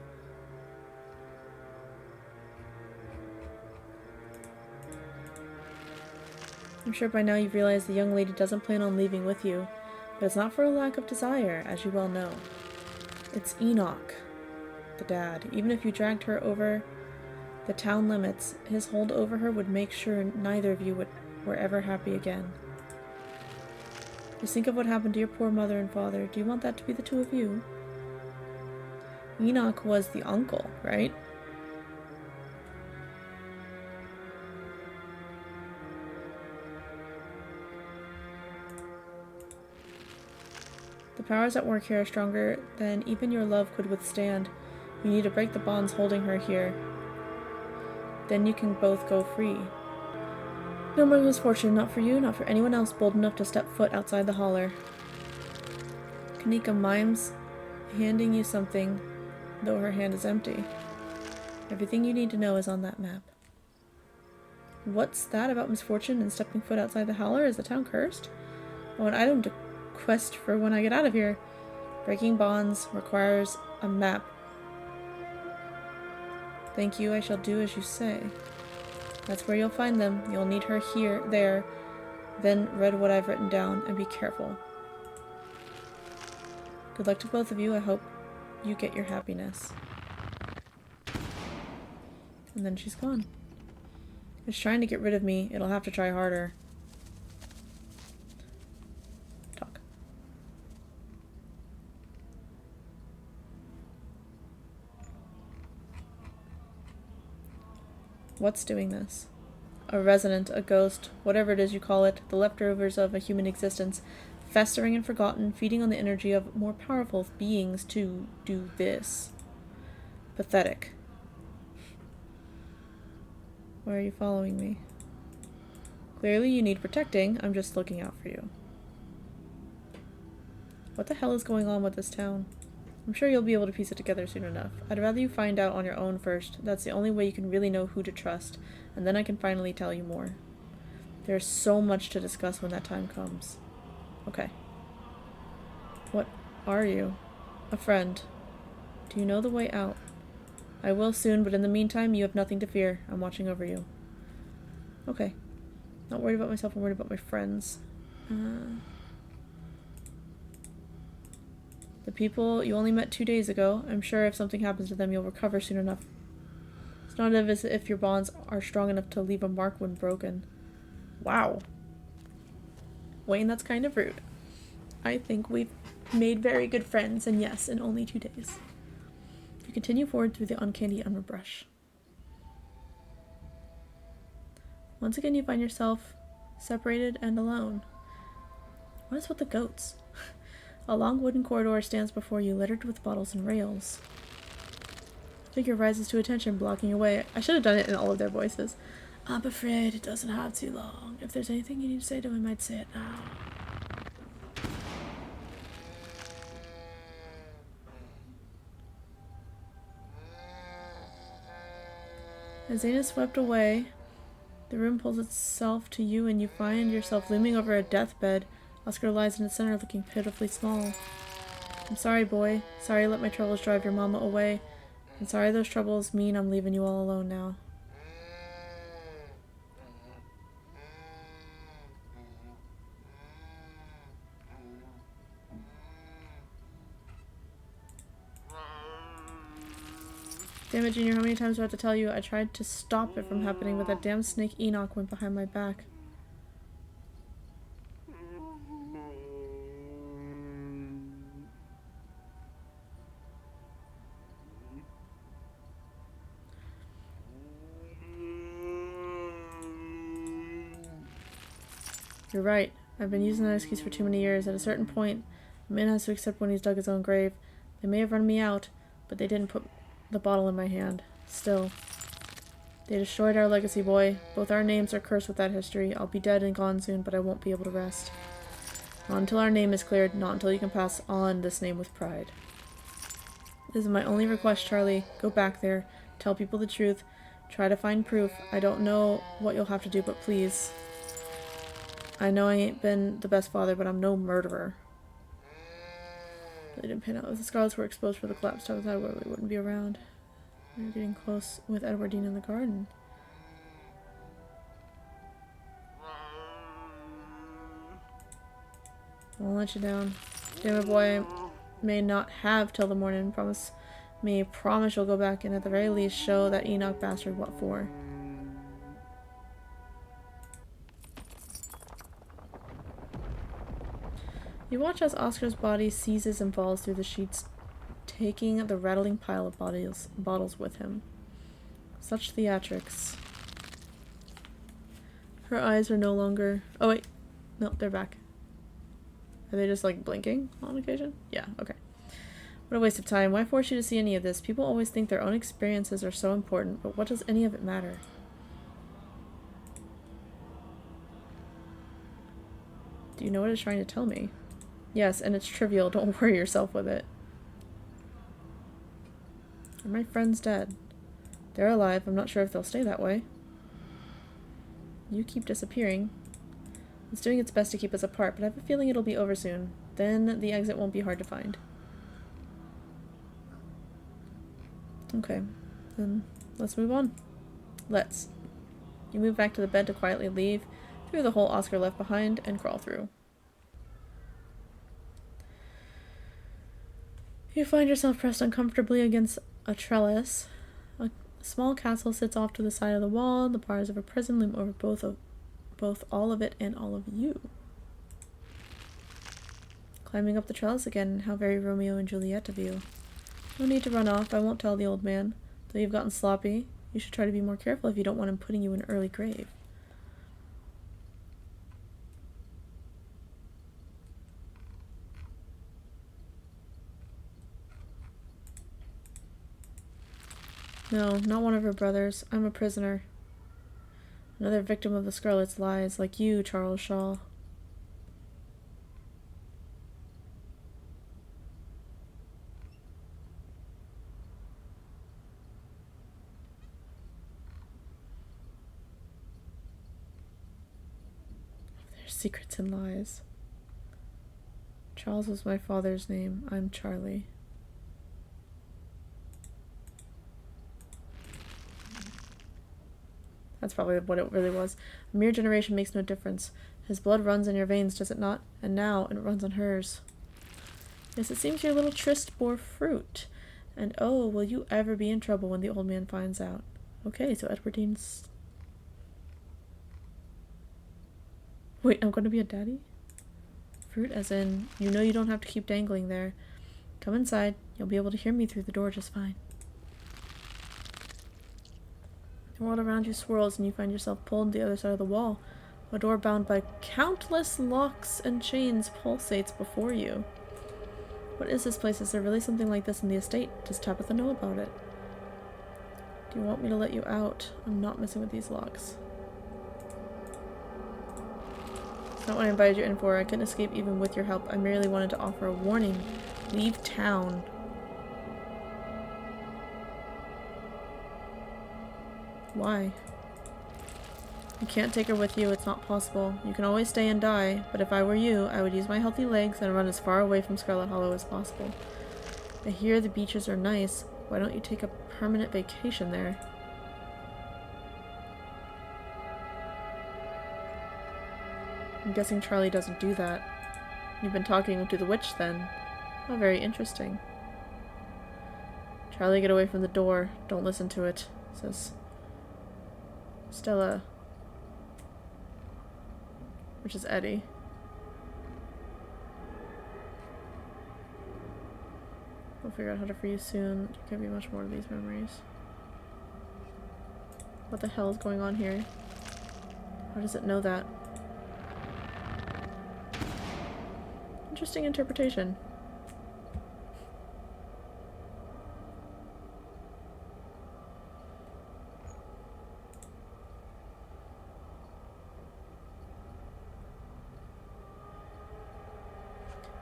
I'm sure by now you've realized the young lady doesn't plan on leaving with you, but it's not for a lack of desire, as you well know. It's Enoch, the dad. Even if you dragged her over the town limits, his hold over her would make sure neither of you were ever happy again. Just think of what happened to your poor mother and father. Do you want that to be the two of you? Enoch was the uncle, right? The powers at work here are stronger than even your love could withstand. You need to break the bonds holding her here. Then you can both go free. No more misfortune, not for you, not for anyone else bold enough to step foot outside the holler. Kanika mimes handing you something, though her hand is empty. Everything you need to know is on that map. What's that about misfortune and stepping foot outside the holler? Is the town cursed? Oh, an item to quest for when I get out of here. Breaking bonds requires a map. Thank you, I shall do as you say. That's where you'll find them. You'll need her there. Then read what I've written down, and be careful. Good luck to both of you. I hope you get your happiness. And then she's gone. It's trying to get rid of me. It'll have to try harder. Talk. What's doing this? A resident, a ghost, whatever it is you call it, the leftovers of a human existence, festering and forgotten, feeding on the energy of more powerful beings to do this. Pathetic. Why are you following me? Clearly you need protecting. I'm just looking out for you. What the hell is going on with this town? I'm sure you'll be able to piece it together soon enough. I'd rather you find out on your own first. That's the only way you can really know who to trust, and then I can finally tell you more. There's so much to discuss when that time comes. Okay. What are you? A friend. Do you know the way out? I will soon, but in the meantime, you have nothing to fear. I'm watching over you. Okay. Not worried about myself, I'm worried about my friends. The people you only met 2 days ago, I'm sure if something happens to them, you'll recover soon enough. It's not as if your bonds are strong enough to leave a mark when broken. Wow. Wayne, that's kind of rude. I think we've made very good friends, and yes, in only 2 days. You continue forward through the uncanny underbrush. Once again, you find yourself separated and alone. What is with the goats? A long wooden corridor stands before you, littered with bottles and rails. A figure rises to attention, blocking your way. I should have done it in all of their voices. I'm afraid it doesn't have too long. If there's anything you need to say to him, I'd say it now. As Zane is swept away, the room pulls itself to you and you find yourself looming over a deathbed. Oscar lies in its center looking pitifully small. I'm sorry, boy. Sorry I let my troubles drive your mama away. And sorry those troubles mean I'm leaving you all alone now. Damn it, Junior, how many times do I have to tell you? I tried to stop it from happening, but that damn snake Enoch went behind my back. You're right. I've been using that excuse for too many years. At a certain point, a man has to accept when he's dug his own grave. They may have run me out, but they didn't put the bottle in my hand. Still. They destroyed our legacy, boy. Both our names are cursed with that history. I'll be dead and gone soon, but I won't be able to rest. Not until our name is cleared, not until you can pass on this name with pride. This is my only request, Charlie. Go back there. Tell people the truth. Try to find proof. I don't know what you'll have to do, but please. I know I ain't been the best father, but I'm no murderer. Really didn't pan out. If the Scarlets were exposed for the collapse, I wouldn't be around. We were getting close with Edwardine in the garden. I won't let you down. Damn it, boy. I may not have till the morning. Promise you'll go back and at the very least show that Enoch bastard what for. You watch as Oscar's body seizes and falls through the sheets, taking the rattling pile of bottles with him. Such theatrics. Her eyes are no longer... Oh wait. No, they're back. Are they just like blinking on occasion? Yeah, okay. What a waste of time. Why force you to see any of this? People always think their own experiences are so important, but what does any of it matter? Do you know what it's trying to tell me? Yes, and it's trivial. Don't worry yourself with it. Are my friends dead? They're alive. I'm not sure if they'll stay that way. You keep disappearing. It's doing its best to keep us apart, but I have a feeling it'll be over soon. Then the exit won't be hard to find. Okay, then let's move on. Let's. You move back to the bed to quietly leave through the hole Oscar left behind and crawl through. You find yourself pressed uncomfortably against a trellis. A small castle sits off to the side of the wall. The bars of a prison loom over both all of it and all of you. Climbing up the trellis again, how very Romeo and Juliet of you. No need to run off, I won't tell the old man. Though you've gotten sloppy, you should try to be more careful if you don't want him putting you in an early grave. No, not one of her brothers. I'm a prisoner. Another victim of the Scarlet's lies, like you, Charles Shaw. There's secrets and lies. Charles was my father's name. I'm Charlie. That's probably what it really was. A mere generation makes no difference. His blood runs in your veins, does it not? And now it runs on hers. Yes, it seems your little tryst bore fruit. And oh, will you ever be in trouble when the old man finds out? Okay, so Edwardine's... Wait, I'm going to be a daddy? Fruit as in, you know you don't have to keep dangling there. Come inside. You'll be able to hear me through the door just fine. The world around you swirls and you find yourself pulled to the other side of the wall. A door bound by countless locks and chains pulsates before you. What is this place? Is there really something like this in the estate? Does Tabitha know about it? Do you want me to let you out? I'm not messing with these locks. It's not what I invited you in for. I couldn't escape even with your help. I merely wanted to offer a warning. Leave town. Why? You can't take her with you, it's not possible. You can always stay and die, but if I were you, I would use my healthy legs and run as far away from Scarlet Hollow as possible. I hear the beaches are nice. Why don't you take a permanent vacation there? I'm guessing Charlie doesn't do that. You've been talking to the witch then. How very interesting. Charlie, get away from the door. Don't listen to it, says Stella, which is Eddie. We'll figure out how to free you soon. There can't be much more of these memories. What the hell is going on here? How does it know that? Interesting interpretation.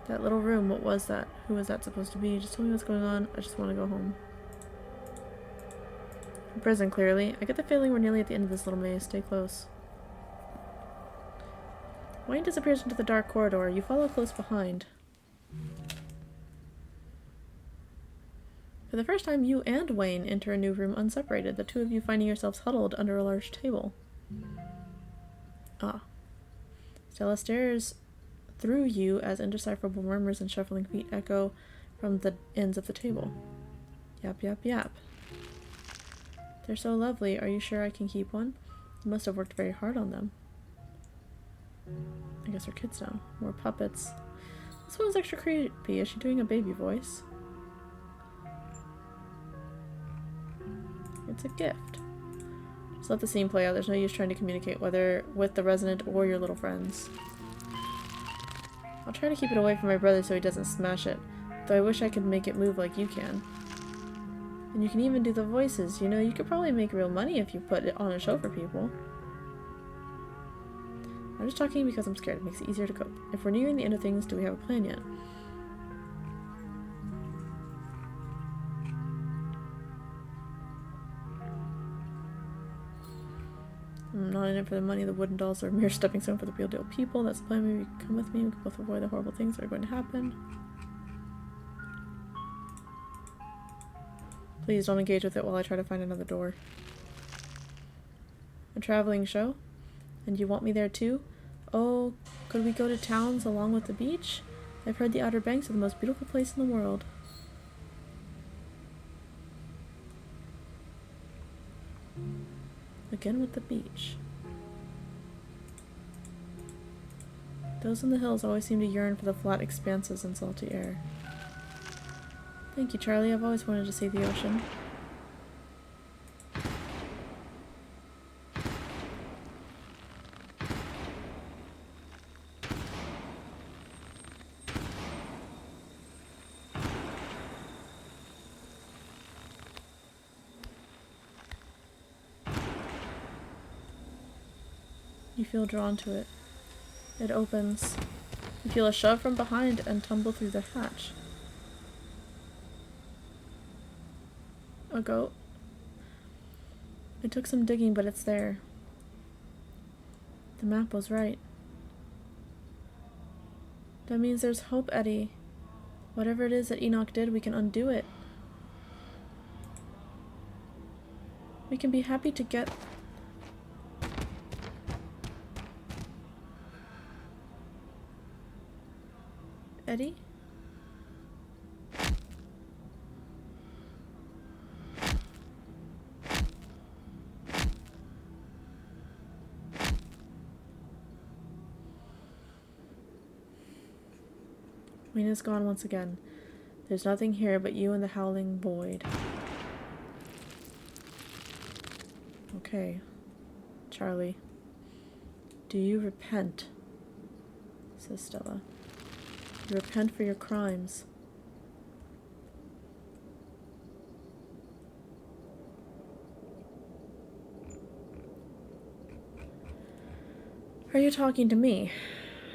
That little room, what was that? Who was that supposed to be? Just tell me what's going on. I just want to go home. Prison, clearly. I get the feeling we're nearly at the end of this little maze. Stay close. Wayne disappears into the dark corridor. You follow close behind. For the first time, you and Wayne enter a new room unseparated, the two of you finding yourselves huddled under a large table. Ah. Stella stares through you as indecipherable murmurs and shuffling feet echo from the ends of the table. Yap, yap, yap. They're so lovely. Are you sure I can keep one? You must have worked very hard on them. I guess they're kids now. More puppets. This one's extra creepy. Is she doing a baby voice? It's a gift. Just let the scene play out. There's no use trying to communicate, whether with the resident or your little friends. I'll try to keep it away from my brother so he doesn't smash it, though I wish I could make it move like you can. And you can even do the voices. You know, you could probably make real money if you put it on a show for people. I'm just talking because I'm scared. It makes it easier to cope. If we're nearing the end of things, do we have a plan yet? I'm not in it for the money. The wooden dolls are a mere stepping stone for the real deal people. That's the plan. Maybe come with me. We can both avoid the horrible things that are going to happen. Please don't engage with it while I try to find another door. A traveling show? And you want me there too? Oh, could we go to towns along with the beach? I've heard the Outer Banks are the most beautiful place in the world. Again with the beach. Those in the hills always seem to yearn for the flat expanses and salty air. Thank you, Charlie. I've always wanted to see the ocean. You feel drawn to it. It opens. You feel a shove from behind and tumble through the hatch. A goat. It took some digging, but it's there. The map was right. That means there's hope, Eddie. Whatever it is that Enoch did, we can undo it. We can be happy to get... Eddie? Wayne is gone once again. There's nothing here but you and the howling void. Okay. Charlie. Do you repent? Says Stella. You repent for your crimes. Are you talking to me?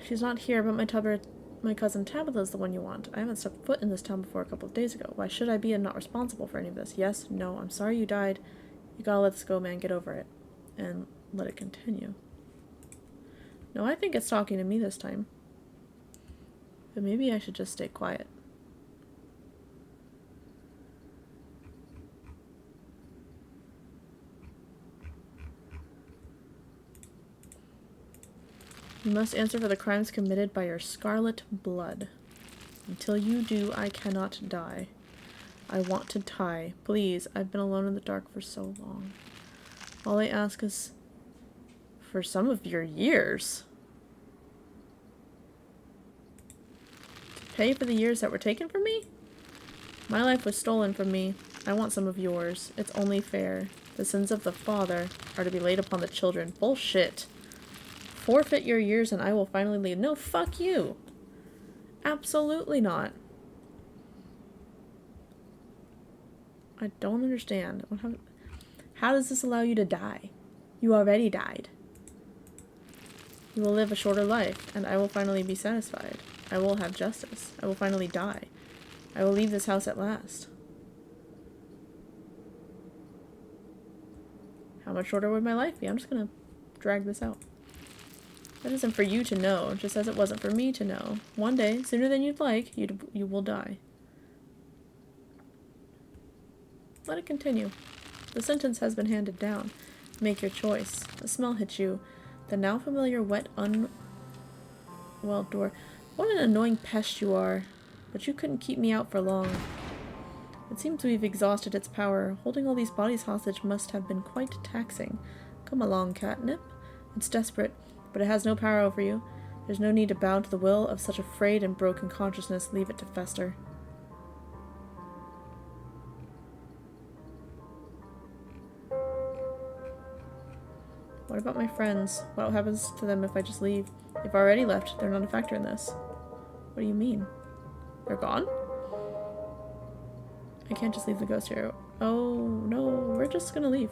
She's not here, but my cousin Tabitha's the one you want. I haven't stepped foot in this town before a couple of days ago. Why should I be and not responsible for any of this? Yes, no, I'm sorry you died. You gotta let this go, man. Get over it. And let it continue. No, I think it's talking to me this time. But maybe I should just stay quiet. You must answer for the crimes committed by your scarlet blood. Until you do, I cannot die. I want to die. Please, I've been alone in the dark for so long. All I ask is for some of your years. To pay for the years that were taken from me? My life was stolen from me. I want some of yours. It's only fair. The sins of the father are to be laid upon the children. Bullshit. Forfeit your years and I will finally leave. No, fuck you. Absolutely not. I don't understand. How does this allow you to die? You already died. You will live a shorter life, and I will finally be satisfied. I will have justice. I will finally die. I will leave this house at last. How much shorter would my life be? I'm just gonna drag this out. That isn't for you to know, just as it wasn't for me to know. One day, sooner than you'd like, you will die. Let it continue. The sentence has been handed down. Make your choice. A smell hits you. The now familiar wet, well door. What an annoying pest you are. But you couldn't keep me out for long. It seems we've exhausted its power. Holding all these bodies hostage must have been quite taxing. Come along, Katnip. It's desperate, but it has no power over you. There's no need to bow to the will of such a frayed and broken consciousness. Leave it to fester. What about my friends? What happens to them if I just leave? They've already left. They're not a factor in this. What do you mean? They're gone? I can't just leave the ghost here. Oh, no. We're just gonna leave.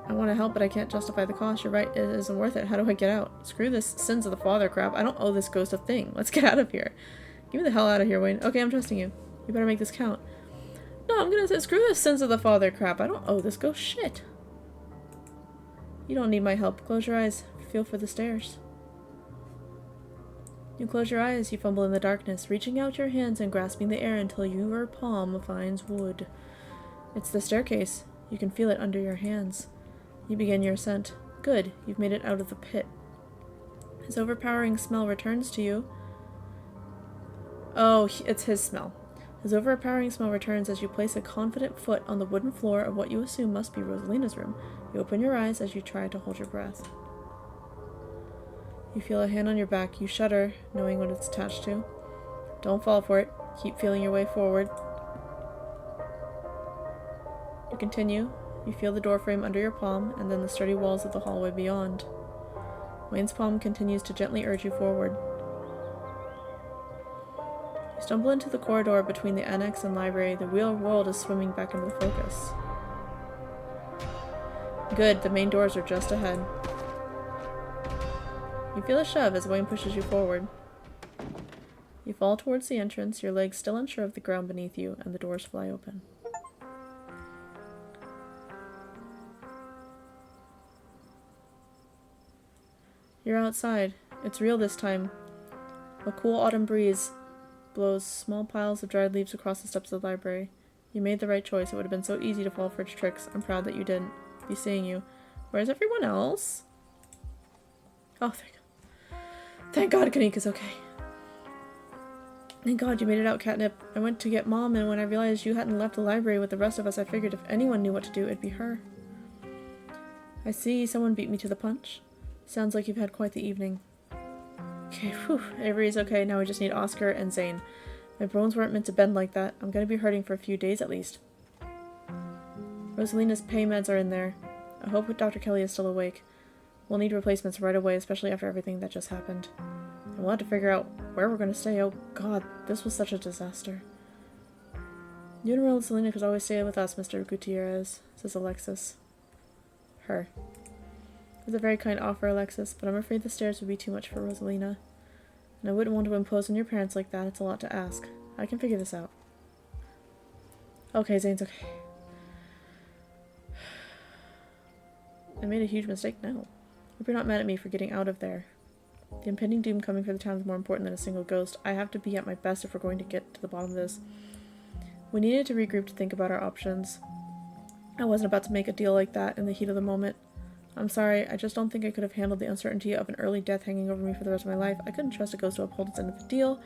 I want to help, but I can't justify the cost. You're right. It isn't worth it. How do I get out? Screw this sins of the father crap. I don't owe this ghost a thing. Let's get out of here. Get me the hell out of here, Wayne. Okay, I'm trusting you. You better make this count. No, I'm gonna say screw this sins of the father crap. I don't owe this ghost shit. You don't need my help. Close your eyes. Feel for the stairs. You close your eyes. You fumble in the darkness, reaching out your hands and grasping the air until your palm finds wood. It's the staircase. You can feel it under your hands. You begin your ascent. Good. You've made it out of the pit. His overpowering smell returns to you. Oh, it's his smell. His overpowering smell returns as you place a confident foot on the wooden floor of what you assume must be Rosalina's room. You open your eyes as you try to hold your breath. You feel a hand on your back. You shudder, knowing what it's attached to. Don't fall for it. Keep feeling your way forward. You continue. You feel the doorframe under your palm, and then the sturdy walls of the hallway beyond. Wayne's palm continues to gently urge you forward. You stumble into the corridor between the annex and library. The real world is swimming back into the focus. Good, the main doors are just ahead. You feel a shove as Wayne pushes you forward. You fall towards the entrance, your legs still unsure of the ground beneath you, and the doors fly open. You're outside. It's real this time. A cool autumn breeze blows small piles of dried leaves across the steps of the library. You made the right choice. It would have been so easy to fall for its tricks. I'm proud that you didn't. Be seeing you. Where's everyone else? Oh, thank God Kanika's okay. Thank God you made it out, Katnip. I went to get Mom, and when I realized you hadn't left the library with the rest of us, I figured if anyone knew what to do, it'd be her. I see someone beat me to the punch. Sounds like you've had quite the evening. Okay, whew. Avery's okay. Now we just need Oscar and Zane. My bones weren't meant to bend like that. I'm gonna be hurting for a few days at least. Rosalina's pain meds are in there. I hope Dr. Kelly is still awake. We'll need replacements right away, especially after everything that just happened. And we'll have to figure out where we're gonna stay. Oh God, this was such a disaster. You and Rosalina could always stay with us, Mr. Gutierrez, says Alexis. Her. It's a very kind offer, Alexis, but I'm afraid the stairs would be too much for Rosalina. And I wouldn't want to impose on your parents like that. It's a lot to ask. I can figure this out. Okay, Zane's okay. I made a huge mistake now. Hope you're not mad at me for getting out of there. The impending doom coming for the town is more important than a single ghost. I have to be at my best if we're going to get to the bottom of this. We needed to regroup to think about our options. I wasn't about to make a deal like that in the heat of the moment. I'm sorry, I just don't think I could have handled the uncertainty of an early death hanging over me for the rest of my life. I couldn't trust a ghost to uphold its end of the deal.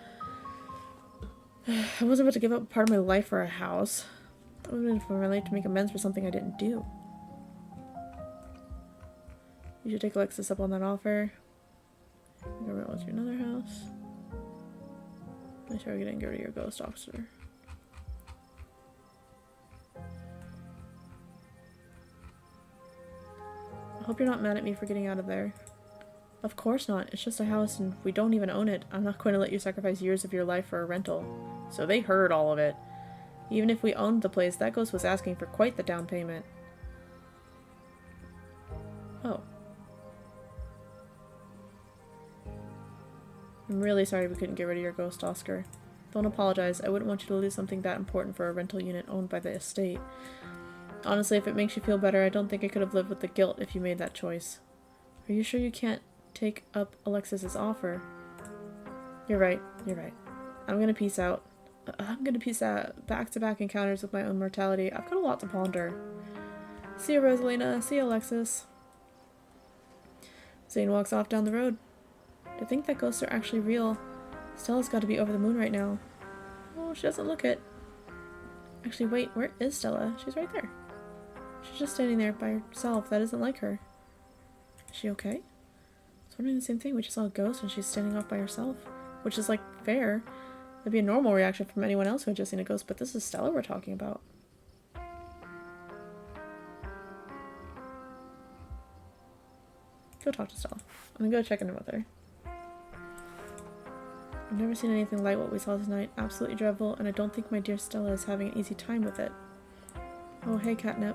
I wasn't about to give up part of my life for a house. I would have been for my life to make amends for something I didn't do. You should take Alexis up on that offer. Go rent with you another house. Make sure we didn't get rid of your ghost officer. I hope you're not mad at me for getting out of there. Of course not. It's just a house and we don't even own it. I'm not going to let you sacrifice years of your life for a rental. So they heard all of it. Even if we owned the place, that ghost was asking for quite the down payment. Oh. I'm really sorry we couldn't get rid of your ghost, Oscar. Don't apologize. I wouldn't want you to lose something that important for a rental unit owned by the estate. Honestly, if it makes you feel better, I don't think I could have lived with the guilt if you made that choice. Are you sure you can't take up Alexis's offer? You're right, you're right. I'm gonna peace out. Back-to-back encounters with my own mortality. I've got a lot to ponder. See you, Rosalina. See you, Alexis. Zane walks off down the road. To think that ghosts are actually real. Stella's got to be over the moon right now. Oh, she doesn't look it. Actually, wait, where is Stella? She's right there. She's just standing there by herself. That isn't like her. Is she okay? I was wondering the same thing. We just saw a ghost and she's standing off by herself. Which is, like, fair. That'd be a normal reaction from anyone else who had just seen a ghost, but this is Stella we're talking about. Go talk to Stella. I'm gonna go check in with her. I've never seen anything like what we saw tonight. Absolutely dreadful, and I don't think my dear Stella is having an easy time with it. Oh, hey, Katnip.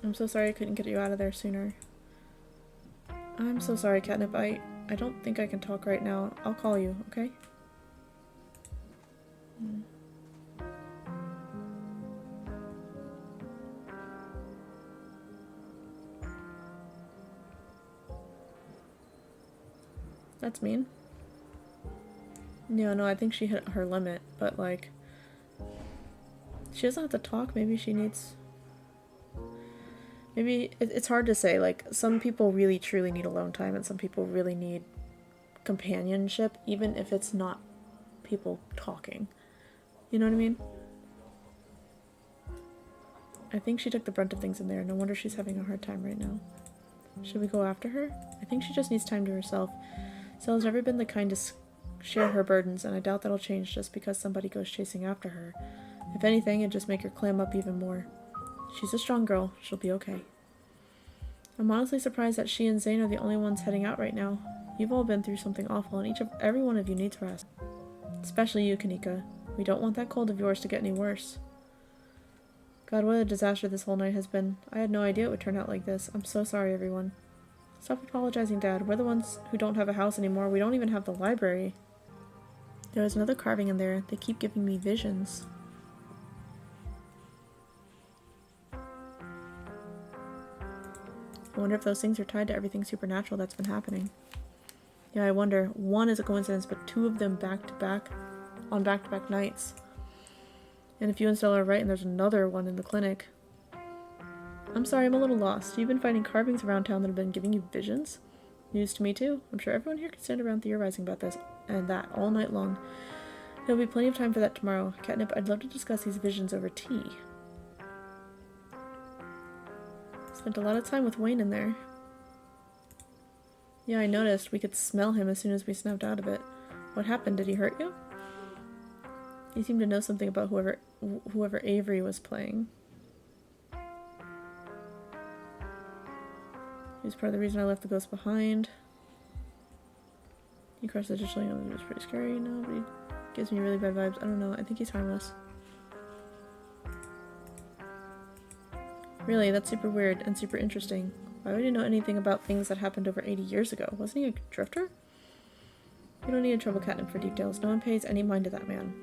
I'm so sorry I couldn't get you out of there sooner. I'm so sorry, Katnip. I don't think I can talk right now. I'll call you, okay? That's mean. No, I think she hit her limit, but like, she doesn't have to talk. Maybe she needs, maybe it's hard to say. Like, some people really truly need alone time and some people really need companionship, even if it's not people talking. You know what I mean? I think she took the brunt of things in there. No wonder she's having a hard time right now. Should we go after her? I think she just needs time to herself. Stella's never been the kind to share her burdens, and I doubt that'll change just because somebody goes chasing after her. If anything, it'd just make her clam up even more. She's a strong girl. She'll be okay. I'm honestly surprised that she and Zane are the only ones heading out right now. You've all been through something awful, and every one of you needs rest. Especially you, Kanika. We don't want that cold of yours to get any worse. God, what a disaster this whole night has been. I had no idea it would turn out like this. I'm so sorry, everyone. Stop apologizing, Dad. We're the ones who don't have a house anymore. We don't even have the library. There was another carving in there. They keep giving me visions. I wonder if those things are tied to everything supernatural that's been happening. Yeah, I wonder. One is a coincidence, but two of them back-to-back on back-to-back nights. And if you and Stella are right, and there's another one in the clinic. I'm sorry, I'm a little lost. You've been finding carvings around town that have been giving you visions? News to me, too. I'm sure everyone here can stand around theorizing about this and that all night long. There'll be plenty of time for that tomorrow. Katnip, I'd love to discuss these visions over tea. Spent a lot of time with Wayne in there. Yeah, I noticed. We could smell him as soon as we snapped out of it. What happened? Did he hurt you? He seemed to know something about whoever Avery was playing. He was part of the reason I left the ghost behind. He crushed the digital, it was pretty scary. No, but he gives me really bad vibes. I don't know. I think he's harmless. Really, that's super weird and super interesting. Why would you know anything about things that happened over 80 years ago? Wasn't he a drifter? You don't need to trouble Katnip for details. No one pays any mind to that man.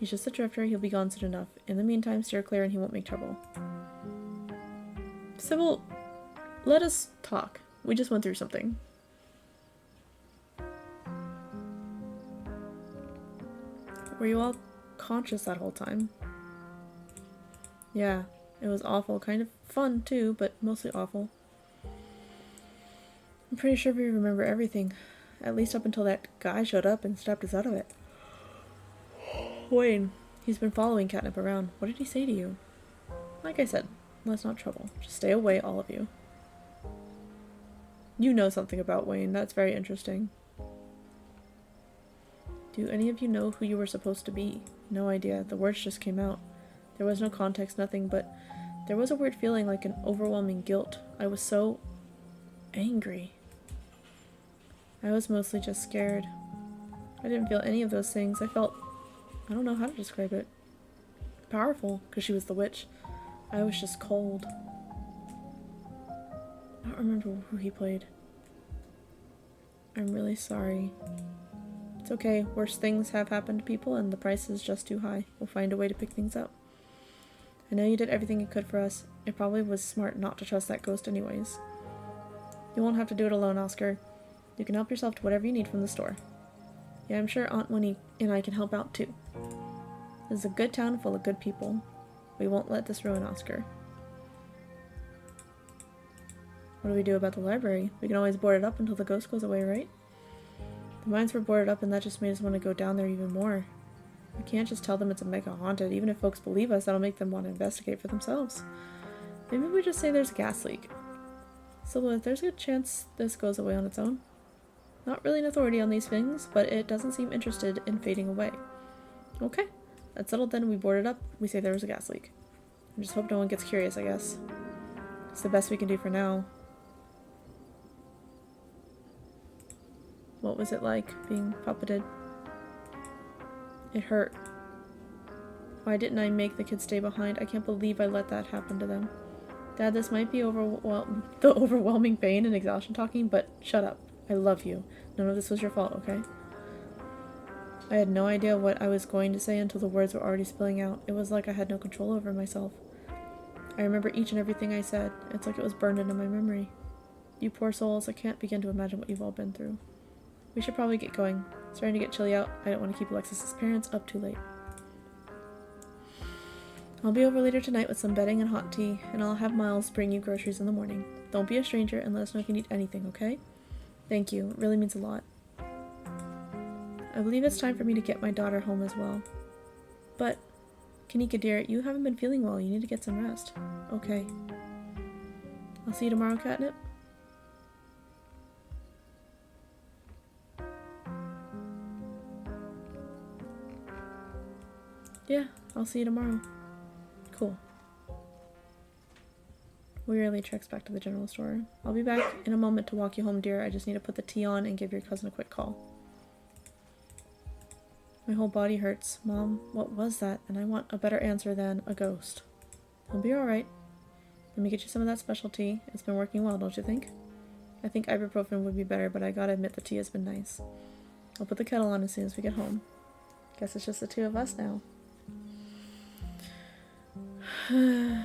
He's just a drifter. He'll be gone soon enough. In the meantime, steer clear and he won't make trouble. Sybil, let us talk. We just went through something. Were you all conscious that whole time? Yeah, it was awful. Kind of fun too, but mostly awful. I'm pretty sure we remember everything. At least up until that guy showed up and snapped us out of it. Wayne, he's been following Katnip around. What did he say to you? Like I said, let's not trouble. Just stay away, all of you. You know something about Wayne. That's very interesting. Do any of you know who you were supposed to be? No idea. The words just came out. There was no context, nothing, but there was a weird feeling, like an overwhelming guilt. I was so angry. I was mostly just scared. I didn't feel any of those things. I felt, I don't know how to describe it. Powerful, because she was the witch. I was just cold. I don't remember who he played. I'm really sorry. It's okay. Worse things have happened to people and the price is just too high. We'll find a way to pick things up. I know you did everything you could for us. It probably was smart not to trust that ghost anyways. You won't have to do it alone, Oscar. You can help yourself to whatever you need from the store. Yeah, I'm sure Aunt Winnie and I can help out too. This is a good town full of good people. We won't let this ruin Oscar. What do we do about the library? We can always board it up until the ghost goes away, right? The mines were boarded up and that just made us want to go down there even more. We can't just tell them it's a mega haunted. Even if folks believe us, that'll make them want to investigate for themselves. Maybe we just say there's a gas leak. So there's a good chance this goes away on its own. Not really an authority on these things, but it doesn't seem interested in fading away. Okay, that's settled then. We board it up. We say there was a gas leak. I just hope no one gets curious, I guess. It's the best we can do for now. What was it like being puppeted? It hurt. Why didn't I make the kids stay behind? I can't believe I let that happen to them. Dad, this might be the overwhelming pain and exhaustion talking, but shut up. I love you. None of this was your fault, okay? I had no idea what I was going to say until the words were already spilling out. It was like I had no control over myself. I remember each and everything I said. It's like it was burned into my memory. You poor souls, I can't begin to imagine what you've all been through. We should probably get going. It's starting to get chilly out. I don't want to keep Alexis's parents up too late. I'll be over later tonight with some bedding and hot tea, and I'll have Miles bring you groceries in the morning. Don't be a stranger and let us know if you need anything, okay? Thank you. It really means a lot. I believe it's time for me to get my daughter home as well. But, Kanika dear, you haven't been feeling well. You need to get some rest. Okay. I'll see you tomorrow, Katnip. Yeah, I'll see you tomorrow. Cool. Wearily treks back to the general store. I'll be back in a moment to walk you home, dear. I just need to put the tea on and give your cousin a quick call. My whole body hurts. Mom, what was that? And I want a better answer than a ghost. I'll be alright. Let me get you some of that special tea. It's been working well, don't you think? I think ibuprofen would be better, but I gotta admit the tea has been nice. I'll put the kettle on as soon as we get home. Guess it's just the two of us now. So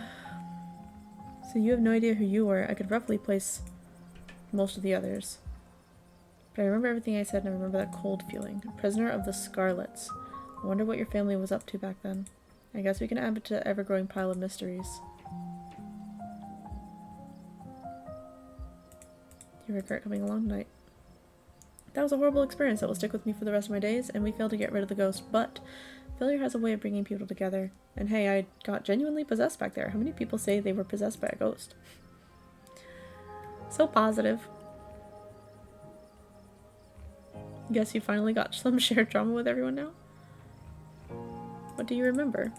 you have no idea who you were. I could roughly place most of the others. But I remember everything I said and I remember that cold feeling. Prisoner of the Scarlets. I wonder what your family was up to back then. I guess we can add it to the ever-growing pile of mysteries. Do you regret coming along tonight? That was a horrible experience that will stick with me for the rest of my days, and we failed to get rid of the ghost, but failure has a way of bringing people together. And hey, I got genuinely possessed back there. How many people say they were possessed by a ghost? So positive. Guess you finally got some shared drama with everyone now? What do you remember?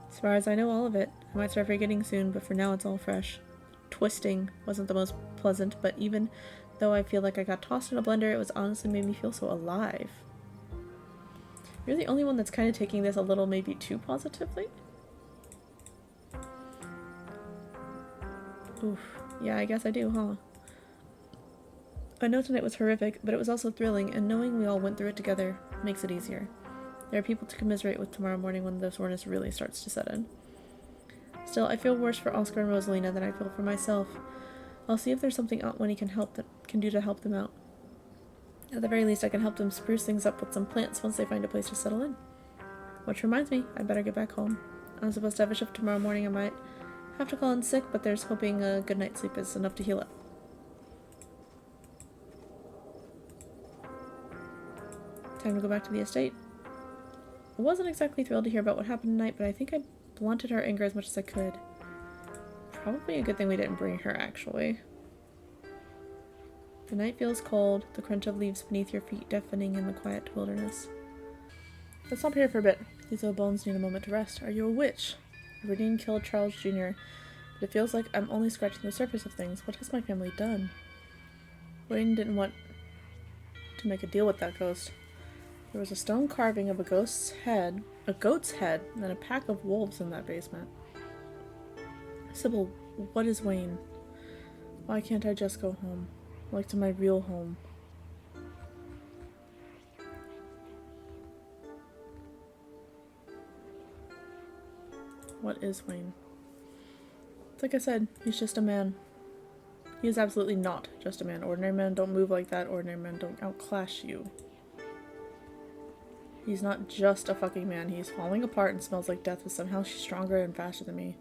As far as I know, all of it. I might start forgetting soon, but for now it's all fresh. Twisting wasn't the most pleasant, but even though I feel like I got tossed in a blender, it was honestly made me feel so alive. You're the only one that's kind of taking this a little maybe too positively. Oof. Yeah, I guess I do, huh? I know tonight was horrific, but it was also thrilling, and knowing we all went through it together makes it easier. There are people to commiserate with tomorrow morning when the soreness really starts to set in. Still, I feel worse for Oscar and Rosalina than I feel for myself. I'll see if there's something Aunt Winnie can do to help them out. At the very least, I can help them spruce things up with some plants once they find a place to settle in. Which reminds me, I'd better get back home. I'm supposed to have a shift tomorrow morning. I might have to call in sick, but there's hoping a good night's sleep is enough to heal up. Time to go back to the estate. I wasn't exactly thrilled to hear about what happened tonight, but I think I blunted her anger as much as I could. Probably a good thing we didn't bring her, actually. The night feels cold, the crunch of leaves beneath your feet deafening in the quiet wilderness. Let's stop here for a bit. These old bones need a moment to rest. Are you a witch? Iridian killed Charles Jr., but it feels like I'm only scratching the surface of things. What has my family done? Wayne didn't want to make a deal with that ghost. There was a stone carving of a goat's head, and then a pack of wolves in that basement. Sybil, what is Wayne? Why can't I just go home? Like to my real home. What is Wayne? It's like I said, he's just a man. He is absolutely not just a man. Ordinary men don't move like that. Ordinary men don't outclass you. He's not just a fucking man. He's falling apart and smells like death, but somehow she's stronger and faster than me.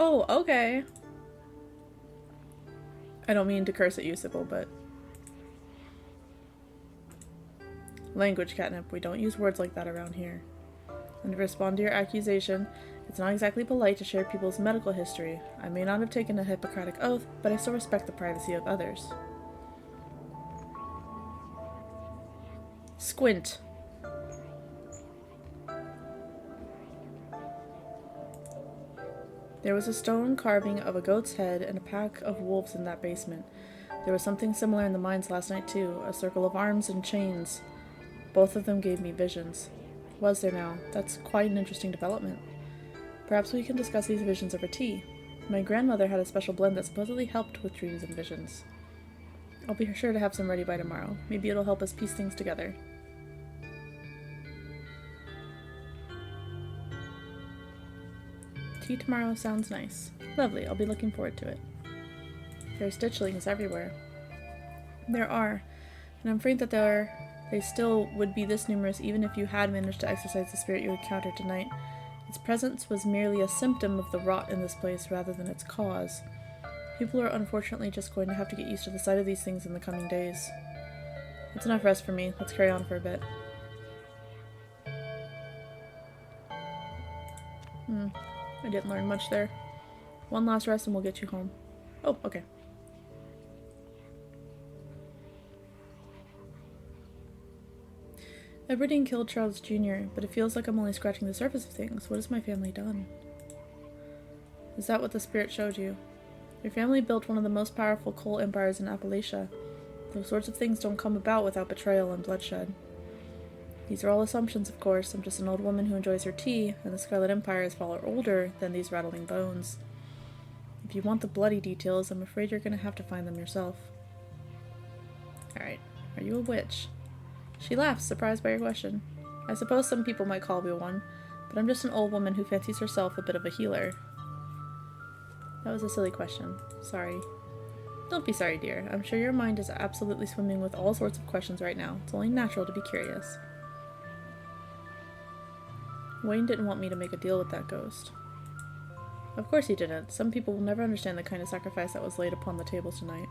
Oh, okay. I don't mean to curse at you, Sybil, but... Language, Katnip. We don't use words like that around here. And to respond to your accusation, it's not exactly polite to share people's medical history. I may not have taken a Hippocratic oath, but I still respect the privacy of others. Squint. There was a stone carving of a goat's head and a pack of wolves in that basement. There was something similar in the mines last night too, a circle of arms and chains. Both of them gave me visions. Was there now? That's quite an interesting development. Perhaps we can discuss these visions over tea. My grandmother had a special blend that supposedly helped with dreams and visions. I'll be sure to have some ready by tomorrow. Maybe it'll help us piece things together. Tea tomorrow sounds nice. Lovely, I'll be looking forward to it. There are stitchlings everywhere. There are, and I'm afraid that they still would be this numerous even if you had managed to exorcise the spirit you encountered tonight. Its presence was merely a symptom of the rot in this place rather than its cause. People are unfortunately just going to have to get used to the sight of these things in the coming days. It's enough rest for me. Let's carry on for a bit. I didn't learn much there. One last rest and we'll get you home. Oh, okay. Aberdeen killed Charles Jr., but it feels like I'm only scratching the surface of things. What has my family done? Is that what the spirit showed you? Your family built one of the most powerful coal empires in Appalachia. Those sorts of things don't come about without betrayal and bloodshed. These are all assumptions, of course. I'm just an old woman who enjoys her tea, and the Scarlet Empire is far older than these rattling bones. If you want the bloody details, I'm afraid you're going to have to find them yourself. Alright, are you a witch? She laughs, surprised by your question. I suppose some people might call me one, but I'm just an old woman who fancies herself a bit of a healer. That was a silly question. Sorry. Don't be sorry, dear. I'm sure your mind is absolutely swimming with all sorts of questions right now. It's only natural to be curious. Wayne didn't want me to make a deal with that ghost. Of course he didn't. Some people will never understand the kind of sacrifice that was laid upon the table tonight.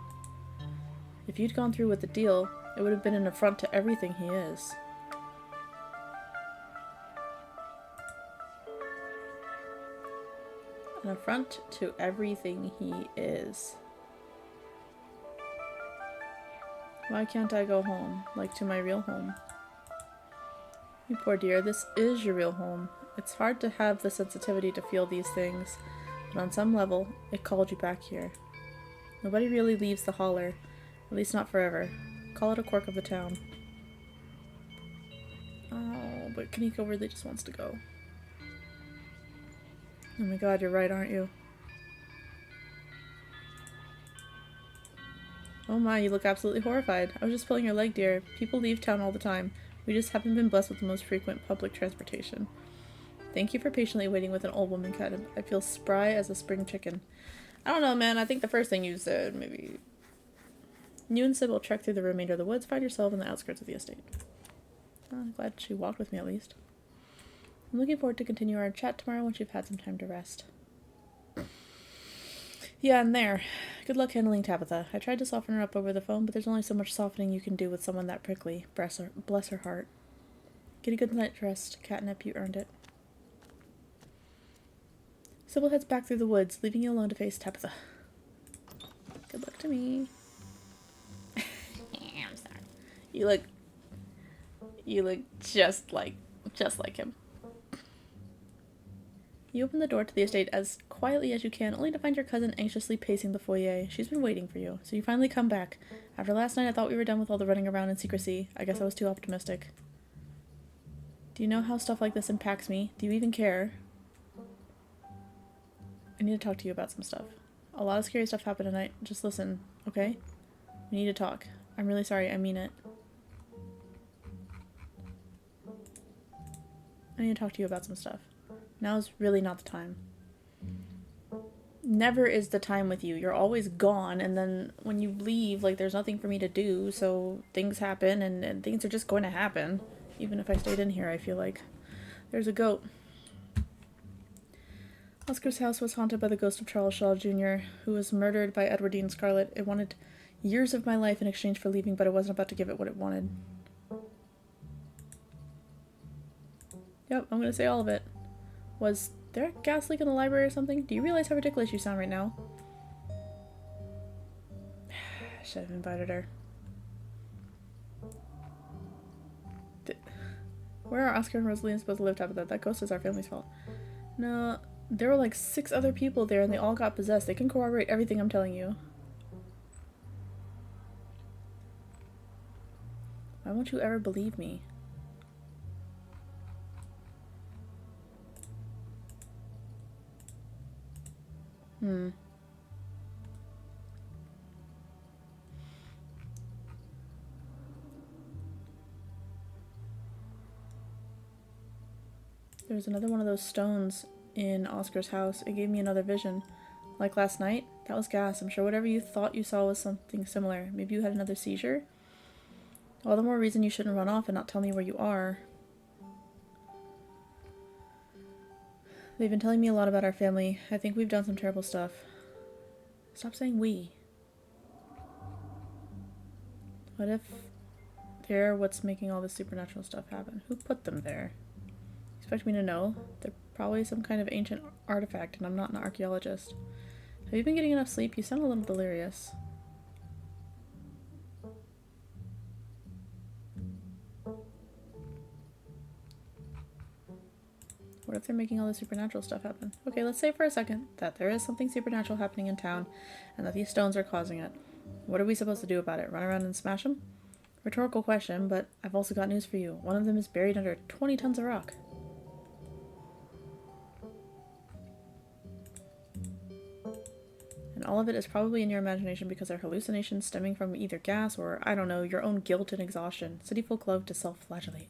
If you'd gone through with the deal, it would have been an affront to everything he is. An affront to everything he is. Why can't I go home, like to my real home? You poor dear, this is your real home. It's hard to have the sensitivity to feel these things, but on some level, it called you back here. Nobody really leaves the holler, at least not forever. Call it a quirk of the town. Oh, but Kaneko really just wants to go. Oh my god, you're right, aren't you? Oh my, you look absolutely horrified. I was just pulling your leg, dear. People leave town all the time. We just haven't been blessed with the most frequent public transportation. Thank you for patiently waiting with an old woman, Katnip. I feel spry as a spring chicken. I don't know, man. I think the first thing you said, maybe... You and Sybil trek through the remainder of the woods, find yourself in the outskirts of the estate. Oh, I'm glad she walked with me at least. I'm looking forward to continue our chat tomorrow once you've had some time to rest. Yeah, and there. Good luck handling Tabitha. I tried to soften her up over the phone, but there's only so much softening you can do with someone that prickly. Bless her heart. Get a good night's rest, Katnip. You earned it. Sybil heads back through the woods, leaving you alone to face Tabitha. Good luck to me. I'm sorry. You look just like him. You open the door to the estate as quietly as you can, only to find your cousin anxiously pacing the foyer. She's been waiting for you, so you finally come back. After last night, I thought we were done with all the running around in secrecy. I guess I was too optimistic. Do you know how stuff like this impacts me? Do you even care? I need to talk to you about some stuff. A lot of scary stuff happened tonight. Just listen, okay? We need to talk. I'm really sorry. I mean it. I need to talk to you about some stuff. Now's really not the time. Never is the time with you. You're always gone, and then when you leave, like, there's nothing for me to do, so things happen, and things are just going to happen. Even if I stayed in here, I feel like. There's a goat. Oscar's house was haunted by the ghost of Charles Shaw Jr., who was murdered by Edwardine Scarlet. It wanted years of my life in exchange for leaving, but I wasn't about to give it what it wanted. Yep, I'm gonna say all of it. Was there a gas leak in the library or something? Do you realize how ridiculous you sound right now? Should have invited her. Where are Oscar and Rosaline supposed to live top of that? That ghost is our family's fault. No, there were like 6 other people there and they all got possessed. They can corroborate everything I'm telling you. Why won't you ever believe me? There's another one of those stones in Oscar's house. It gave me another vision. Like last night? That was gas. I'm sure whatever you thought you saw was something similar. Maybe you had another seizure? All the more reason you shouldn't run off and not tell me where you are. They've been telling me a lot about our family. I think we've done some terrible stuff. Stop saying we. What if they're what's making all this supernatural stuff happen? Who put them there? Expect me to know? They're probably some kind of ancient artifact and I'm not an archaeologist. Have you been getting enough sleep? You sound a little delirious. What if they're making all this supernatural stuff happen? Okay, let's say for a second that there is something supernatural happening in town and that these stones are causing it. What are we supposed to do about it? Run around and smash them? Rhetorical question, but I've also got news for you. One of them is buried under 20 tons of rock. And all of it is probably in your imagination because they're hallucinations stemming from either gas or, I don't know, your own guilt and exhaustion. City folk love to self-flagellate.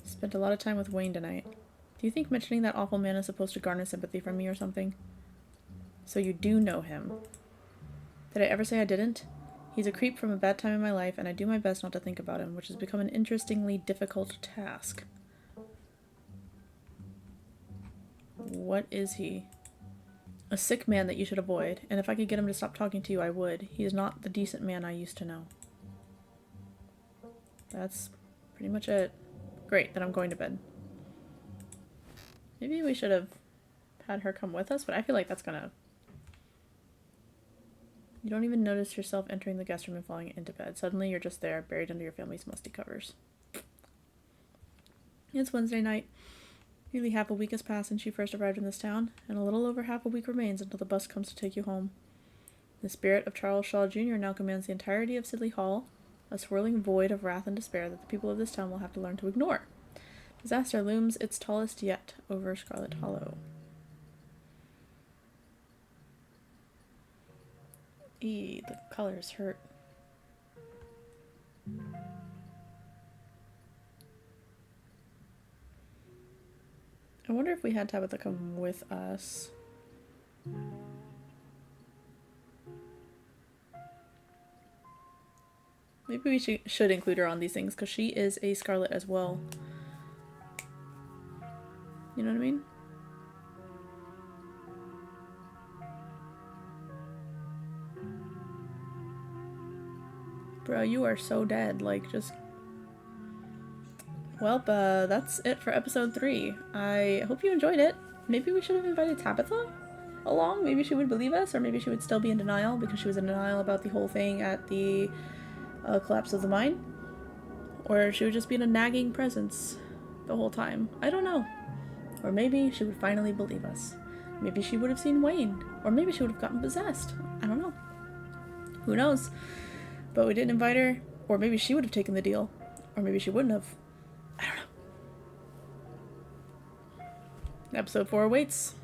Spent a lot of time with Wayne tonight. Do you think mentioning that awful man is supposed to garner sympathy from me or something? So you do know him. Did I ever say I didn't? He's a creep from a bad time in my life, and I do my best not to think about him, which has become an interestingly difficult task. What is he? A sick man that you should avoid, and if I could get him to stop talking to you, I would. He is not the decent man I used to know. That's pretty much it. Great, then I'm going to bed. Maybe we should have had her come with us, but I feel like that's gonna... You don't even notice yourself entering the guest room and falling into bed. Suddenly you're just there, buried under your family's musty covers. It's Wednesday night. Nearly half a week has passed since you first arrived in this town, and a little over half a week remains until the bus comes to take you home. The spirit of Charles Shaw Jr. now commands the entirety of Sidley Hall, a swirling void of wrath and despair that the people of this town will have to learn to ignore. Disaster looms its tallest yet over Scarlet Hollow. Eee, the colors hurt. I wonder if we had Tabitha come with us. Maybe we should include her on these things, because she is a Scarlet as well. You know what I mean? Bro, you are so dead. Like, just... Well, that's it for episode 3. I hope you enjoyed it. Maybe we should have invited Tabitha along. Maybe she would believe us, or maybe she would still be in denial because she was in denial about the whole thing at the collapse of the mine. Or she would just be in a nagging presence the whole time. I don't know. Or maybe she would finally believe us. Maybe she would have seen Wayne. Or maybe she would have gotten possessed. I don't know. Who knows? But we didn't invite her. Or maybe she would have taken the deal. Or maybe she wouldn't have. I don't know. Episode 4 awaits.